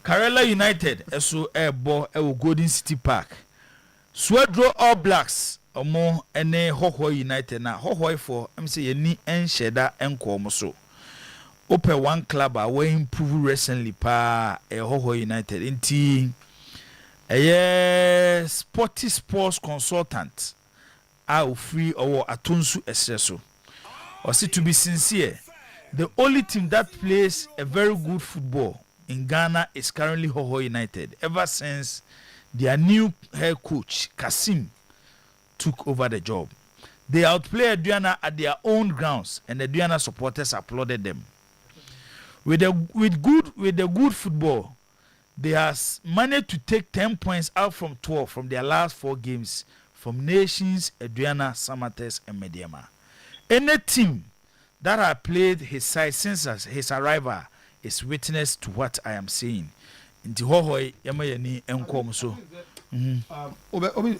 Karela United eso ebo ewo Golden City Park. Swedro All Blacks omo ene Hoho United na Hoho for say yeni ensheda enko omo so. Open one club we improve recently pa Hoho United inti sports consultant are free or atonsu esreso. Or see to be sincere, the only team that plays a very good football in Ghana is currently Hoho United. Ever since their new head coach Kasim took over the job, they outplayed Aduana at their own grounds, and the Aduana supporters applauded them. With the good football, they have managed to take 10 points out from 12 from their last 4 games from Nations, Aduana, Samates, and Mediama. Any team that has played his side since his arrival is witness to what I am saying. Inti hohoi yama yani enkom so.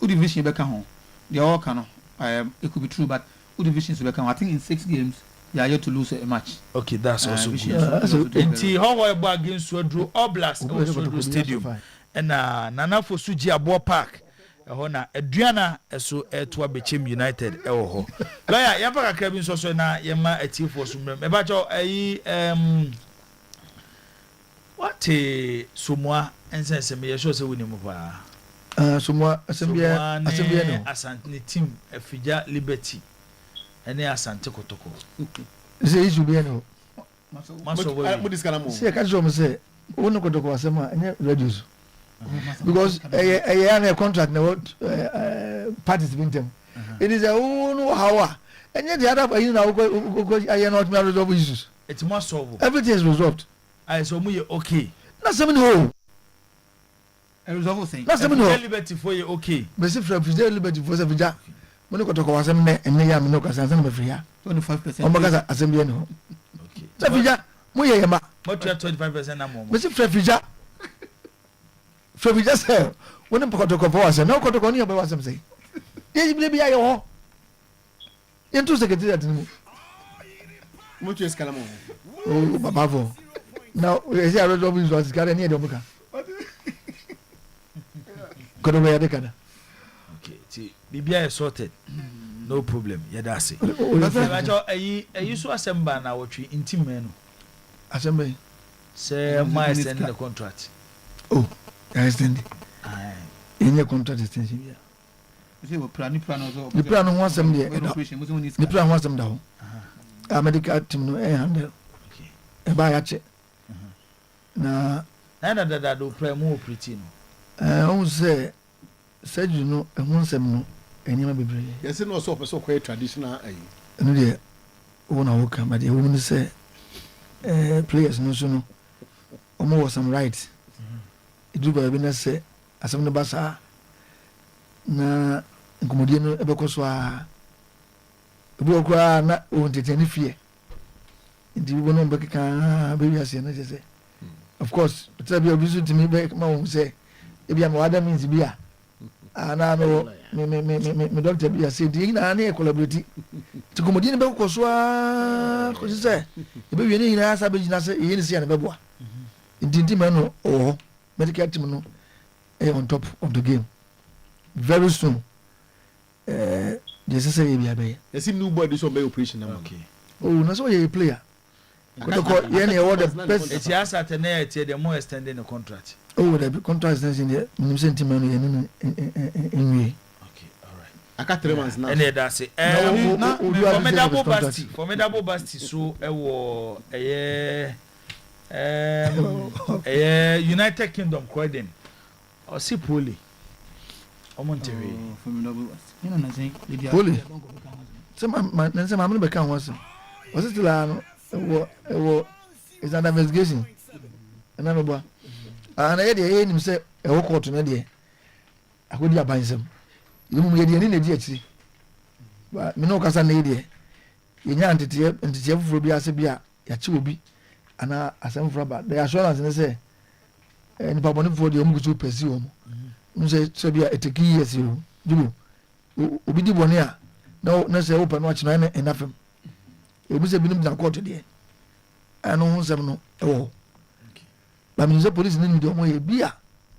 Division be kan ho. They all can. It could be true, but divisions be kan. I think in 6 games they are yet to lose a match. Okay, that's also good. Inti hohoi bo against Swedro All Blacks Swedro Stadium. And Nana Fosuji Abo Park. Na Aduana eso eto abechem United ewo ho. Lawyer yapa kakra bi nso so na yema atifo so mrem. E ba cho ayi what somwa ensense me yesho se woni mu pa. Somwa asembia no. Asante team Afija Liberty. Ene Asante Kotoko. Ze isu bi no. Maso wo dis kana mo. Se ka jo mo se wonu Kotoko asema enye reduce. Because a contract what parties been them. It is a no how and yet the other you know I am not resolve issues. It's more solved. Everything is resolved. I so we okay. Not something whole. A resolve thing. Not something whole. Liberty for you okay. But if liberty for Savija, when you go to Kawasam and Nayam no Casan free 25%. On Bagaza Assembly. Okay. Savija, Moyama. What you 25% na mo. But if Savija so we just say when Kotoko was no Kotoko ni about some say. Yes, maybe I ho. Into secretary at me. Mucho escalamo. Oh, Babavo. Now, we say I read Robin's was got any Domica. Kodobe Adekana. Okay, see, Bibia is sorted. No problem. Yeah, that's it. You so assemble now what we intimate. Assembly. Say my sending the contract. Oh. I extend. In your contract extension, yeah. say we plan also the plan ho asem de the plan ho asem da ho a medical team no handle e ba ya che na da do plan mo operate no on say surgery no e ho nsem no enima bebre yes no so person quite traditional ayi no de wona wo kan but the woman say players no so no omo was some right idu ba bi na say asem no basa na nkomodie no ebekoso a ebi okura na o ntetani fie ndi bi no mbekeka be wiase na je of course tell be obisu timi be ma won say ebi am wada means bi a ana no me doctor bi say di na na e collaborate ti komodie no bekoso a ko say ebe wie ni na asa be gina say e ni say na beboa ndi ma no o medical team no on top of the game very soon. This is a baby. You see, new boy, this will be operation. Okay. Oh, no, so you're a player. It's just at an air, they're more extending the contract. Oh, the contract is in the sentiment in okay, all right. I can't 3 months now. And that's it. Formidable Basti, so United Kingdom, Croydon, or Sipoli. Monterey. Holy. Some I'm be can was it still is an investigation. Another boy. And I hear him say a court to me. I would ya buy some. You may be in a DH. But me no casa lady. You can't and the Jeff will be as a beer, Yachubi, and I some rubber. The assurance and say, and Papa for the Omugu pursue. Nse so bia eteki years you do obi di bone a na say open watch na enough obi se binim na court de anu nsem no e wo ba mi se police ni do mo ye bia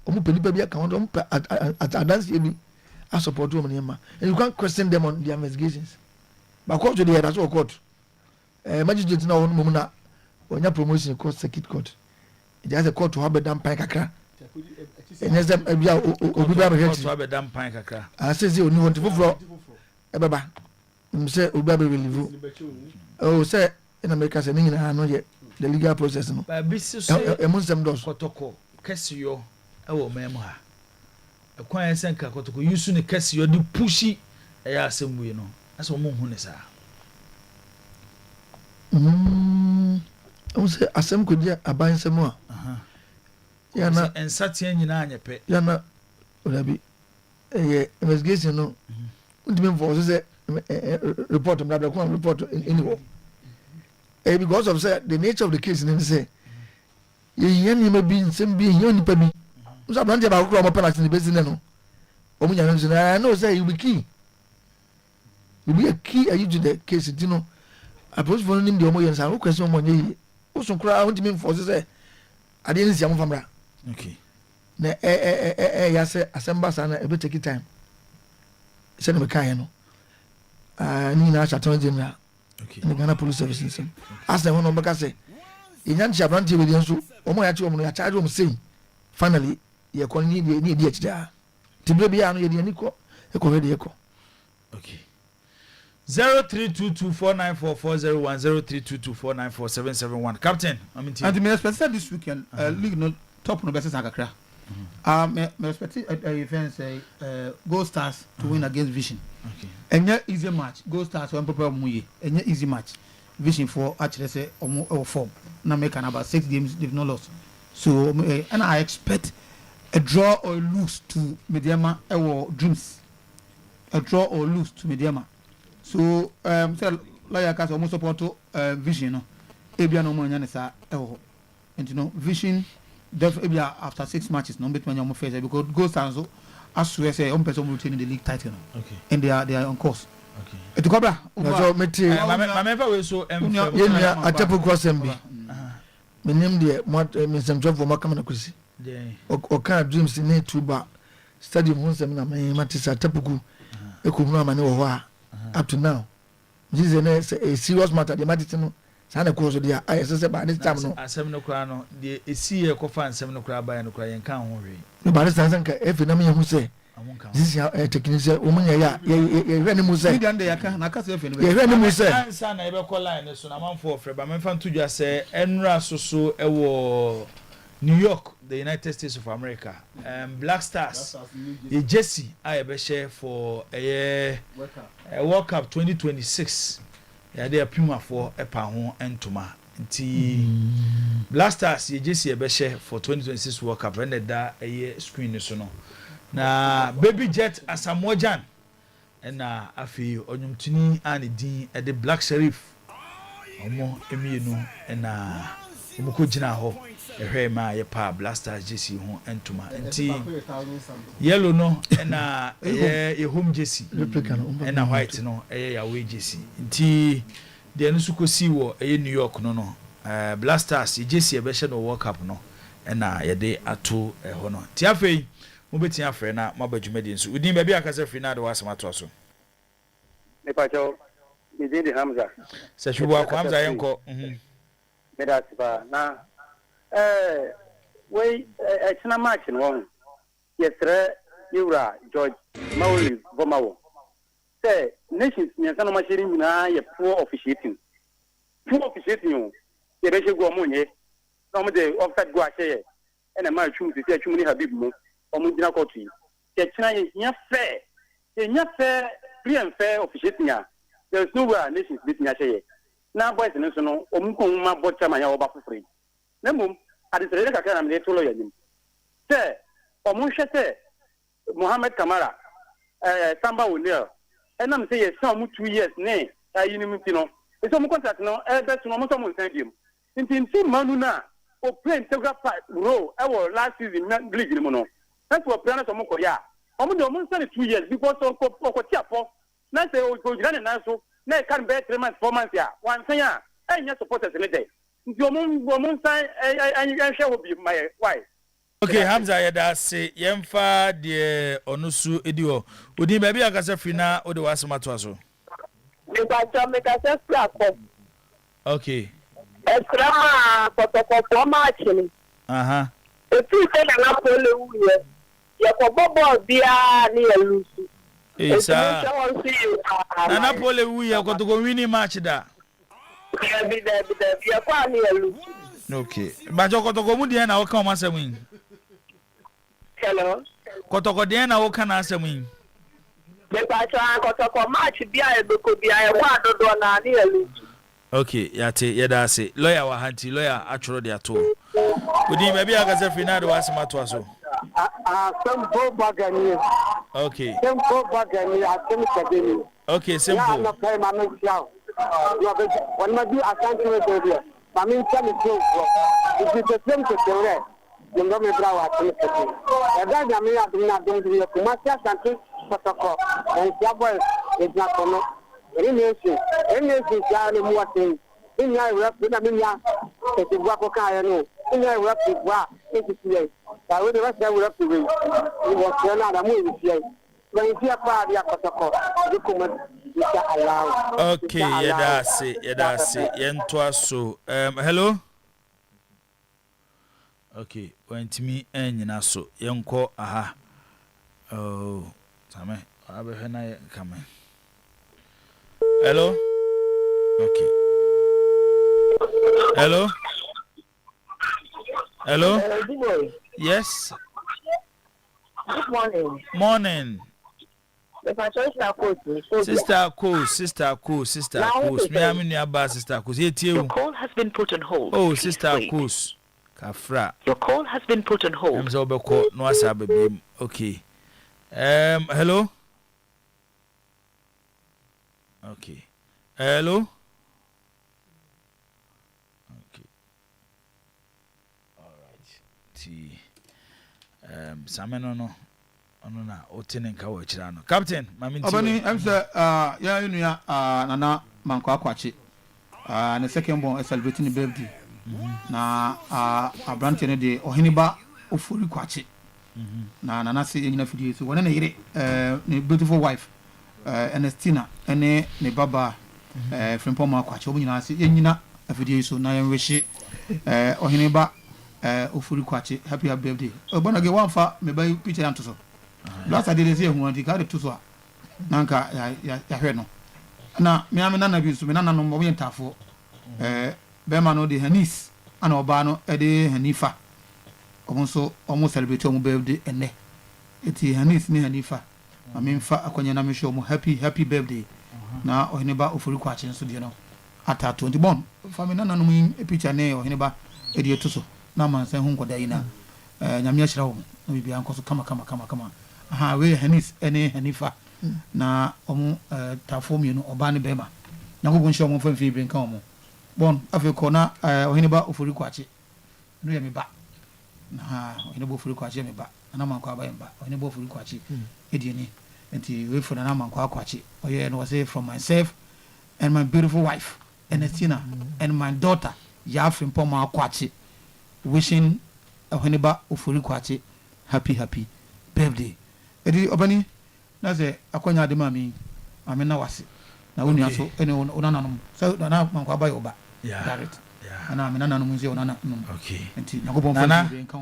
omo pelipa bia kan do at dance bi a support wo ma and you can't question them on their investigations ba court de that's all court magistrate na won mo na onya promotion court circuit court it has a court to have a damn pine kakra enyesem bia obi ba beheti so abedam pan kakra asese oni won tifoforo ebeba mse obi ba relieve oh say in America say nyina no ye the legal process no ba bisi so emunsem dos kotoko kesiyo ewo memo ha ekwan esenka kotoko yusu ne kesiyo di pushi eya asembuye no ase omo hu ne sa o say asem ko dia abansem a yana ensatia nyina anyepe yana orabi investigation no ndime for say report am that come report anyway because of say the nature of the case ni say ye nyima bi nsem bi ye onipa bi so brand ba ko mo penalty ni bezi ne no o mu nyana nso no say you be key you be a key are you to the case you know approach for nim de o mo yen sa o question mo nye o so kura o ndime for say ade ni siam famra. Okay. Na ya say assemble sana e be take time. Say no kan no. Ni na chaton general. Okay. Ni Ghana Police Service nsem. As dem no be ka say inyan chi abranti we nso omo ya chi omo no ya charge omo say finally ye kon ni di achida. Tibre bia no ye di ni ko e ko we di e ko. Okay. 0322494401 0322494771 Captain I mean and me expect this weekend league no top no versus Akakra. Me expect event say Gold Stars to win against Vision. Okay. Enya easy match. Gold Stars when prepare muye. Enya easy match. Vision for actually say omo form. Na make about 6 games they've not lost. So and I expect a draw or lose to Mediama or Dreams. A draw or lose to Mediama. So say like I almost support to Vision no. Ebia no mo nya sa and you know Vision definitely after 6 matches no bet when you face because Gold Stars as swear say on person will retain the league title. Okay. And they are on course. Okay. Etu kobra. So meti mama we so yenya atepo kwasembi. Menim de mesem job for makama na kusi. O kan Dreams ni tuba stadium honsem na me matisa atepo ekomunu amane wo ho a up to now. This is a serious matter the match no sana ko so dia I say ba this time no asem no kra no de esi e ko fa asem no kra ba no kra yen kan ho hwe no ba this time ka efi na me hu say this is technical woman ya hwe mu say media nda yaka na kasa efe ye hwe mu say ansa na ebe call line so na manfo ofre ba menfa ntudwa say enra soso ewo New York, the United States of America. Black Stars, a jersey I have share for a World Cup 2026. Yeah, they are Puma for a pound and Tuma. Black Stars, a jersey I share for 2026 World Cup. And that a screen is no. Na Baby Jet Asamoah and I feel on Tini and Dean at the Black Sheriff. Omo Emino and Muko Jina ho. Ehwe ma ye pa Blasters jersey ho entuma enti yellow no na ye home jersey na white no ye away jersey enti de no sukosi wo ye New York no Blasters jersey e be she no World Cup no na ye de ato ho no ti afei mo beti afre na mabadwumadi nso udin ba bi akasa free na de wasema to so me pa cho de Hamza se shubo akwa Hamza yenko me da siba na we it's not much in one. Yes, Yura, George, Maui, Bomawo. Say, nations, Yansano Machine, you're poor officiating. Poor officiating you. You better go on, eh? Some of the offset guache, and a man choose to say, Chumini Habibu, or Mudina Koti. China is not fair. You're not fair, free and fair officiating. There's nowhere nations beating Ashe. Now, boys and no, Omukuma Botama or Bafufree. Nemum, at the Redaka and the Tolo. Say, Omushete, Mohammed Kamara, Samba Unil, and I'm saying some 2 years, nay, Unimutino. It's some contract no, that's no more stadium. In Manuna, or playing telegraph row, our last season, not bleeding mono. That's what Planet Omokoya. Omo 2 years before so Kotiapo. Not say, oh, Jojan and Naso, nay, can't bear 3 months, 4 months, yeah. One thing, I just supporters in a day. Woman sign, I shall be my wife. Okay, Hamza yada say yemfa de onusu ediwo. Odi baby akasa frina o de wasema to aso. Me ba cho me ka se fra ko. Okay. Eskrama protocol match ni. Aha. E tu se na pole uye. Ye ko bobo bia ni elusu. Isa. Na pole uye ko to go winning match da. Bia kwa ni elusu. Okay. Ba jo ko to go mu de na o kan o masem yin. Hello. Kotoko de na wo kana asem yin. Me pa cho kotoko match bia e beko bia e kwa dodo na ni elu. Okay, yate yeda ase. Lawyer wa hanti, lawyer atro de ato. Odi ba bia ka se finado wasema to aso. Simple bagani. Okay. Simple bagani asem kadeni. Okay, simple. Ya na pay mama siao. You be when ma di asante we dey. Mama tell me so. It is the same to Yongo me brawa tini. Eda jami ya dumna dumdi ya kumasia santi protocol. And siabo is not kono. Rinesi ya ni muwate. Inya rap na minya. Eti bwa ko kaya no. Inya rap bwa eti tie. Ka we the rest we rap we. We was na da mu eti tie. When you pa dia protocol. You come insha Allah. Okay, yeda se yento aso. Hello. Okay, went me nyina so yenko aha. Oh, tame abe hena come. Hello? Okay. Hello? Hello? Yes. Good morning. Morning. Sister Coos. Me am in your Sister Coos. Your call has been put on hold. Oh, Sister Coos. Kafra. Your call has been put on hold. I'm so beko no asa baby. Okay. Hello? Okay. Hello? Okay. All right. Sameno no. Ono na otene nka wa kira no. Captain, mami nti. Obani, I'm say ya inu ya nana manko akwachi. The second born celebrating the birthday. Na abrante ne de ohiniba ofori kwachi. Na nana se nyina fidie so wona na yire ne beautiful wife Ernestina ene ne baba frimpom akwachi obu nyina se nyina afidie so na yenweshi ohiniba ofori kwachi happy birthday. Ogbona ge wanfa me ba picture anto so. last I did say who want to carry to so nanka ya hwe no na me am na na bi so me na no mo yen tafo bema no de hanis ana oba no e de hanifa omo celebrate omo birthday ene eti hanis ni hanifa amemfa akwanya na me show omo happy birthday na ohene ba ofori kwache nso de no ata 20 bon family na no mu picture ne ohene ba e de to so na man say hu nkoda yi na nyame ahyira wo na bibia nkoso kama aha we hanis ene hanifa na omo tafo mi no oba ne bema na ko gunshi omo famfi bi nka omo bon afeko na ohene ba ofori kwache no ya me ba na ohene ba ofori kwache me ba na man kwa ba yamba ohene ba ofori kwache edie ni enti we for na man kwa kwache oye no say from myself and my beautiful wife Ernestina and my daughter Yafin Poma kwache wishing ohene ba ofori kwache happy birthday edi obani na say akwanya de mami na wase na wonu aso ene onananom so na man kwa ba yoba direct ana amena nanom nze onana okay enti nakobon fa bi nka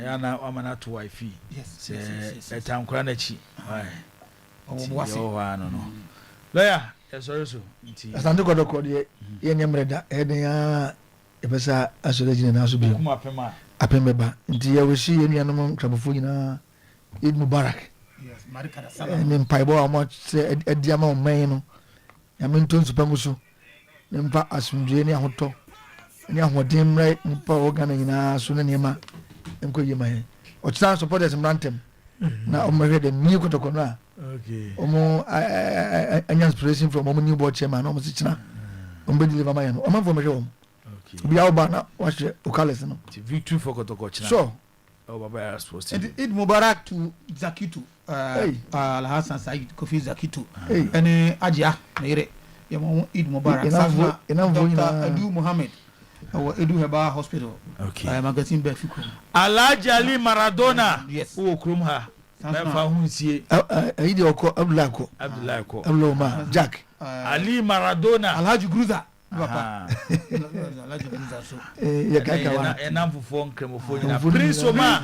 ya na amana to wife yes etankura na chi omo wase no lawyer sorry so enti asante kodoko de ye nyemreda eden ya ebesa asolejine na so bi kuma apema apemeba nti ya wesi ye nuanom twabofo nyina Eid Mubarak yes marika da sala ne mpaibo amo se adiama oman no ya mento nsupamuso ne mpa asundue ne ahoto ne ahoden mra mpa organ nyina so ne nema enko yema he o tsan supporters mrantem na o mehwe de ni kotoko no a okay omo anya inspiration from omo new board chairman omo se china omo be deliver my no omo for mehwe omo okay bi awo na wa hwe okales no victory for kotoko china so baba supposed to Eid Mubarak to Zakitu Al Hassan Said Kofi Zakitu ene ajia nere yamo Eid Mubarak safna Dr. Edu Muhammad Edu Heba Hospital okay magazine be fikro Alhaji Ali Maradona yes o krum ha mefa hunsie Eid oko Abdullah ko Abdullah Jack Ali Maradona Alhaji Gruza papa Alhaji Gruza so ya kaka wa enamfofo nkremofo nyina Prince Oma